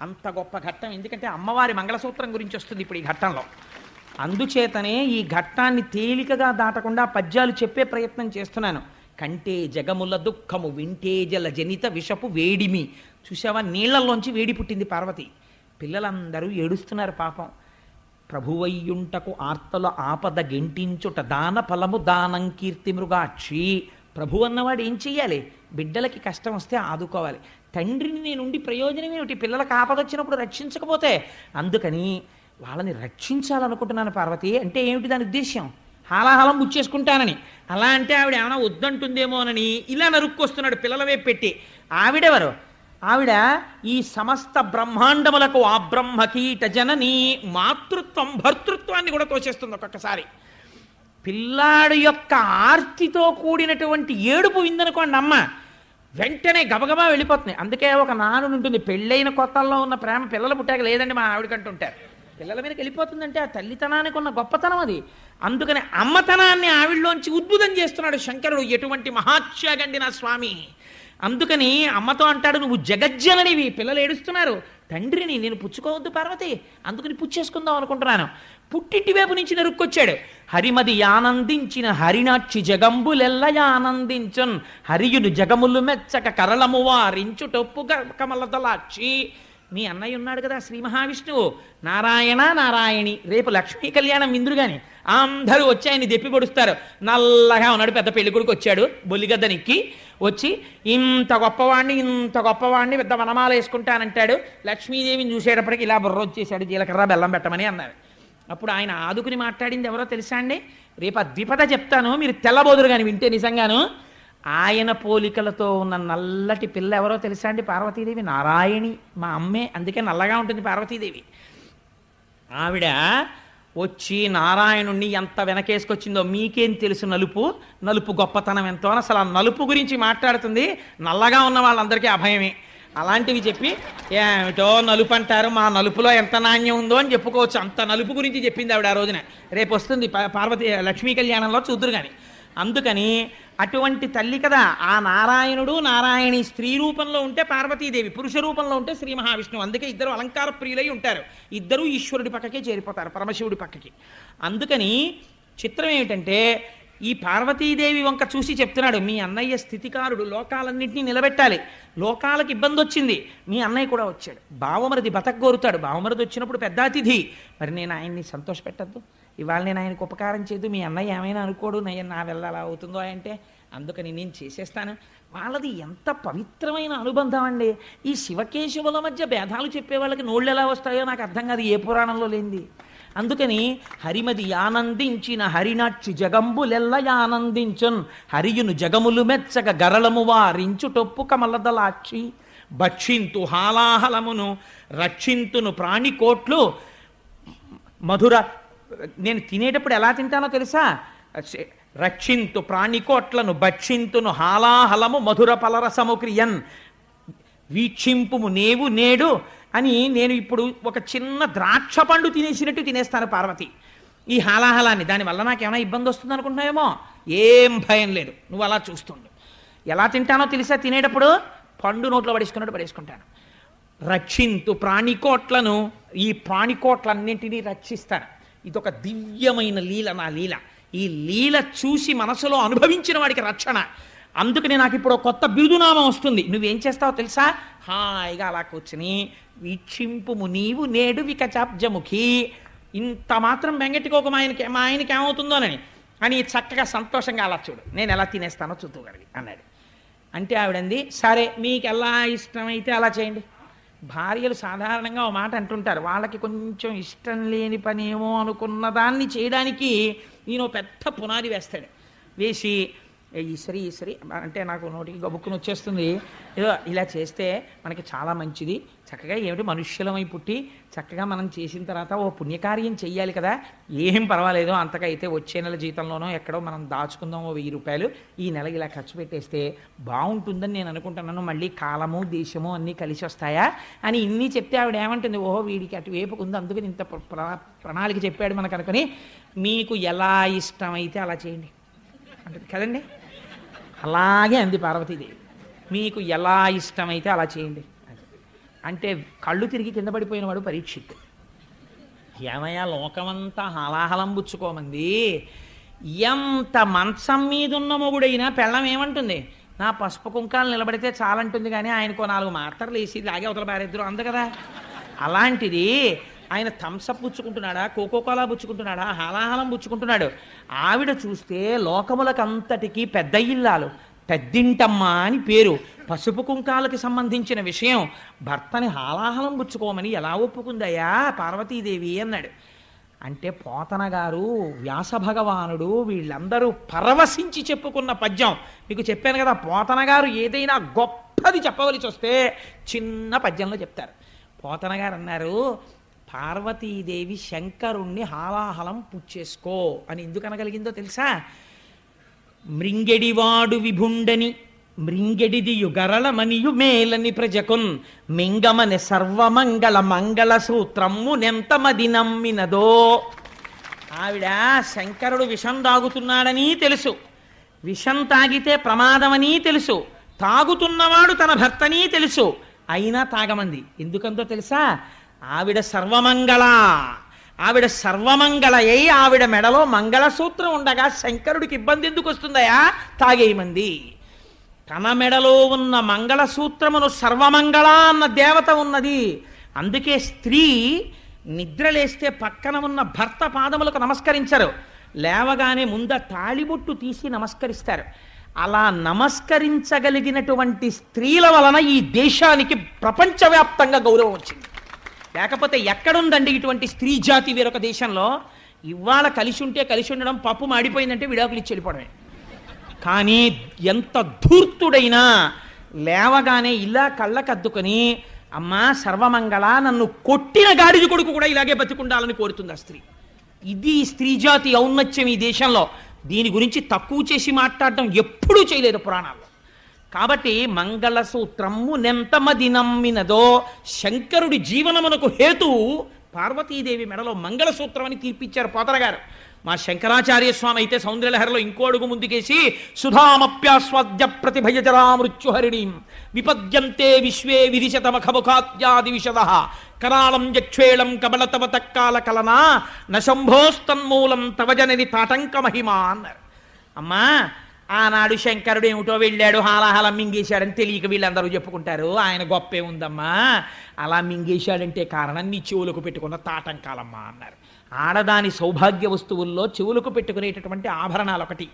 అంత గొప్ప ఘట్టం. ఎందుకంటే అమ్మవారి మంగళసూత్రం గురించి వస్తుంది ఇప్పుడు ఈ ఘట్టంలో. అందుచేతనే ఈ ఘట్టాన్ని తేలికగా దాటకుండా పద్యాలు చెప్పే ప్రయత్నం చేస్తున్నాను. కంటే జగముల దుఃఖము వింటే జల జనిత విషపు వేడిమి. చూసావా, నీళ్లలోంచి వేడి పుట్టింది పార్వతి. పిల్లలందరూ ఏడుస్తున్నారు పాపం. ప్రభువయ్యుంటకు ఆర్తల ఆపద గెంటించుట దాన ఫలము దానం కీర్తి మృగాక్షి. ప్రభు అన్నవాడు ఏం చెయ్యాలి? బిడ్డలకి కష్టం వస్తే ఆదుకోవాలి. తండ్రిని నేనుండి ప్రయోజనం ఏమిటి? పిల్లలకు ఆపద వచ్చినప్పుడు రక్షించకపోతే. అందుకని వాళ్ళని రక్షించాలనుకుంటున్నాను పార్వతి. అంటే ఏమిటి దాని ఉద్దేశ్యం? హాలాహలం ముచ్చేసుకుంటానని. అలా అంటే ఆవిడ ఏమైనా వద్దంటుందేమోనని ఇలా నరుక్కొస్తున్నాడు పిల్లల వైపు పెట్టి. ఆవిడెవరు? ఆవిడ ఈ సమస్త బ్రహ్మాండములకు ఆ బ్రహ్మకీట జనని. మాతృత్వం భర్తృత్వాన్ని కూడా తోచేస్తుంది ఒక్కొక్కసారి. పిల్లాడు యొక్క ఆర్తితో కూడినటువంటి ఏడుపు విందనుకోండి అమ్మ, వెంటనే గబగబా వెళ్ళిపోతుంది. అందుకే ఒక నానుడు ఉంటుంది, పెళ్ళైన కొత్తల్లో ఉన్న ప్రేమ పిల్లలు పుట్టాక లేదండి మా ఆవిడకంటుంటారు. పిల్లల మీదకి వెళ్ళిపోతుందంటే ఆ తల్లితనానికి ఉన్న గొప్పతనం అది. అందుకని అమ్మతనాన్ని ఆవిడలోంచి ఉద్భుతం చేస్తున్నాడు శంకరుడు. ఎటువంటి మహాత్యాగండి నా స్వామి. అందుకని అమ్మతో అంటాడు, నువ్వు జగజ్జననివి, పిల్లలు ఏడుస్తున్నారు, తండ్రిని నేను పుచ్చుకోవద్దు పార్వతి, అందుకని పుచ్చేసుకుందాం అనుకుంటున్నాను. పుట్టింటి వైపు నుంచి నరుక్కొచ్చాడు. హరిమది ఆనందించిన హరినాక్షి జగంబులెల్ల ఆనందించున్ హరియును జగములు మెచ్చక కరళము వారించు టొప్పు కమలదలాక్షి. మీ అన్నయ్య ఉన్నాడు కదా శ్రీ మహావిష్ణువు, నారాయణ నారాయణి. రేపు లక్ష్మీ కళ్యాణం విందురు గాని అందరూ వచ్చి ఆయన్ని దెప్పి పొడుస్తారు. నల్లగా ఉన్నాడు, పెద్ద పెళ్లి కొడుకు వచ్చాడు, బొల్లిగద్దనిక్కి వచ్చి ఇంత గొప్పవాడిని పెద్ద వనమాల వేసుకుంటానంటాడు. లక్ష్మీదేవిని చూసేటప్పటికి ఇలా బుర్ర వచ్చేసాడు, జీలకర్ర బెల్లం పెట్టమని అన్నారు. అప్పుడు ఆయన ఆదుకుని మాట్లాడింది ఎవరో తెలుసా అండి? రేపు ఆ ద్విపద చెప్తాను, మీరు తెల్లబోదురు కానీ వింటే నిజంగాను. ఆయన పోలికలతో ఉన్న నల్లటి పిల్ల ఎవరో తెలుసా అండి? పార్వతీదేవి. నారాయణి, మా అమ్మే, అందుకే నల్లగా ఉంటుంది పార్వతీదేవి. ఆవిడ వచ్చి నారాయణుణ్ణి ఎంత వెనకేసుకొచ్చిందో మీకేం తెలుసు. నలుపు గొప్పతనం ఎంతో అని అసలు ఆ నలుపు గురించి మాట్లాడుతుంది. నల్లగా ఉన్న వాళ్ళందరికీ అభయమే. అలాంటివి చెప్పి ఏమిటో నలుపు అంటారు, మా నలుపులో ఎంత నాణ్యం ఉందో అని చెప్పుకోవచ్చు. అంత నలుపు గురించి చెప్పింది ఆవిడ ఆ రోజున. రేపు వస్తుంది పార్వతీ లక్ష్మీ కళ్యాణంలో చూద్దురు కానీ. అందుకని అటువంటి తల్లి కదా ఆ నారాయణుడు. నారాయణి స్త్రీ రూపంలో ఉంటే పార్వతీదేవి, పురుష రూపంలో ఉంటే శ్రీ మహావిష్ణువు. అందుకే ఇద్దరు అలంకార ప్రియులై ఉంటారు. ఇద్దరూ ఈశ్వరుడి పక్కకే చేరిపోతారు, పరమశివుడి పక్కకి. అందుకని చిత్రం ఏమిటంటే ఈ పార్వతీదేవి వంక చూసి చెప్తున్నాడు, మీ అన్నయ్య స్థితికారుడు, లోకాలన్నింటినీ నిలబెట్టాలి. లోకాలకు ఇబ్బంది వచ్చింది, మీ అన్నయ్య కూడా వచ్చాడు. బావమరిది బతకగోరుతాడు, బావమరిది వచ్చినప్పుడు పెద్ద అతిథి. మరి నేను ఆయన్ని సంతోషపెట్టద్దు, ఇవాళ నేను ఆయనకు ఉపకారం చేయదు, మీ అన్నయ్య ఏమైనా అనుకోడు, నా వెళ్ళ అలా అవుతుందో అంటే. అందుకని నేను చేసేస్తాను. వాళ్ళది ఎంత పవిత్రమైన అనుబంధం అండి. ఈ శివకేశవుల మధ్య భేదాలు చెప్పే వాళ్ళకి నోళ్ళు ఎలా వస్తాయో నాకు అర్థం కాదు, ఏ పురాణంలో లేనిది. అందుకని హరిమది ఆనందించిన హరినాక్షి జగంబులెల్ల ఆనందించున్ హరియును జగములు మెచ్చక గరళము వారించు టొప్పు కమలదలాక్షి. భక్షింతు హాలాహలమును రక్షింతును ప్రాణికోట్లు మధుర. నేను తినేటప్పుడు ఎలా తింటానో తెలుసా? రక్షింతు ప్రాణికోట్లను భక్షింతును హాలాహలము మధుర పలరసము క్రియన్. వీక్షింపుము నేవు నేడు అని నేను ఇప్పుడు ఒక చిన్న ద్రాక్ష పండు తినేసినట్టు తినేస్తాను పార్వతి ఈ హాలాహలాన్ని. దానివల్ల నాకేమైనా ఇబ్బంది వస్తుంది అనుకుంటున్నావేమో, ఏం భయం లేదు, నువ్వు అలా చూస్తుండు. ఎలా తింటానో తెలుసా? తినేటప్పుడు పండు నోట్లో పడేసుకున్నట్టు పడేసుకుంటాను. రక్షింతు ప్రాణికోట్లను, ఈ ప్రాణికోట్లన్నింటినీ రక్షిస్తాను. ఇదొక దివ్యమైన లీల, నా లీల. ఈ లీల చూసి మనసులో అనుభవించిన వాడికి రక్షణ. అందుకని నాకు ఇప్పుడు కొత్త బిరుదునామం వస్తుంది. నువ్వేం చేస్తావో తెలుసా? హాయిగా అలా కూర్చుని వీక్షింపుము నీవు నేడు వికచాబ్జముఖి. ఇంత మాత్రం బెంగెట్టుకోక మా ఆయనకి ఏమవుతుందోనని అని చక్కగా సంతోషంగా అలా చూడు, నేను ఎలా తినేస్తానో చూద్దుగలిగి అన్నాడు. అంటే ఆవిడంది, సరే మీకు ఎలా ఇష్టమైతే అలా చేయండి, భార్యలు సాధారణంగా ఓ మాట అంటుంటారు, వాళ్ళకి కొంచెం ఇష్టం లేని పని ఏమో అనుకున్న దాన్ని చేయడానికి నేను పెద్ద పునాది వేస్తాడు. వేసి ఈశ్వరి ఈశ్వరి అంటే నాకు నోటికి గబుక్కుని వచ్చేస్తుంది, ఏదో ఇలా చేస్తే మనకి చాలా మంచిది, చక్కగా ఏమిటి మనుష్యులమై పుట్టి చక్కగా మనం చేసిన తర్వాత ఓ పుణ్యకార్యం చెయ్యాలి కదా, ఏం పర్వాలేదు అంతగా అయితే వచ్చే నెల జీతంలోనో ఎక్కడో మనం దాచుకుందాం ఓ 1000 రూపాయలు, ఈ నెల ఇలా ఖర్చు పెట్టేస్తే బాగుంటుందని నేను అనుకుంటున్నాను, మళ్ళీ కాలము దేశము అన్నీ కలిసి వస్తాయా అని ఇన్ని చెప్తే ఆవిడ ఏమంటుంది, ఓహో వీడికి అటువైపుకు ఉంది అందుకని ఇంత ప్రణాళిక చెప్పాడు మనకు అనుకుని, మీకు ఎలా ఇష్టమైతే అలా చేయండి అంటే కదండి. అలాగే అంది పార్వతీదేవి, మీకు ఎలా ఇష్టమైతే అలా చేయండి అంటే కళ్ళు తిరిగి కింద పడిపోయినవాడు పరీక్షిత్. ఏమయ్యా లోకమంతా హలాహలం పుచ్చుకోమంది, ఎంత మంచం మీద ఉన్న మొగుడైనా పెళ్ళం ఏమంటుంది, నా పసుపు కుంకాలు నిలబడితే చాలంటుంది, కానీ ఆయనకో 4 మాత్రలు వేసి లాగే అవతల పారేద్దరు అందు కదా. అలాంటిది ఆయన థమ్సప్ పుచ్చుకుంటున్నాడా, కోకోకోలా పుచ్చుకుంటున్నాడా, హలాహలం పుచ్చుకుంటున్నాడు. ఆవిడ చూస్తే లోకములకంతటికీ పెద్ద ఇల్లాలు, పెద్దింటమ్మ అని పేరు, పసుపు కుంకాలకి సంబంధించిన విషయం, భర్తని హాలాహలం పుచ్చుకోమని ఎలా ఒప్పుకుందయ్యా పార్వతీదేవి అన్నాడు. అంటే పోతన గారు, వ్యాస భగవానుడు వీళ్ళందరూ పరవశించి చెప్పుకున్న పద్యం మీకు చెప్పాను కదా. పోతన గారు ఏదైనా గొప్పది చెప్పవలసి వస్తే చిన్న పద్యంలో చెప్తారు. పోతన గారు అన్నారు, పార్వతీదేవి శంకరుణ్ణి హాలాహలం పుచ్చేసుకో అని ఎందుకు అనగలిగిందో తెలుసా? మృంగెడివాడు విభుండని మృంగెడిది యుగరళ మనియు మేలని ప్రజకున్ మింగమని సర్వమంగళ మంగళ సూత్రము నెంతమది నమ్మినదో. ఆవిడ శంకరుడు విషం తాగుతున్నాడని తెలుసు, విషం తాగితే ప్రమాదమని తెలుసు, తాగుతున్నవాడు తన భర్తని తెలుసు, అయినా తాగమంది. ఎందుకంతో తెలుసా? ఆవిడ సర్వమంగళ, ఆవిడ సర్వమంగళయ్యి ఆవిడ మెడలో మంగళసూత్రం ఉండగా శంకరుడికి ఇబ్బంది ఎందుకు వస్తుందయా? తాగేయమంది. తన మెడలో ఉన్న మంగళసూత్రమును సర్వమంగళ అన్న దేవత ఉన్నది. అందుకే స్త్రీ నిద్రలేస్తే పక్కన ఉన్న భర్త పాదములకు నమస్కరించరు, లేవగానే ముంద తాళిబొట్టు తీసి నమస్కరిస్తారు. అలా నమస్కరించగలిగినటువంటి స్త్రీల వలన ఈ దేశానికి ప్రపంచవ్యాప్తంగా గౌరవం వచ్చింది. లేకపోతే ఎక్కడుందండి ఇటువంటి స్త్రీ జాతి వేరొక దేశంలో? ఇవాళ కలిసి ఉంటే కలిసి ఉండడం, పప్పు మాడిపోయిందంటే విడాకులు ఇచ్చి వెళ్ళిపోవడమే. కానీ ఎంత ధూర్తుడైనా లేవగానే ఇలా కళ్ళకద్దుకొని అమ్మా సర్వమంగళ, నన్ను కొట్టిన గాడిద కొడుకు కూడా ఇలాగే బతికుండాలని కోరుతుంది ఆ స్త్రీ. ఇది స్త్రీ జాతి ఔన్నత్యం ఈ దేశంలో. దీని గురించి తక్కువ చేసి మాట్లాడడం ఎప్పుడూ చేయలేదు పురాణాల్లో. కాబట్టి మంగళసూత్రము నెంతమది నమ్మినదో, శంకరుడి జీవనమునకు హేతువు పార్వతీదేవి మెడలో మంగళసూత్రం అని తీర్పిచ్చారు పోతన గారు. మా శంకరాచార్య స్వామి అయితే సౌందర్యలహరిలో ఇంకో అడుగు ముందుకేసి సుధామప్యాస్వాద్య ప్రతిభయజరా మృత్యుహరిణీం విపద్యంతే విశ్వే విదిశతమఖముఖాద్యాది విశదః కరాళం యక్షేళం కబలతవ తక్కాల కలనా నశంభోస్తన్మూలం తవ జనని తాటంక మహిమా అన్నారు. అమ్మా ఆనాడు శంకరుడు ఏమిటో వెళ్ళాడు హాలాహలం మింగేశాడని తెలియక వీళ్ళందరూ చెప్పుకుంటారు, ఆయన గొప్పే ఉందమ్మా, అలా మింగేశాడంటే కారణం నీ చెవులకు పెట్టుకున్న తాటంకాలమ్మా అన్నారు. ఆడదాని సౌభాగ్య వస్తువుల్లో చెవులకు పెట్టుకునేటటువంటి ఆభరణాలు ఒకటి.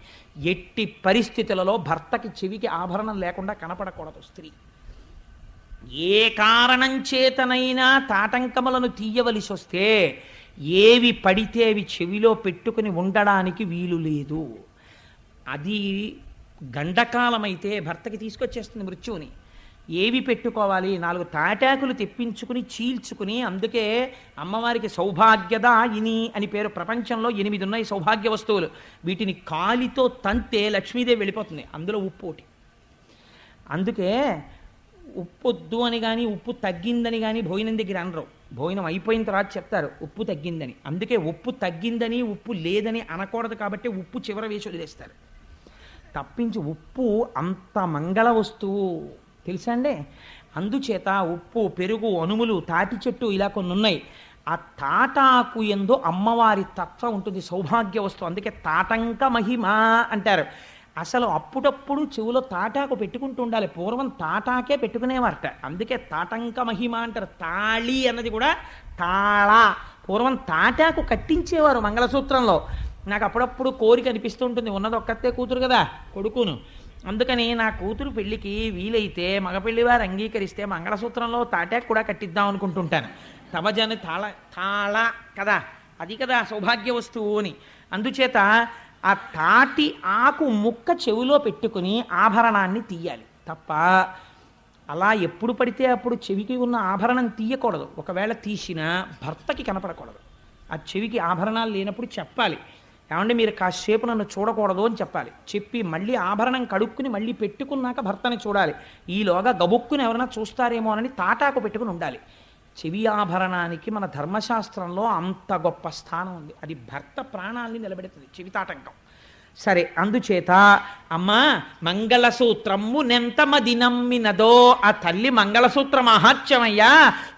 ఎట్టి పరిస్థితులలో భర్తకి చెవికి ఆభరణం లేకుండా కనపడకూడదు స్త్రీ. ఏ కారణం చేతనైనా తాటంకములను తీయవలసి వస్తే ఏవి పడితే అవి చెవిలో పెట్టుకుని ఉండడానికి వీలు లేదు. అది గండకాలమైతే భర్తకి తీసుకొచ్చేస్తుంది మృత్యువుని. ఏవి పెట్టుకోవాలి? 4 తాటాకులు తెప్పించుకుని చీల్చుకుని, అందుకే అమ్మవారికి సౌభాగ్యద ఇని అని పేరు. ప్రపంచంలో 8 ఉన్నాయి సౌభాగ్య వస్తువులు. వీటిని కాలితో తంతే లక్ష్మీదేవి వెళ్ళిపోతుంది. అందులో ఉప్పు ఒకటి. అందుకే ఉప్పొద్దు అని కానీ ఉప్పు తగ్గిందని కానీ భోజనం దగ్గర అనరు. భోజనం అయిపోయిన తర్వాత చెప్తారు ఉప్పు తగ్గిందని. అందుకే ఉప్పు తగ్గిందని ఉప్పు లేదని అనకూడదు కాబట్టి ఉప్పు చివర వేసి వదిలేస్తారు. తప్పించి ఉప్పు అంత మంగళ వస్తువు తెలుసా అండి. అందుచేత ఉప్పు, పెరుగు, అనుములు, తాటి చెట్టు ఇలా కొన్ని ఉన్నాయి. ఆ తాటాకు యందు అమ్మవారి తత్వం ఉంటుంది, సౌభాగ్య వస్తువు. అందుకే తాటంక మహిమ అంటారు. అసలు అప్పుడప్పుడు చెవులో తాటాకు పెట్టుకుంటూ ఉండాలి. పూర్వం తాటాకే పెట్టుకునేవారట, అందుకే తాటంక మహిమ అంటారు. తాళి అన్నది కూడా తాళ. పూర్వం తాటాకు కట్టించేవారు మంగళసూత్రంలో. నాకు అప్పుడప్పుడు కోరిక అనిపిస్తూ ఉంటుంది, ఉన్నది ఒక్కతే కూతురు కదా కొడుకును, అందుకని నా కూతురు పెళ్లికి వీలైతే మగపెళ్లి వారు అంగీకరిస్తే మంగళసూత్రంలో తాటాకు కూడా కట్టిద్దాం అనుకుంటుంటాను. తవజని తాళ కదా, అది కదా సౌభాగ్య వస్తువు అని. అందుచేత ఆ తాటి ఆకు ముక్క చెవిలో పెట్టుకుని ఆభరణాన్ని తీయాలి తప్ప అలా ఎప్పుడు పడితే అప్పుడు చెవికి ఉన్న ఆభరణం తీయకూడదు. ఒకవేళ తీసినా భర్తకి కనపడకూడదు. ఆ చెవికి ఆభరణాలు లేనప్పుడు చెప్పాలి, ఏమంటే మీరు కాసేపు నన్ను చూడకూడదు అని చెప్పాలి. చెప్పి మళ్ళీ ఆభరణం కడుక్కుని మళ్ళీ పెట్టుకున్నాక భర్తని చూడాలి. ఈలోగా గబుక్కుని ఎవరైనా చూస్తారేమో అని తాటాకు పెట్టుకుని ఉండాలి. చెవి ఆభరణానికి మన ధర్మశాస్త్రంలో అంత గొప్ప స్థానం ఉంది. అది భర్త ప్రాణాల్ని నిలబెడుతుంది చెవితాటంకం. సరే, అందుచేత అమ్మా మంగళసూత్రము నెంతమది నమ్మినదో, ఆ తల్లి మంగళసూత్ర మహాత్యమయ్యా.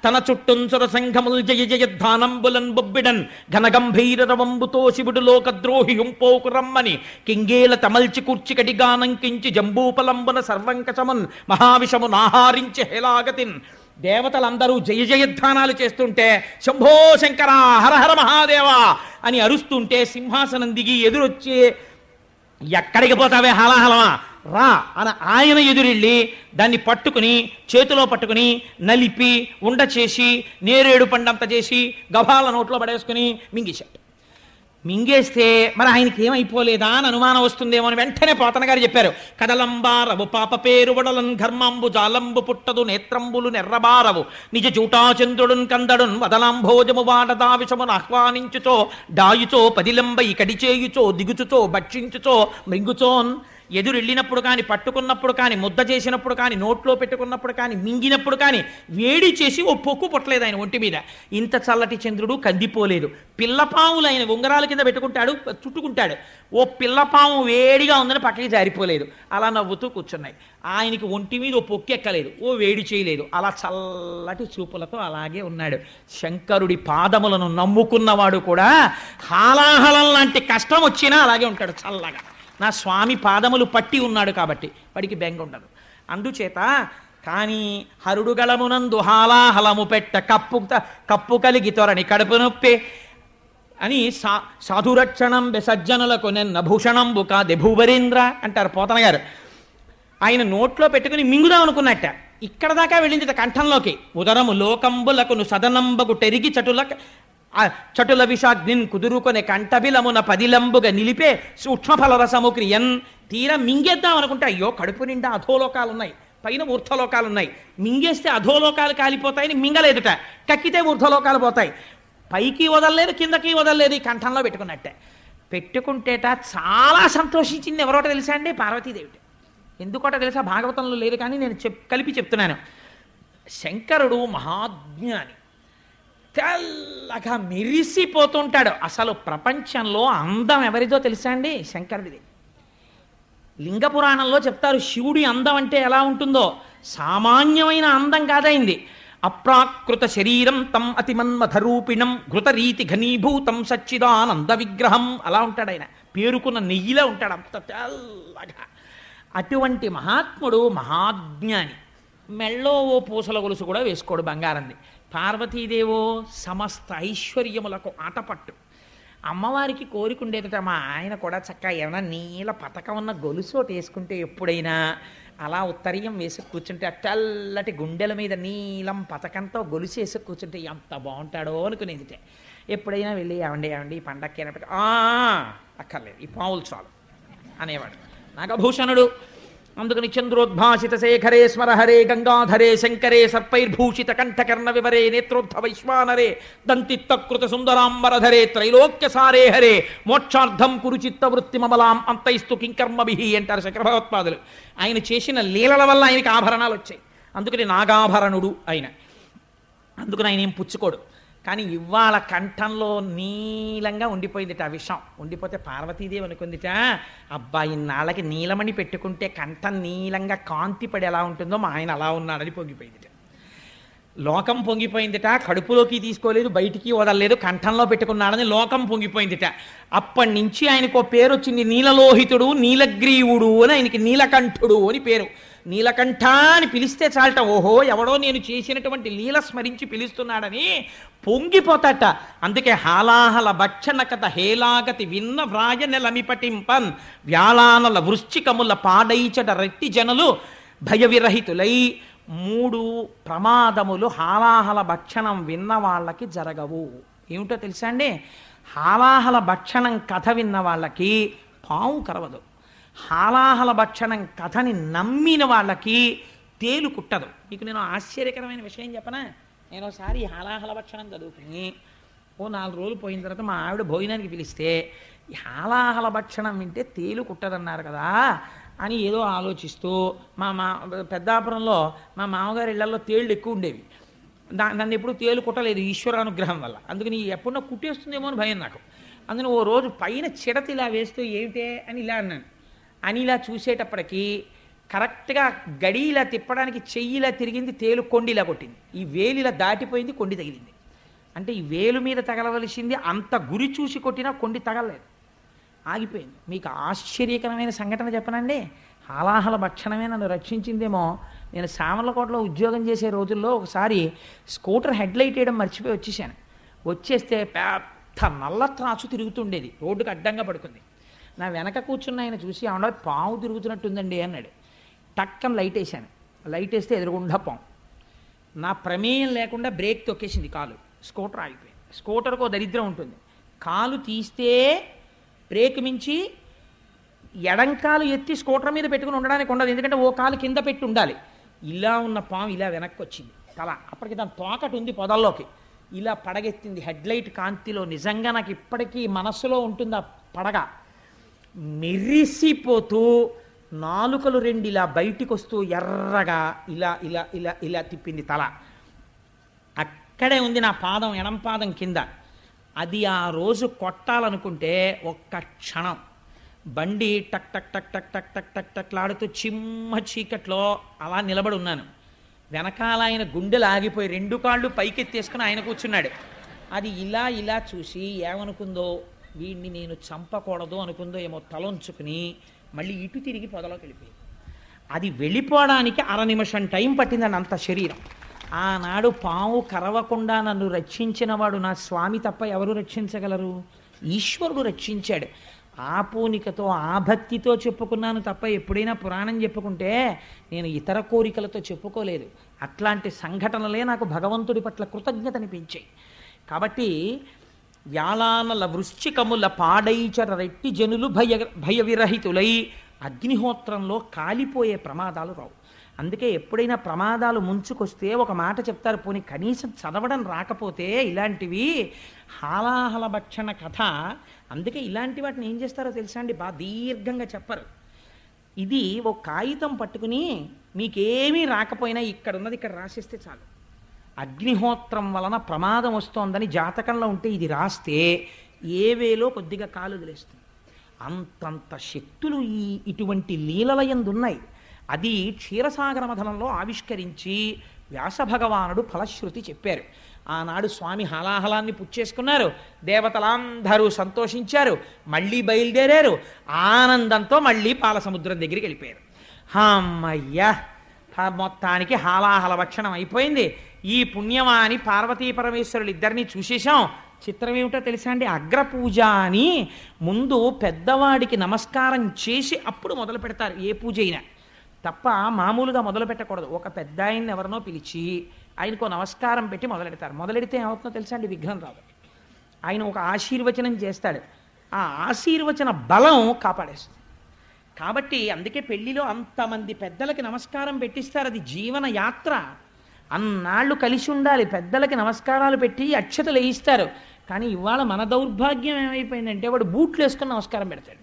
తన చుట్టుంచుర సంఘముల్ జయ జయద్ధానంబులన్ బొబ్బిడన్ ఘనగంభీరవంబుతో శివుడు లోకద్రోహి హుంపోకు రమ్మని కింగేల తమల్చి కూర్చి కడిగానంకించి జంబూపలంబున సర్వంకచమున్ మహావిషము నాహారించి హేలాగతిన్. దేవతలందరూ జయ జయధ్వానాలు చేస్తుంటే శంభో శంకర హరహర మహాదేవ అని అరుస్తుంటే సింహాసనం దిగి ఎదురొచ్చి ఎక్కడికి పోతావే హలాహలమా రా అని ఆయన ఎదురెళ్ళి దాన్ని పట్టుకుని చేతిలో పట్టుకుని నలిపి ఉండ చేసి నేరేడు పండంత చేసి గభాల నోట్లో పడేసుకుని మింగేశాడు. మింగేస్తే మరి ఆయనకి ఏమైపోలేదా అని అనుమానం వస్తుందేమో అని వెంటనే పోతన గారు చెప్పారు, కదలంబారవు పాప పేరు వడలన్ ఘర్మంబు జాలంబు పుట్టదు నేత్రంబులు నెర్రబారవు నిజ జూటాచంద్రుడున్ కందడున్ వదలాంభోజము వాడదావిషమును ఆహ్వానించుచో డాయుచో పదిలంబై కడిచేయుచో దిగుచుచో భక్షించుచో మృంగుచోన్. ఎదురెళ్ళినప్పుడు కానీ పట్టుకున్నప్పుడు కానీ ముద్ద చేసినప్పుడు కానీ నోట్లో పెట్టుకున్నప్పుడు కానీ మింగినప్పుడు కానీ వేడి చేసి ఓ పొక్కు పుట్టలేదు ఆయన ఒంటి మీద. ఇంత చల్లటి చంద్రుడు కందిపోలేదు. పిల్లపాములు ఆయన ఉంగరాల కింద పెట్టుకుంటాడు, చుట్టుకుంటాడు. ఓ పిల్లపాము వేడిగా ఉందని పక్కకి జారిపోలేదు. అలా నవ్వుతూ కూర్చున్నాయి. ఆయనకి ఒంటి మీద ఓ పొక్కు ఎక్కలేదు, ఓ వేడి చేయలేదు. అలా చల్లటి చూపులతో అలాగే ఉన్నాడు. శంకరుడి పాదములను నమ్ముకున్నవాడు కూడా హాలాహలం లాంటి కష్టం వచ్చినా అలాగే ఉంటాడు చల్లగా. నా స్వామి పాదములు పట్టి ఉన్నాడు కాబట్టి వాడికి బెంగ ఉండదు. అందుచేత కానీ హరుడు గళమునందు హాలాహలము పెట్ట కప్పు కలిగి త్వరని కడుపు నొప్పి అని సాధురక్షణం సజ్జనులకు నిన్న భూషణంబు కాదే భూవరేంద్ర అంటారు పోతన గారు. ఆయన నోట్లో పెట్టుకుని మింగుదాం అనుకున్నట్ట. ఇక్కడ దాకా వెళ్ళింది కంఠంలోకి. ఉదరము లోకంబులకును సదనంబగు టెరిగి చటుల విషాగ్నిన్ కుదురుకొనే కంఠబిలమున పదిలంబుగా నిలిపే సూక్ష్మఫలరసము క్రియన్. తీరా మింగేద్దాం అనుకుంటే అయ్యో కడుపు నిండా అధోలోకాలు ఉన్నాయి, పైన ఊర్ధ్వలోకాలు ఉన్నాయి. మింగేస్తే అధోలోకాలు కాలిపోతాయని మింగలేదుట, కక్కితే ఊర్ధ్వలోకాలు పోతాయి. పైకి వదలలేదు, కిందకి వదలలేదు. ఈ కంఠంలో పెట్టుకున్నట్టే. పెట్టుకుంటేట చాలా సంతోషించింది. ఎవరోట తెలుసా అండి? పార్వతీదేవిట. ఎందుకోట తెలుసా? భాగవతంలో లేదు కానీ నేను కలిపి చెప్తున్నాను. శంకరుడు మహాజ్ఞాని, తెల్లగా మెరిసిపోతుంటాడు. అసలు ప్రపంచంలో అందం ఎవరిదో తెలుసా అండి? శంకరుడిది. లింగ పురాణంలో చెప్తారు శివుడి అందం అంటే ఎలా ఉంటుందో. సామాన్యమైన అందం కాదైంది. అప్రాకృత శరీరం తం అతిమన్మధరూపిణం ఘృతరీతి ఘనీభూతం సచ్చిదానంద విగ్రహం. అలా ఉంటాడు ఆయన. పేరుకున్న నెయ్యిలా ఉంటాడు, అంత తెల్లగా. అటువంటి మహాత్ముడు మహాజ్ఞాని. మెళ్ళో ఓ పూసల గొలుసు కూడా వేసుకోడు బంగారంది. పార్వతీదేవో సమస్త ఐశ్వర్యములకు ఆటపట్టు. అమ్మవారికి కోరికుండేదట మా ఆయన కూడా చక్కగా ఏమైనా నీల పతకం ఉన్న గొలుసు ఒకటి వేసుకుంటే ఎప్పుడైనా అలా ఉత్తరీయం వేసి కూర్చుంటే ఆ తెల్లటి గుండెల మీద నీలం పతకంతో గొలుసు వేసి కూర్చుంటే ఎంత బాగుంటాడో అనుకునేదిట. ఎప్పుడైనా వెళ్ళి ఏమండి ఈ పండక్కి అయినప్పటికీ అక్కర్లేదు, ఈ పావులు చాలు అనేవాడు నాగభూషణుడు. అందుకని చంద్రోద్భాసిత శేఖరే స్మరహరే గంగాధరే శంకరే సర్పైర్భూషిత కంఠకర్ణ వివరే నేత్రోద్ధ వైశ్వానరే దంతిత్తకృత సుందరాంబరధరే త్రైలోక్య సారే హరే మోక్షార్థం కురుచిత్త వృత్తి మమలాం అంతైస్తు కింకర్మభిహి అంటారు శంకర భగవత్పాదులు. ఆయన చేసిన లీలల వల్ల ఆయనకి ఆభరణాలు వచ్చాయి. అందుకని నాగాభరణుడు ఆయన. అందుకని ఆయన ఏం పుచ్చుకోడు. కానీ ఇవాళ కంఠంలో నీలంగా ఉండిపోయిందిట ఆ విషం. ఉండిపోతే పార్వతీదేవి అనుకుందిట, అబ్బాయి నాళ్ళకి నీలమణి పెట్టుకుంటే కంఠం నీలంగా కాంతి పడి ఎలా ఉంటుందో మా ఆయన అలా ఉన్నాడని పొంగిపోయిందిట. లోకం పొంగిపోయిందిట. కడుపులోకి తీసుకోలేదు, బయటికి వదలలేదు, కంఠంలో పెట్టుకున్నాడని లోకం పొంగిపోయిందిట. అప్పటి నుంచి ఆయనకు పేరు వచ్చింది నీలలోహితుడు, నీలగ్రీవుడు అని. ఆయనకి నీలకంఠుడు అని పేరు. నీలకంఠ అని పిలిస్తే చాలట, ఓహో ఎవడో నేను చేసినటువంటి లీల స్మరించి పిలుస్తున్నాడని పొంగిపోతాట. అందుకే హాలాహల భక్షణ కథ హేలాగతి విన్న వ్రాయ నెలమిపటింపన్ వ్యాళానల వృశ్చికముల పాడైచట రెట్టి జనులు భయ విరహితులై. 3 ప్రమాదములు హాలాహల భక్షణం విన్న వాళ్ళకి జరగవు. ఏమిటో తెలుసా అండి? హాలాహల భక్షణం కథ విన్న వాళ్ళకి పాము కరవదు. హాలాహల భక్షణం కథని నమ్మిన వాళ్ళకి తేలు కుట్టదు. మీకు నేను ఆశ్చర్యకరమైన విషయం చెప్పనా? నేను ఒకసారి హాలాహల భక్షణం చదువుకుని 4 రోజులు పోయిన తర్వాత మా ఆవిడ భోజనానికి పిలిస్తే ఈ హాలాహల భక్షణం వింటే తేలు కుట్టదన్నారు కదా అని ఏదో ఆలోచిస్తూ పెద్దాపురంలో మా మామగారి ఇళ్లలో తేళ్ళు ఎక్కువ ఉండేవి. నన్ను ఎప్పుడు తేలు కుట్టలేదు ఈశ్వరానుగ్రహం వల్ల. అందుకని ఎప్పుడన్నా కుట్టేస్తుందేమో అని భయం నాకు. అందుకని ఓ రోజు పైన చిడత ఇలా వేస్తూ ఏమిటే అని ఇలా అన్నాను. అని ఇలా చూసేటప్పటికీ కరెక్ట్గా గడి ఇలా తిప్పడానికి చెయ్యిలా తిరిగింది, తేలు కొండి ఇలా కొట్టింది. ఈ వేలు ఇలా దాటిపోయింది, కొండి తగిలింది. అంటే ఈ వేలు మీద తగలవలసింది, అంత గురి చూసి కొట్టినా కొండి తగలలేదు, ఆగిపోయింది. మీకు ఆశ్చర్యకరమైన సంఘటన చెప్పనండి. హాలాహల భక్షణమే నన్ను రక్షించిందేమో. నేను సామర్లకోటలో ఉద్యోగం చేసే రోజుల్లో ఒకసారి స్కూటర్ హెడ్లైట్ వేయడం మర్చిపోయి వచ్చేసాను. వచ్చేస్తే పెద్ద నల్ల త్రాసు తిరుగుతుండేది, రోడ్డుకు అడ్డంగా పడుకుంది. నా వెనక కూర్చున్న ఆయన చూసి ఆవిడ పాము తిరుగుతున్నట్టుందండి అన్నాడు. టక్కన లైట్ వేసాను. లైట్ వేస్తే ఎదురుగుండా పాము. నా ప్రమేయం లేకుండా బ్రేక్ తొక్కేసింది కాలు, స్కూటర్ ఆగిపోయింది. స్కూటర్కు దరిద్రం ఉంటుంది, కాలు తీస్తే బ్రేక్ మించి ఎడంకాలు ఎత్తి స్కూటర్ మీద పెట్టుకుని ఉండడానికి ఉండదు, ఎందుకంటే ఓ కాలు కింద పెట్టి ఉండాలి. ఇలా ఉన్న పాము ఇలా వెనక్కి వచ్చింది తల. అప్పటికి దాని తోకటి ఉంది పొదల్లోకి, ఇలా పడగెత్తింది హెడ్లైట్ కాంతిలో. నిజంగా నాకు ఇప్పటికీ మనస్సులో ఉంటుంది ఆ పడగ. మెరిసిపోతూ నాలుకలు 2 ఇలా బయటికి వస్తూ ఎర్రగా ఇలా ఇలా ఇలా ఇలా తిప్పింది తల. అక్కడే ఉంది నా పాదం, ఎడం పాదం కింద. అది ఆ రోజు కొట్టాలనుకుంటే ఒక్క క్షణం బండి టక్ టక్ టక్ టక్ టక్ టక్ టక్ టక్లాడుతూ చిమ్మ చీకట్లో అలా నిలబడి ఉన్నాను. వెనకాల ఆయన గుండెలు ఆగిపోయి 2 కాళ్ళు పైకెత్తేసుకుని ఆయన కూర్చున్నాడు. అది ఇలా ఇలా చూసి ఏమనుకుందో, వీడిని నేను చంపకూడదు అనుకుందో ఏమో, తలొంచుకుని మళ్ళీ ఇటు తిరిగి పొదలోకి వెళ్ళిపోయింది. అది వెళ్ళిపోవడానికి 1/2 నిమిషం టైం పట్టిందని అంత శరీరం. ఆనాడు పాము కరవకుండా నన్ను రక్షించినవాడు నా స్వామి తప్ప ఎవరు రక్షించగలరు? ఈశ్వరుడు రక్షించాడు. ఆ పూనికతో ఆ భక్తితో చెప్పుకున్నాను తప్ప ఎప్పుడైనా పురాణం చెప్పుకుంటే నేను ఇతర కోరికలతో చెప్పుకోలేదు. అట్లాంటి సంఘటనలే నాకు భగవంతుడి పట్ల కృతజ్ఞతనిపించాయి. కాబట్టి వ్యాళానల వృశ్చికముల పాడైచర రెట్టి జనులు భయ విరహితులై. అగ్నిహోత్రంలో కాలిపోయే ప్రమాదాలు రావు. అందుకే ఎప్పుడైనా ప్రమాదాలు ముంచుకొస్తే ఒక మాట చెప్తారు, పోనీ కనీసం చదవడం రాకపోతే ఇలాంటివి హాలాహల భక్షణ కథ. అందుకే ఇలాంటి వాటిని ఏం చేస్తారో తెలుసా అండి, బాగా దీర్ఘంగా చెప్పరు. ఇది ఒక కాగితం పట్టుకుని మీకేమీ రాకపోయినా ఇక్కడ ఉన్నది ఇక్కడ రాసిస్తే చాలు. అగ్నిహోత్రం వలన ప్రమాదం వస్తోందని జాతకంలో ఉంటే ఇది రాస్తే ఏ వేలో కొద్దిగా కాలు వదిలేస్తుంది. అంతంత శక్తులు ఇటువంటి లీలలయందున్నాయి. అది క్షీరసాగర మథనంలో ఆవిష్కరించి వ్యాసభగవానుడు ఫలశ్రుతి చెప్పారు. ఆనాడు స్వామి హలాహలాన్ని పుచ్చేసుకున్నారు, దేవతలందరూ సంతోషించారు, మళ్ళీ బయలుదేరారు. ఆనందంతో మళ్ళీ పాలసముద్రం దగ్గరికి వెళ్ళిపోయారు. అమ్మయ్యా, మొత్తానికి హాలాహల భక్షణం అయిపోయింది. ఈ పుణ్యమాని పార్వతీ పరమేశ్వరులు ఇద్దరిని చూసేశాం. చిత్రం ఏమిటో తెలుసా అండి, అగ్రపూజ అని ముందు పెద్దవాడికి నమస్కారం చేసి అప్పుడు మొదలు పెడతారు ఏ పూజ అయినా, తప్ప మామూలుగా మొదలు పెట్టకూడదు. ఒక పెద్ద ఆయన్ని ఎవరినో పిలిచి ఆయనకు నమస్కారం పెట్టి మొదలెడతారు. మొదలెడితే ఏమవుతుందో తెలుసా అండి, విఘ్నం రాదు. ఆయన ఒక ఆశీర్వచనం చేస్తాడు, ఆ ఆశీర్వచన బలం కాపాడేస్తుంది. కాబట్టి అందుకే పెళ్లిలో అంతమంది పెద్దలకి నమస్కారం పెట్టిస్తారు. అది జీవన యాత్ర. అన్నాళ్ళు కలిసి ఉండాలి, పెద్దలకి నమస్కారాలు పెట్టి అక్షతలు వేయిస్తారు. కానీ ఇవాళ మన దౌర్భాగ్యం ఏమైపోయిందంటే వాడు బూట్లు వేసుకుని నమస్కారం పెడతాడు,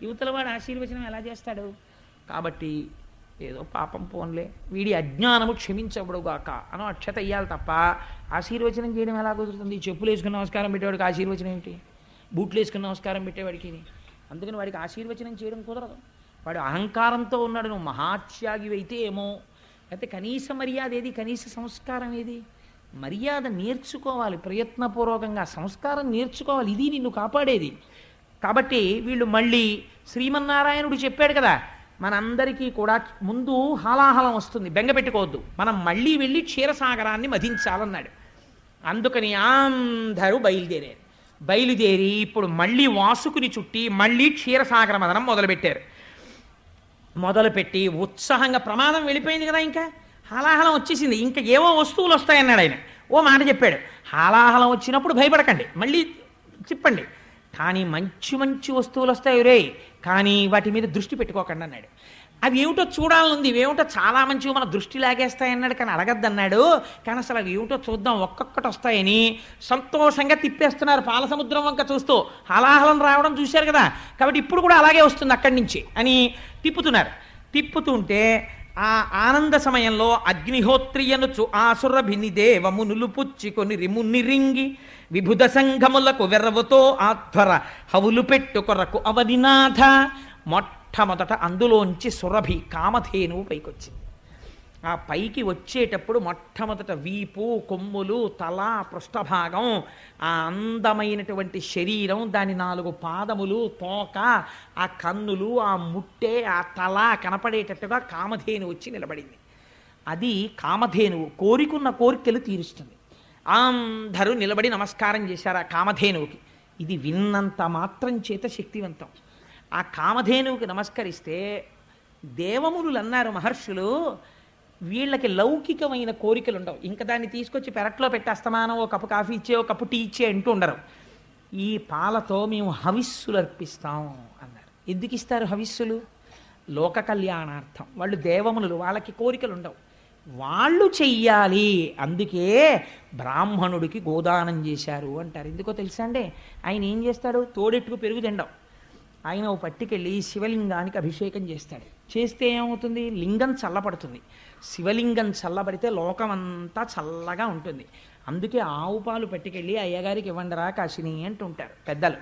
యువతల వాడు ఆశీర్వచనం ఎలా చేస్తాడు? కాబట్టి ఏదో పాపం పోన్లే, వీడి అజ్ఞానము క్షమించబడుగాక అని అక్షత ఇయ్యాలి తప్ప ఆశీర్వచనం చేయడం ఎలా కుదురుతుంది? చెప్పులు వేసుకుని నమస్కారం పెట్టేవాడికి ఆశీర్వచనం ఏమిటి? బూట్లు వేసుకుని నమస్కారం పెట్టేవాడికి. అందుకని వాడికి ఆశీర్వచనం చేయడం కుదరదు. వాడు అహంకారంతో ఉన్నాడు. నువ్వు మహాత్యాగి అయితే ఏమో, అయితే కనీస మర్యాద ఏది, కనీస సంస్కారం ఏది? మర్యాద నేర్చుకోవాలి, ప్రయత్నపూర్వకంగా సంస్కారం నేర్చుకోవాలి. ఇది నిన్ను కాపాడేది. కాబట్టి వీళ్ళు మళ్ళీ శ్రీమన్నారాయణుడు చెప్పాడు కదా, మనందరికీ కూడా ముందు హాలాహలం వస్తుంది, బెంగ పెట్టుకోవద్దు, మనం మళ్ళీ వెళ్ళి క్షీరసాగరాన్ని మధించాలన్నాడు. అందుకని అందరూ బయలుదేరి ఇప్పుడు మళ్ళీ వాసుకుని చుట్టి మళ్ళీ క్షీరసాగర మదనం మొదలుపెట్టారు. మొదలుపెట్టి ఉత్సాహంగా, ప్రమాదం వెళ్ళిపోయింది కదా, ఇంకా హాలాహలం వచ్చేసింది, ఇంకా ఏవో వస్తువులు వస్తాయన్నాడు ఆయన. ఓ మాట చెప్పాడు, హాలాహలం వచ్చినప్పుడు భయపడకండి, మళ్ళీ చెప్పండి, కానీ మంచి మంచి వస్తువులు వస్తాయి రే, కానీ వాటి మీద దృష్టి పెట్టుకోకండి అన్నాడు. అవి ఏమిటో చూడాలనుంది, ఇవేమిటో చాలా మంచివి మన దృష్టి లాగేస్తాయన్నాడు, కానీ అడగద్దన్నాడు. కానీ అసలు అవి ఏమిటో చూద్దాం, ఒక్కొక్కటి వస్తాయని సంతోషంగా తిప్పేస్తున్నారు పాలసముద్రం వంక చూస్తూ. హలాహలం రావడం చూశారు కదా, కాబట్టి ఇప్పుడు కూడా అలాగే వస్తుంది అక్కడి నుంచి అని తిప్పుతున్నారు. తిప్పుతుంటే ఆ ఆనంద సమయంలో అగ్నిహోత్రియనుచు ఆసురభిని దేవమునులు పుచ్చుకొని రిమునిరింగి విభుద సంఘములకు వెర్రవుతో ఆధ్వర హవులు పెట్టు కొరకు అవనినాథ. మొట్టమొదట అందులోంచి సురభి కామధేనువు పైకొచ్చింది. ఆ పైకి వచ్చేటప్పుడు మొట్టమొదట వీపు, కొమ్ములు, తల, పృష్ఠభాగం, ఆ అందమైనటువంటి శరీరం, దాని 4 పాదములు, తోక, ఆ కన్నులు, ఆ ముట్టె, ఆ తల కనపడేటట్టుగా కామధేను వచ్చి నిలబడింది. అది కామధేనువు కోరికున్న కోరికలు తీరుస్తుంది. అందరూ నిలబడి నమస్కారం చేశారు ఆ కామధేనువుకి. ఇది విన్నంత మాత్రం చేత శక్తివంతం. ఆ కామధేనువుకి నమస్కరిస్తే దేవమునులు అన్నారు, మహర్షులు, వీళ్ళకి లౌకికమైన కోరికలు ఉండవు, ఇంకా దాన్ని తీసుకొచ్చి పెరట్లో పెట్టేస్తమానం ఓ కప్పు కాఫీ ఇచ్చే, ఓ కప్పు టీ ఇచ్చే అంటూ ఉండరు. ఈ పాలతో మేము హవిస్సులు అర్పిస్తాం అన్నారు. ఎందుకు ఇస్తారు హవిస్సులు? లోక కళ్యాణార్థం. వాళ్ళు దేవమునులు, వాళ్ళకి కోరికలు ఉండవు, వాళ్ళు చెయ్యాలి. అందుకే బ్రాహ్మణుడికి గోదానం చేశారు అంటారు. ఎందుకో తెలుసా అండి? ఆయన ఏం చేస్తాడు? తోడెట్టుకు పెరుగు తినడం. ఆయన ఓ పట్టుకెళ్ళి శివలింగానికి అభిషేకం చేస్తాడు. చేస్తే ఏమవుతుంది? లింగం చల్లబడుతుంది. శివలింగం చల్లబడితే లోకమంతా చల్లగా ఉంటుంది. అందుకే ఆవు పాలు పట్టుకెళ్ళి అయ్యగారికి ఇవ్వండిరా కాశిని అంటుంటారు పెద్దలు.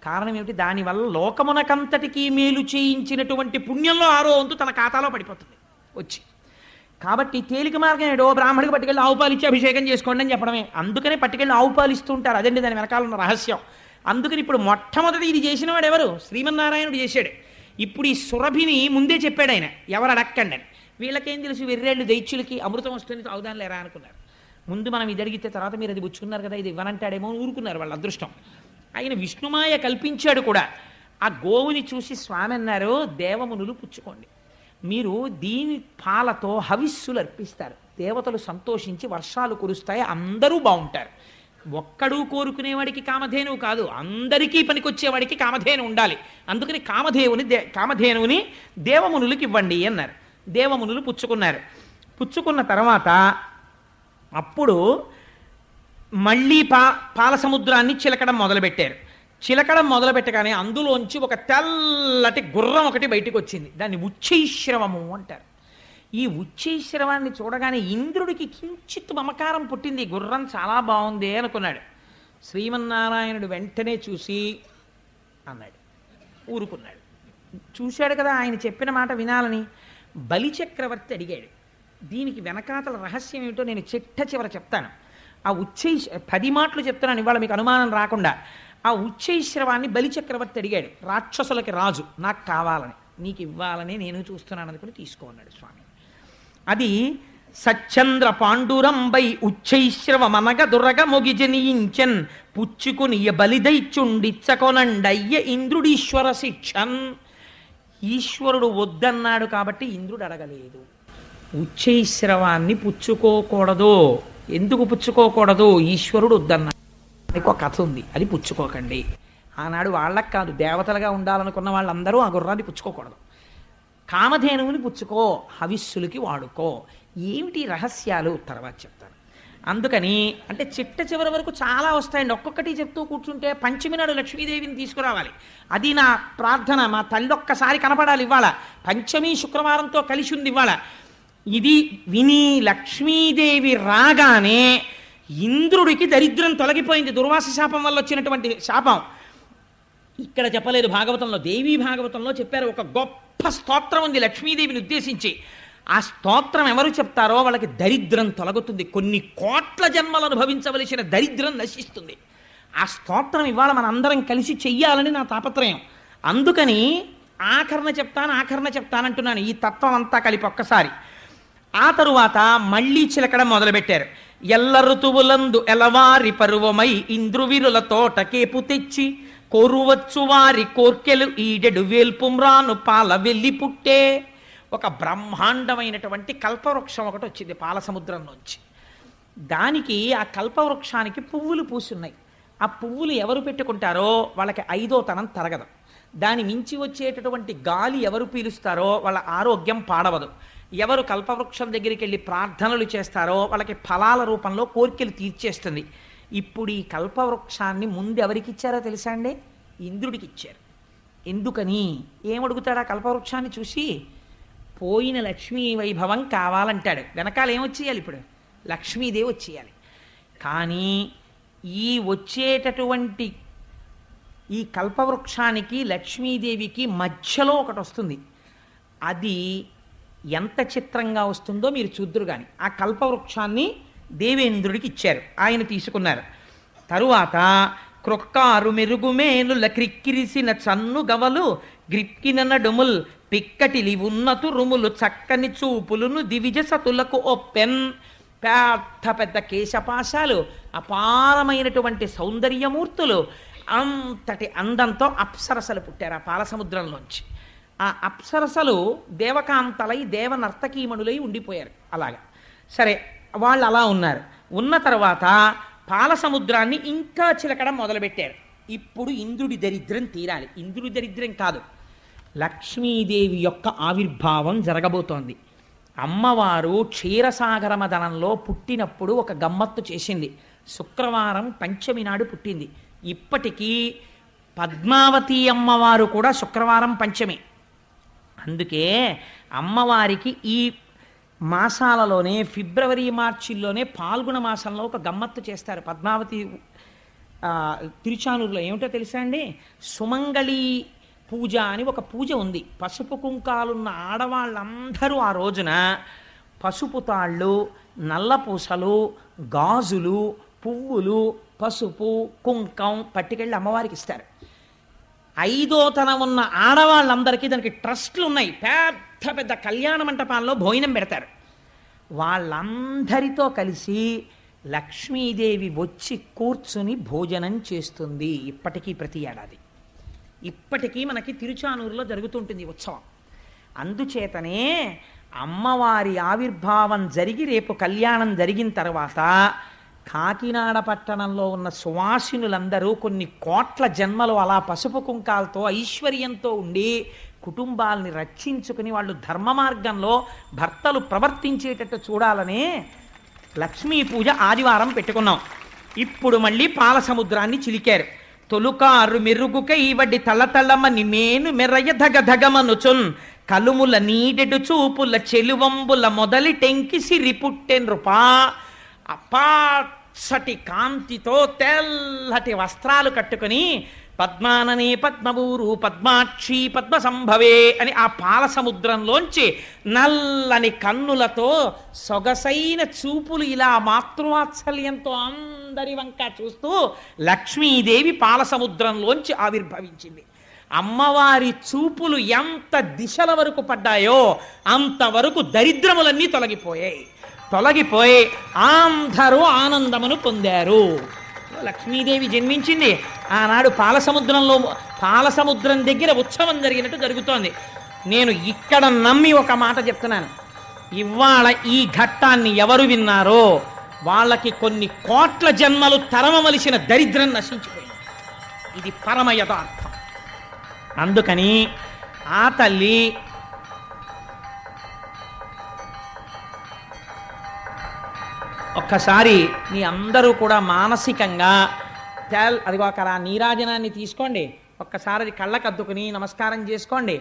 కారణం ఏమిటి? దానివల్ల లోకమునకంతటికీ మేలు చేయించినటువంటి పుణ్యంలో 6వ వంతు తన ఖాతాలో పడిపోతుంది వచ్చి. కాబట్టి తేలిక మార్గం ఏడో బ్రాహ్మడికి పట్టుకెళ్ళి ఆవు పాలు ఇచ్చి అభిషేకం చేసుకోండి అని చెప్పడమే. అందుకనే పట్టుకెళ్ళి ఆవు పాలు ఇస్తూ ఉంటారు. అదండి దాని వెనకాల ఉన్న రహస్యం. అందుకని ఇప్పుడు మొట్టమొదటి ఇది చేసిన వాడు ఎవరు? శ్రీమన్నారాయణుడు చేశాడు. ఇప్పుడు ఈ సురభిని ముందే చెప్పాడు ఆయన, ఎవరు అడక్కండి అని. వీళ్ళకేం తెలుసు, వెర్రేళ్ళు దైత్యులకి అమృతం వస్తుంది తాగుదాని లేరా అనుకున్నారు. ముందు మనం ఇది అడిగితే తర్వాత మీరు అది పుచ్చుకున్నారు కదా, ఇది ఇవ్వనంటాడేమో ఊరుకున్నారు, వాళ్ళ అదృష్టం. ఆయన విష్ణుమాయ కల్పించాడు కూడా. ఆ గోవుని చూసి స్వామి అన్నారు, దేవమునులు పుచ్చుకోండి, మీరు దీని పాలతో హవిస్సులు అర్పిస్తారు, దేవతలు సంతోషించి వర్షాలు కురుస్తాయి, అందరూ బాగుంటారు. ఒక్కడూ కోరుకునేవాడికి కామధేనువు కాదు, అందరికీ పనికొచ్చేవాడికి కామధేను ఉండాలి. అందుకని కామధేనువుని దేవమునులకి ఇవ్వండి అన్నారు. దేవమునులు పుచ్చుకున్నారు. పుచ్చుకున్న తర్వాత అప్పుడు మళ్ళీ పాల సముద్రాన్ని చిలకడం మొదలుపెట్టారు. చిలకడం మొదలుపెట్టగానే అందులోంచి ఒక తెల్లటి గుర్రం ఒకటి బయటికి వచ్చింది. దాన్ని ఉచ్చైశ్రవము అంటారు. ఈ ఉచ్చైశ్రవాన్ని చూడగానే ఇంద్రుడికి కించిత్ మమకారం పుట్టింది. గుర్రం చాలా బాగుంది అనుకున్నాడు. శ్రీమన్నారాయణుడు వెంటనే చూసి అన్నాడు, ఊరుకున్నాడు. చూశాడు కదా ఆయన చెప్పిన మాట వినాలని. బలిచక్రవర్తి అడిగాడు. దీనికి వెనకాతల రహస్యం ఏమిటో నేను చిట్ట చెప్తాను. ఆ 10 మాటలు చెప్తున్నాను ఇవాళ మీకు అనుమానం రాకుండా. ఆ ఉచ్చైశ్రవాన్ని బలిచక్రవర్తి అడిగాడు. రాక్షసులకి రాజు, నాకు కావాలని, నీకు ఇవ్వాలని నేను చూస్తున్నాను అనుకుని తీసుకో అన్నాడు స్వామి. అది సచ్చంద్ర పాండురంబై ఉచ్చైశ్రవమనగ దురగ మొగిజనీయించన్ పుచ్చుకుని బలిదైచుండిచ్చకొనండయ్య ఇంద్రుడీశ్వర శిక్షన్. ఈశ్వరుడు వద్దన్నాడు కాబట్టి ఇంద్రుడు అడగలేదు. ఉచ్చైశ్రవాన్ని పుచ్చుకోకూడదు. ఎందుకు పుచ్చుకోకూడదు? ఈశ్వరుడు వద్దన్నాడు. ఒక కథ ఉంది, అది పుచ్చుకోకండి. ఆనాడు వాళ్ళకి కాదు, దేవతలుగా ఉండాలనుకున్న వాళ్ళందరూ ఆ గుర్రాన్ని పుచ్చుకోకూడదు. కామధేనువుని పుచ్చుకో, హవిస్సులకి వాడుకో. ఏమిటి రహస్యాలు తర్వాత చెప్తాను. అందుకని అంటే చిట్ట చివరి వరకు చాలా వస్తాయండి. ఒక్కొక్కటి చెప్తూ కూర్చుంటే పంచమి నాడు లక్ష్మీదేవిని తీసుకురావాలి. అది నా ప్రార్థన. మా తల్లి ఒక్కసారి కనపడాలి ఇవాళ. పంచమి శుక్రవారంతో కలిసి ఉంది ఇవాళ. ఇది విని లక్ష్మీదేవి రాగానే ఇంద్రుడికి దరిద్రం తొలగిపోయింది. దుర్వాస శాపం వల్ల వచ్చినటువంటి శాపం ఇక్కడ చెప్పలేదు భాగవతంలో. దేవీ భాగవతంలో చెప్పారు. ఒక గొప్ప స్తోత్రం ఉంది లక్ష్మీదేవిని ఉద్దేశించి. ఆ స్తోత్రం ఎవరు చెప్తారో వాళ్ళకి దరిద్రం తొలగుతుంది. కొన్ని కోట్ల జన్మలు అనుభవించవలసిన దరిద్రం నశిస్తుంది. ఆ స్తోత్రం ఇవాళ మన అందరం కలిసి చెయ్యాలని నా తాపత్రయం. అందుకని ఆఖరణ చెప్తానంటున్నాను ఈ తత్వం అంతా కలిపి ఒక్కసారి. ఆ తరువాత మళ్ళీ చిలకడం మొదలుపెట్టారు. ఎల్ల ఋతువులందు ఎలవారి పరువమై ఇంద్రువిరుల తోట కేపు తెచ్చి కోరువచ్చు వారి కోర్కెలు ఈడెడు వేల్పుమ్రాను పాల వెళ్ళి పుట్టే. ఒక బ్రహ్మాండమైనటువంటి కల్పవృక్షం ఒకటి వచ్చింది పాలసముద్రం నుంచి. దానికి ఆ కల్పవృక్షానికి పువ్వులు పూసున్నాయి. ఆ పువ్వులు ఎవరు పెట్టుకుంటారో వాళ్ళకి ఐదో తనం తరగదు. దాని మించి వచ్చేటటువంటి గాలి ఎవరు పీలుస్తారో వాళ్ళ ఆరోగ్యం పాడవదు. ఎవరు కల్పవృక్షం దగ్గరికి వెళ్ళి ప్రార్థనలు చేస్తారో వాళ్ళకి ఫలాల రూపంలో కోరికలు తీర్చేస్తుంది. ఇప్పుడు ఈ కల్పవృక్షాన్ని ముందు ఎవరికి ఇచ్చారో తెలుసా అండి? ఇంద్రుడికి ఇచ్చారు. ఎందుకని? ఏమడుగుతాడు ఆ కల్పవృక్షాన్ని చూసి? పోయిన లక్ష్మీ వైభవం కావాలంటాడు. వెనకాల ఏమొచ్చేయాలి? ఇప్పుడు లక్ష్మీదేవి వచ్చేయాలి. కానీ ఈ వచ్చేటటువంటి ఈ కల్పవృక్షానికి లక్ష్మీదేవికి మధ్యలో ఒకటి వస్తుంది. అది ఎంత చిత్రంగా వస్తుందో మీరు చూద్దురు. కానీ ఆ కల్పవృక్షాన్ని దేవేంద్రుడికి ఇచ్చారు. ఆయన తీసుకున్నారు. తరువాత క్రొక్కారు మెరుగుమేనుల క్రిక్కిరిసిన చన్ను గవలు గ్రిక్కిన నడుముల్ పిక్కటిలి ఉన్నతు రుములు చక్కని చూపులును దివిజ సతులకు ఒప్పెన్. పెద్ద పెద్ద కేశపాశాలు, అపారమైనటువంటి సౌందర్యమూర్తులు, అంతటి అందంతో అప్సరసలు పుట్టారు ఆ పాలసముద్రంలోంచి. ఆ అప్సరసలు దేవకాంతలై దేవనర్తకీమణులై ఉండిపోయారు. అలాగా సరే, వాళ్ళు అలా ఉన్నారు. ఉన్న తర్వాత పాలసముద్రాన్ని ఇంకా చిలకడం మొదలుపెట్టారు. ఇప్పుడు ఇంద్రుడి దరిద్రం తీరాలి. ఇంద్రుడి దరిద్రం కాదు, లక్ష్మీదేవి యొక్క ఆవిర్భావం జరగబోతోంది. అమ్మవారు క్షీరసాగర మదనంలో పుట్టినప్పుడు ఒక గమ్మత్తు చేసింది. శుక్రవారం పంచమి నాడు పుట్టింది. ఇప్పటికీ పద్మావతి అమ్మవారు కూడా శుక్రవారం పంచమి. అందుకే అమ్మవారికి ఈ మాసాలలోనే ఫిబ్రవరి మార్చిల్లోనే పాల్గొన మాసంలో ఒక గమ్మత్తు చేస్తారు. పద్మావతి తిరుచానూరులో ఏమిటో తెలుసా అండి? సుమంగళి పూజ అని ఒక పూజ ఉంది. పసుపు కుంకాలున్న ఆడవాళ్ళందరూ ఆ రోజున పసుపు తాళ్ళు, నల్లపూసలు, గాజులు, పువ్వులు, పసుపు, కుంకం పట్టుకెళ్ళి అమ్మవారికి ఇస్తారు. ఐదో తనం ఉన్న ఆడవాళ్ళందరికీ దానికి ట్రస్ట్లు ఉన్నాయి. పెద్ద పెద్ద కళ్యాణ మంటపాల్లో భోజనం పెడతారు. వాళ్ళందరితో కలిసి లక్ష్మీదేవి వచ్చి కూర్చుని భోజనం చేస్తుంది. ఇప్పటికీ ప్రతి ఏడాది ఇప్పటికీ మనకి తిరుచానూరులో జరుగుతుంటుంది ఉత్సవం. అందుచేతనే అమ్మవారి ఆవిర్భావం జరిగి రేపు కళ్యాణం జరిగిన తర్వాత కాకినాడ పట్టణంలో ఉన్న సువాసినులందరూ కొన్ని కోట్ల జన్మలు అలా పసుపు కుంకాలతో ఐశ్వర్యంతో ఉండి కుటుంబాలని రక్షించుకుని వాళ్ళు ధర్మ మార్గంలో భర్తలు ప్రవర్తించేటట్టు చూడాలనే లక్ష్మీ పూజ ఆదివారం పెట్టుకున్నాం. ఇప్పుడు మళ్ళీ పాలసముద్రాన్ని చిలికారు. తొలుకారు మెరుగుకై వడ్డి తళతళమని మేను మెరయ ధగధగమనుచున్ కలుముల నీడెడు చూపుల చెలువంబుల మొదలి టెంకి సిరి పుట్టెన్రుపా. అపాసటి కాంతితో తెల్లటి వస్త్రాలు కట్టుకుని పద్మాననే పద్మవూరు పద్మాక్షి పద్మ సంభవే అని ఆ పాలసముద్రంలోంచి నల్లని కన్నులతో సొగసైన చూపులు ఇలా మాతృవాత్సల్యంతో అందరి వంక చూస్తూ లక్ష్మీదేవి పాలసముద్రంలోంచి ఆవిర్భవించింది. అమ్మవారి చూపులు ఎంత దిశల వరకు పడ్డాయో అంతవరకు దరిద్రములన్నీ తొలగిపోయి అందరూ ఆనందమును పొందారు. లక్ష్మీదేవి జన్మించింది ఆనాడు పాలసముద్రం దగ్గర ఉత్సవం జరిగినట్టు జరుగుతోంది. నేను ఇక్కడ నమ్మి ఒక మాట చెప్తున్నాను. ఇవాళ ఈ ఘట్టాన్ని ఎవరు విన్నారో వాళ్ళకి కొన్ని కోట్ల జన్మలు తరమవలసిన దరిద్రం నశించిపోయింది. ఇది పరమ యథార్థం. అందుకని ఆ తల్లి ఒక్కసారి మీ అందరూ కూడా మానసికంగా అదిగో అక్కడ ఆ నీరాజనాన్ని తీసుకోండి. ఒక్కసారి అది కళ్ళకద్దుకుని నమస్కారం చేసుకోండి.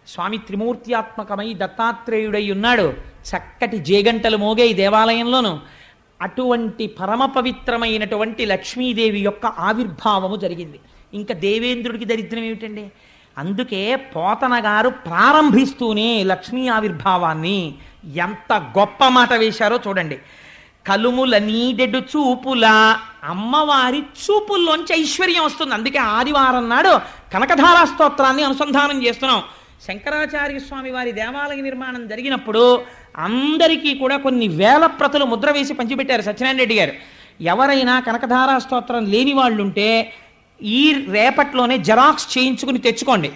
స్వామి త్రిమూర్త్యాత్మకమై దత్తాత్రేయుడై ఉన్నాడు. చక్కటి జేగంటలు మోగే ఈ దేవాలయంలోను. అటువంటి పరమ పవిత్రమైనటువంటి లక్ష్మీదేవి యొక్క ఆవిర్భావము జరిగింది. ఇంకా దేవేంద్రుడికి దరిద్రం ఏమిటండి? అందుకే పోతన గారు ప్రారంభిస్తూనే లక్ష్మీ ఆవిర్భావాన్ని ఎంత గొప్ప మాట వేశారో చూడండి. కలుముల నీడెడు చూపుల అమ్మవారి చూపుల్లోంచి ఐశ్వర్యం వస్తుంది. అందుకే ఆదివారం నాడు కనకధారా స్తోత్రాన్ని అనుసంధానం చేస్తున్నాం. శంకరాచార్య స్వామి వారి దేవాలయ నిర్మాణం జరిగినప్పుడు అందరికీ కూడా కొన్ని వేల ప్రతులు ముద్ర వేసి పంచిపెట్టారు సత్యనారాయణ రెడ్డి గారు. ఎవరైనా కనకధారా స్తోత్రం లేని వాళ్ళు ఉంటే ఈ రేపట్లోనే జెరాక్స్ చేయించుకుని తెచ్చుకోండి.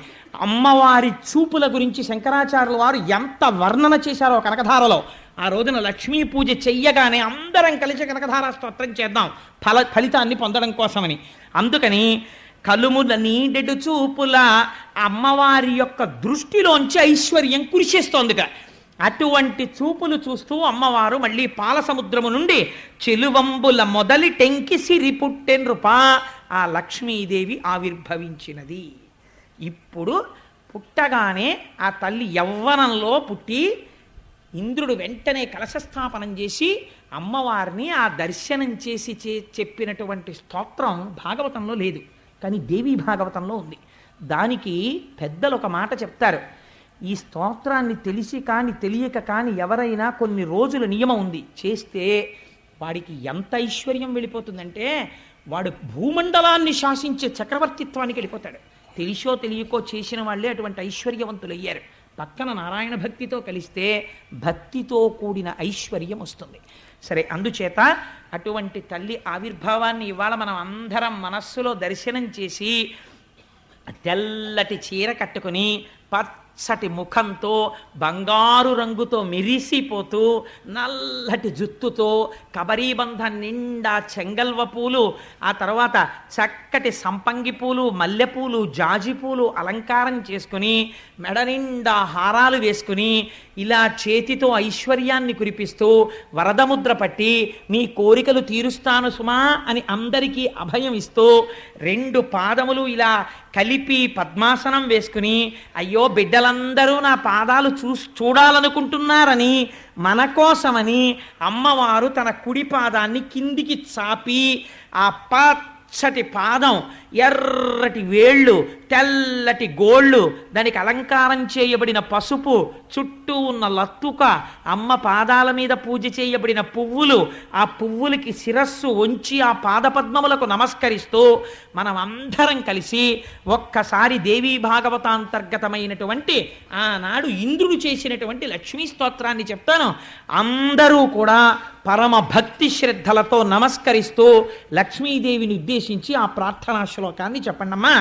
అమ్మవారి చూపుల గురించి శంకరాచార్యుల వారు ఎంత వర్ణన చేశారో కనకధారలో. ఆ రోజున లక్ష్మీ పూజ చెయ్యగానే అందరం కలిసి కనకధారా స్తోత్రం చేద్దాం ఫలితాన్ని పొందడం కోసమని. అందుకని కలుముల నీడెడు చూపుల అమ్మవారి యొక్క దృష్టిలోంచి ఐశ్వర్యం కురిసేస్తోందిట. అటువంటి చూపులు చూస్తూ అమ్మవారు మళ్ళీ పాల సముద్రము నుండి చెలువంబుల మొదలి టెంకి సిరి పుట్టెన్రుపా ఆ లక్ష్మీదేవి ఆవిర్భవించినది. ఇప్పుడు పుట్టగానే ఆ తల్లి యవ్వనంలో పుట్టి ఇంద్రుడు వెంటనే కలశస్థాపనం చేసి అమ్మవారిని ఆ దర్శనం చేసి చెప్పినటువంటి స్తోత్రం భాగవతంలో లేదు, కానీ దేవీ భాగవతంలో ఉంది. దానికి పెద్దలు ఒక మాట చెప్తారు. ఈ స్తోత్రాన్ని తెలిసి కానీ తెలియక కానీ ఎవరైనా కొన్ని రోజుల నియమం ఉంది చేస్తే వాడికి ఎంత ఐశ్వర్యం వెళ్ళిపోతుందంటే వాడు భూమండలాన్ని శాసించే చక్రవర్తిత్వానికి వెళ్ళిపోతాడు. తెలిసో తెలియకో చేసిన వాళ్ళే అటువంటి ఐశ్వర్యవంతులు అయ్యారు. పక్కన నారాయణ భక్తితో కలిస్తే భక్తితో కూడిన ఐశ్వర్యం వస్తుంది. సరే, అందుచేత అటువంటి తల్లి ఆవిర్భావాన్ని ఇవాళ మనం అందరం మనస్సులో దర్శనం చేసి తెల్లటి చీర కట్టుకుని పచ్చటి ముఖంతో బంగారు రంగుతో మెరిసిపోతూ నల్లటి జుత్తుతో కబరీబంధం నిండా చెంగల్వ పూలు, ఆ తర్వాత చక్కటి సంపంగి పూలు, మల్లెపూలు, జాజి పూలు అలంకారం చేసుకుని మెడ నిండా హారాలు వేసుకుని ఇలా చేతితో ఐశ్వర్యాన్ని కురిపిస్తూ వరదముద్ర పట్టి నీ కోరికలు తీరుస్తాను సుమా అని అందరికీ అభయం ఇస్తూ 2 పాదములు ఇలా కలిపి పద్మాసనం వేసుకుని అయ్యో బిడ్డలందరూ నా పాదాలు చూడాలనుకుంటున్నారని మన కోసమని అమ్మవారు తన కుడి పాదాన్ని కిందికి చాపి ఆ పచ్చటి పాదం, ఎర్రటి వేళ్ళు, తెల్లటి గోళ్ళు, దానికి అలంకారం చేయబడిన పసుపు, చుట్టూ ఉన్న లత్తుక, అమ్మ పాదాల మీద పూజ చేయబడిన పువ్వులు, ఆ పువ్వులకి శిరస్సు వంచి ఆ పాదపద్మములకు నమస్కరిస్తూ మనం అందరం కలిసి ఒక్కసారి దేవీ భాగవతాంతర్గతమైనటువంటి ఆనాడు ఇంద్రుడు చేసినటువంటి లక్ష్మీ స్తోత్రాన్ని చెప్తాను. అందరూ కూడా పరమ భక్తి శ్రద్ధలతో నమస్కరిస్తూ లక్ష్మీదేవిని ఉద్దేశించి ఆ ప్రార్థనా శ్లోకాన్ని చెప్పండమ్మా.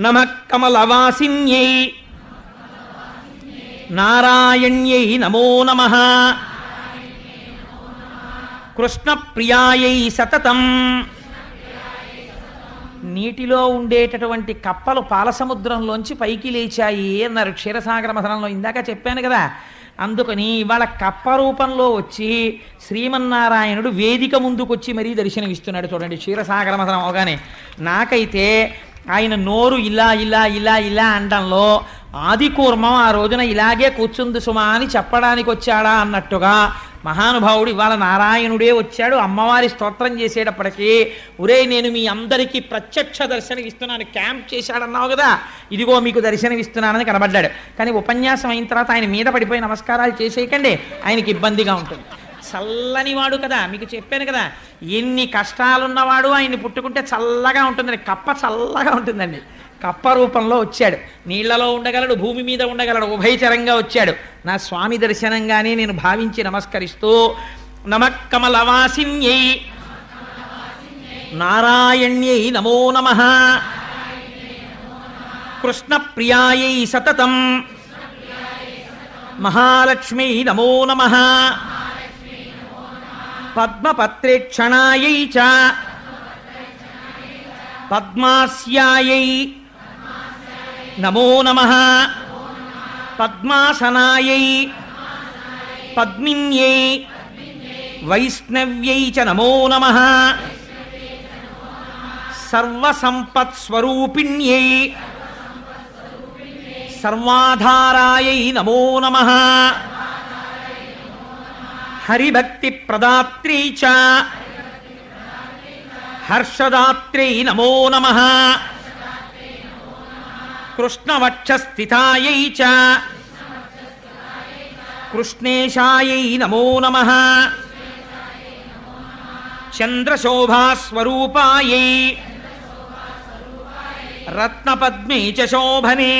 నమః కమలవాసిన్యై నారాయణ్యై నమో నమః కృష్ణప్రియాయై సతతం. నీటిలో ఉండేటటువంటి కప్పలు పాలసముద్రంలోంచి పైకి లేచాయి అన్నారు క్షీరసాగర మథనంలో, ఇందాక చెప్పాను కదా. అందుకని ఇవాళ కప్ప రూపంలో వచ్చి శ్రీమన్నారాయణుడు వేదిక ముందుకొచ్చి మరీ దర్శనమిస్తున్నాడు. చూడండి, క్షీరసాగర మథనం అవగానే నాకైతే ఆయన నోరు ఇలా ఇలా ఇలా ఇలా అనడంలో ఆదికూర్మం ఆ రోజున ఇలాగే కూర్చుంది సుమా అని చెప్పడానికి వచ్చాడా అన్నట్టుగా మహానుభావుడు ఇవాళ నారాయణుడే వచ్చాడు అమ్మవారి స్తోత్రం చేసేటప్పటికీ. ఒరే, నేను మీ అందరికీ ప్రత్యక్ష దర్శనం ఇస్తున్నాను, క్యాంప్ చేశాడన్నావు కదా, ఇదిగో మీకు దర్శనం ఇస్తున్నానని కనబడ్డాడు. కానీ ఉపన్యాసం అయిన తర్వాత ఆయన మీద పడిపోయి నమస్కారాలు చేసేయకండి, ఆయనకి ఇబ్బందిగా ఉంటుంది. చల్లనివాడు కదా, మీకు చెప్పాను కదా, ఎన్ని కష్టాలున్నవాడు ఆయన్ని పుట్టుకుంటే చల్లగా ఉంటుందండి. కప్ప చల్లగా ఉంటుందండి. కప్ప రూపంలో వచ్చాడు, నీళ్లలో ఉండగలడు, భూమి మీద ఉండగలడు, ఉభయచరంగా వచ్చాడు. నా స్వామి దర్శనంగానే నేను భావించి నమస్కరిస్తూ నమః కమలవాసిన్యై నారాయణ్యై నమో నమః కృష్ణప్రియాయై సతతం మహాలక్ష్మీ నమో నమః పద్మపత్రేక్షణాయై చ పద్మాస్యాయై నమో నమః పద్మాసనాయై పద్మిన్యై వైష్ణవ్యై చ నమో నమః సర్వసంపత్స్వరూపిణ్యై సర్వాధారాయై నమో నమః హరిభక్తి ప్రదాత్రీ చ హర్షదాత్రై నమో నమః కృష్ణవక్షస్థితాయై చ కృష్ణేశాయై నమో నమః చంద్రశోభాస్వరూపాయై రత్నపద్మే చ శోభనే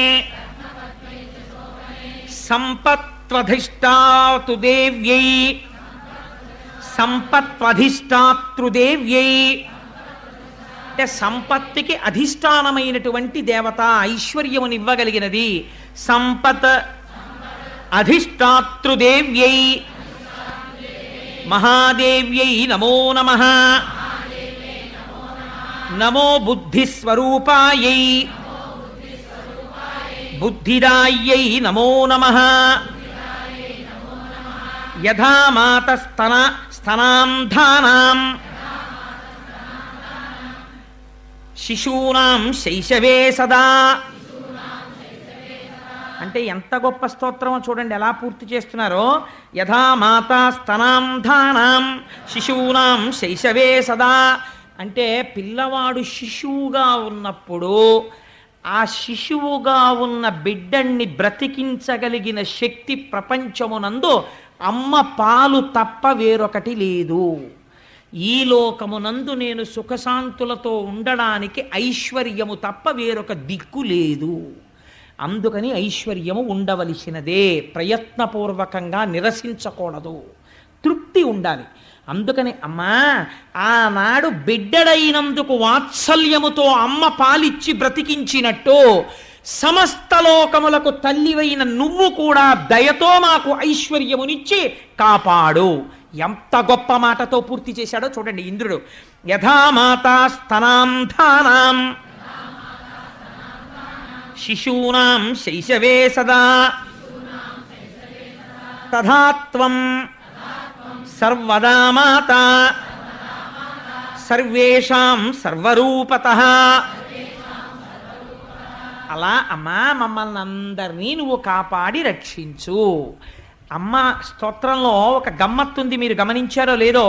సంపత్వధిష్టాతృదేవ్యై సంపత్వధిష్టాతృదేవ్యై అంటే సంపత్తికి అధిష్టానమైనటువంటి దేవత, ఐశ్వర్యమునివ్వగలిగినది. సంపత్ అధిష్టాతృదేవ్యై మహాదేవ్యై నమో నమః. నమో బుద్ధిస్వరూపాయై బుద్ధిదాయ్యై నమో నమః. యథా మాతస్తనాంధానాం శిశూనాం శైశవే సదా. అంటే ఎంత గొప్ప స్తోత్రమో చూడండి, ఎలా పూర్తి చేస్తున్నారో. యథా మాతా స్తనాంధానాం శిశూనాం శైశవే సదా. అంటే పిల్లవాడు శిశువుగా ఉన్నప్పుడు ఆ శిశువుగా ఉన్న బిడ్డణ్ణి బ్రతికించగలిగిన శక్తి ప్రపంచమునందు అమ్మ పాలు తప్ప వేరొకటి లేదు. ఈ లోకమునందు నేను సుఖశాంతులతో ఉండడానికి ఐశ్వర్యము తప్ప వేరొక దిక్కు లేదు. అందుకని ఐశ్వర్యము ఉండవలసినదే, ప్రయత్నపూర్వకంగా నిరసించకూడదు, తృప్తి ఉండాలి. అందుకని అమ్మా ఆనాడు బిడ్డడైనందుకు వాత్సల్యముతో అమ్మ పాలిచ్చి బ్రతికించినట్టు సమస్త లోకములకు తల్లివైన నువ్వు కూడా దయతో మాకు ఐశ్వర్యమునిచ్చి కాపాడు. ఎంత గొప్ప మాటతో పూర్తి చేశాడో చూడండి ఇంద్రుడు. యథా మాతా స్తనాంధానాం శిశూనాం శైశవే సదా తథా త్వం సర్వదా మాతా సర్వేషాం సర్వరూపతః. అలా అమ్మా మమ్మల్ని అందరినీ నువ్వు కాపాడి రక్షించు. అమ్మ స్తోత్రంలో ఒక గమ్మత్తుంది, మీరు గమనించారో లేదో.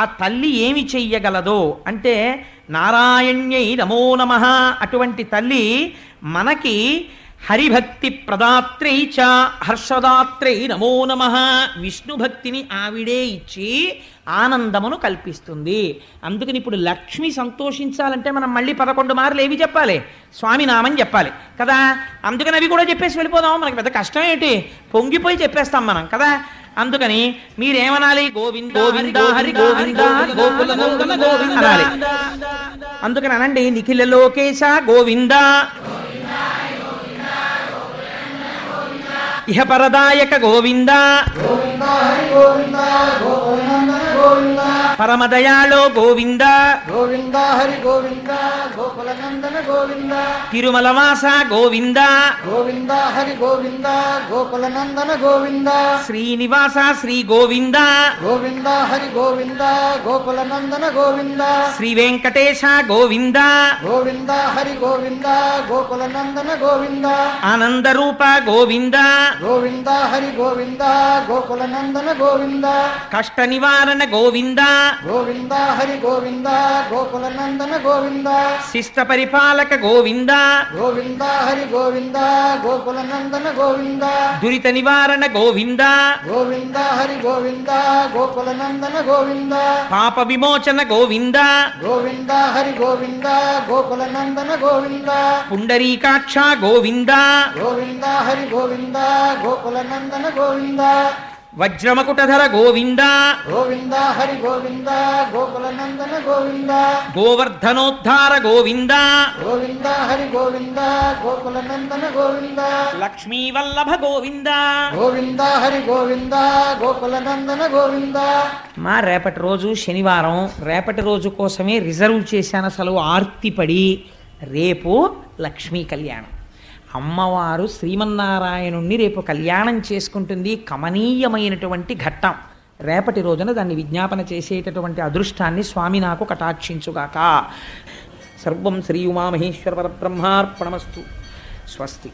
ఆ తల్లి ఏమి చెయ్యగలదో అంటే నారాయణ్యై నమో నమః. అటువంటి తల్లి మనకి హరిభక్తి ప్రదాత్రై చ హర్షదాత్రై నమో నమః. విష్ణుభక్తిని ఆవిడే ఇచ్చి ఆనందమును కల్పిస్తుంది. అందుకని ఇప్పుడు లక్ష్మి సంతోషించాలంటే మనం మళ్ళీ 11 మార్లు ఏవి చెప్పాలి? స్వామి నామం చెప్పాలి కదా. అందుకని అవి కూడా చెప్పేసి వెళ్ళిపోదాం, మనకి పెద్ద కష్టం ఏంటి, పొంగిపోయి చెప్పేస్తాం మనం కదా. అందుకని మీరేమనాలి? గోవింద గోవింద హరి గోవింద గోకుల నందన గోవింద అనాలి. అందుకని అనండి, నిఖిల లోకేశ గోవింద ఇహ పరదాయక గోవింద పరమదయాళో గోవింద గోవింద హరి గోవింద గోకుల నందన గోవింద తిరుమలవాస గోవింద గోవింద హరి గోవింద గోకుల నందన గోవింద శ్రీనివాస శ్రీ గోవింద గోవింద హరి గోవింద గోకుల నందన గోవింద శ్రీ వెంకటేశ గోవింద గోవింద హరి గోవింద గోకుల నందన గోవింద ఆనందరూప గోవింద గోవింద హరి గోవింద గోకుల నందన గోవింద కష్ట నివారణ గోవింద గోవింద హరి గోవింద గోకుల నందన గోవింద శిష్ట పరిపాలక గోవింద గోవింద హరి గోవింద గోకుల నందన గోవింద దురిత నివారణ గోవింద గోవింద హరి గోవింద గోకుల నందన గోవింద పాప విమోచన గోవింద గోవింద హరి గోవింద గోకుల నందన గోవింద పుండరీకాక్ష గోవింద గోవింద హరి గోవింద గోకుల నందన గోవింద వజ్రమకుటధర గోవింద గోవింద హరి గోవింద గోకుల నందన గోవింద గోవర్ధనోద్ధార గోవింద గోవింద హరి గోవింద గోకుల నందన గోవింద లక్ష్మీ వల్లభ గోవింద గోవింద హరి గోవింద గోకుల నందన గోవింద. మా రేపటి రోజు శనివారం, రేపటి రోజు కోసమే రిజర్వ్ చేశాను అసలు ఆర్తిపడి. రేపు లక్ష్మీ కళ్యాణం, అమ్మవారు శ్రీమన్నారాయణుణ్ణి రేపు కళ్యాణం చేసుకుంటుంది. కమనీయమైనటువంటి ఘట్టం. రేపటి రోజున దాన్ని విజ్ఞాపన చేసేటటువంటి అదృష్టాన్ని స్వామి నాకు కటాక్షించుగాక. సర్వం శ్రీ ఉమామహేశ్వర పరబ్రహ్మార్పణమస్తు. స్వస్తి.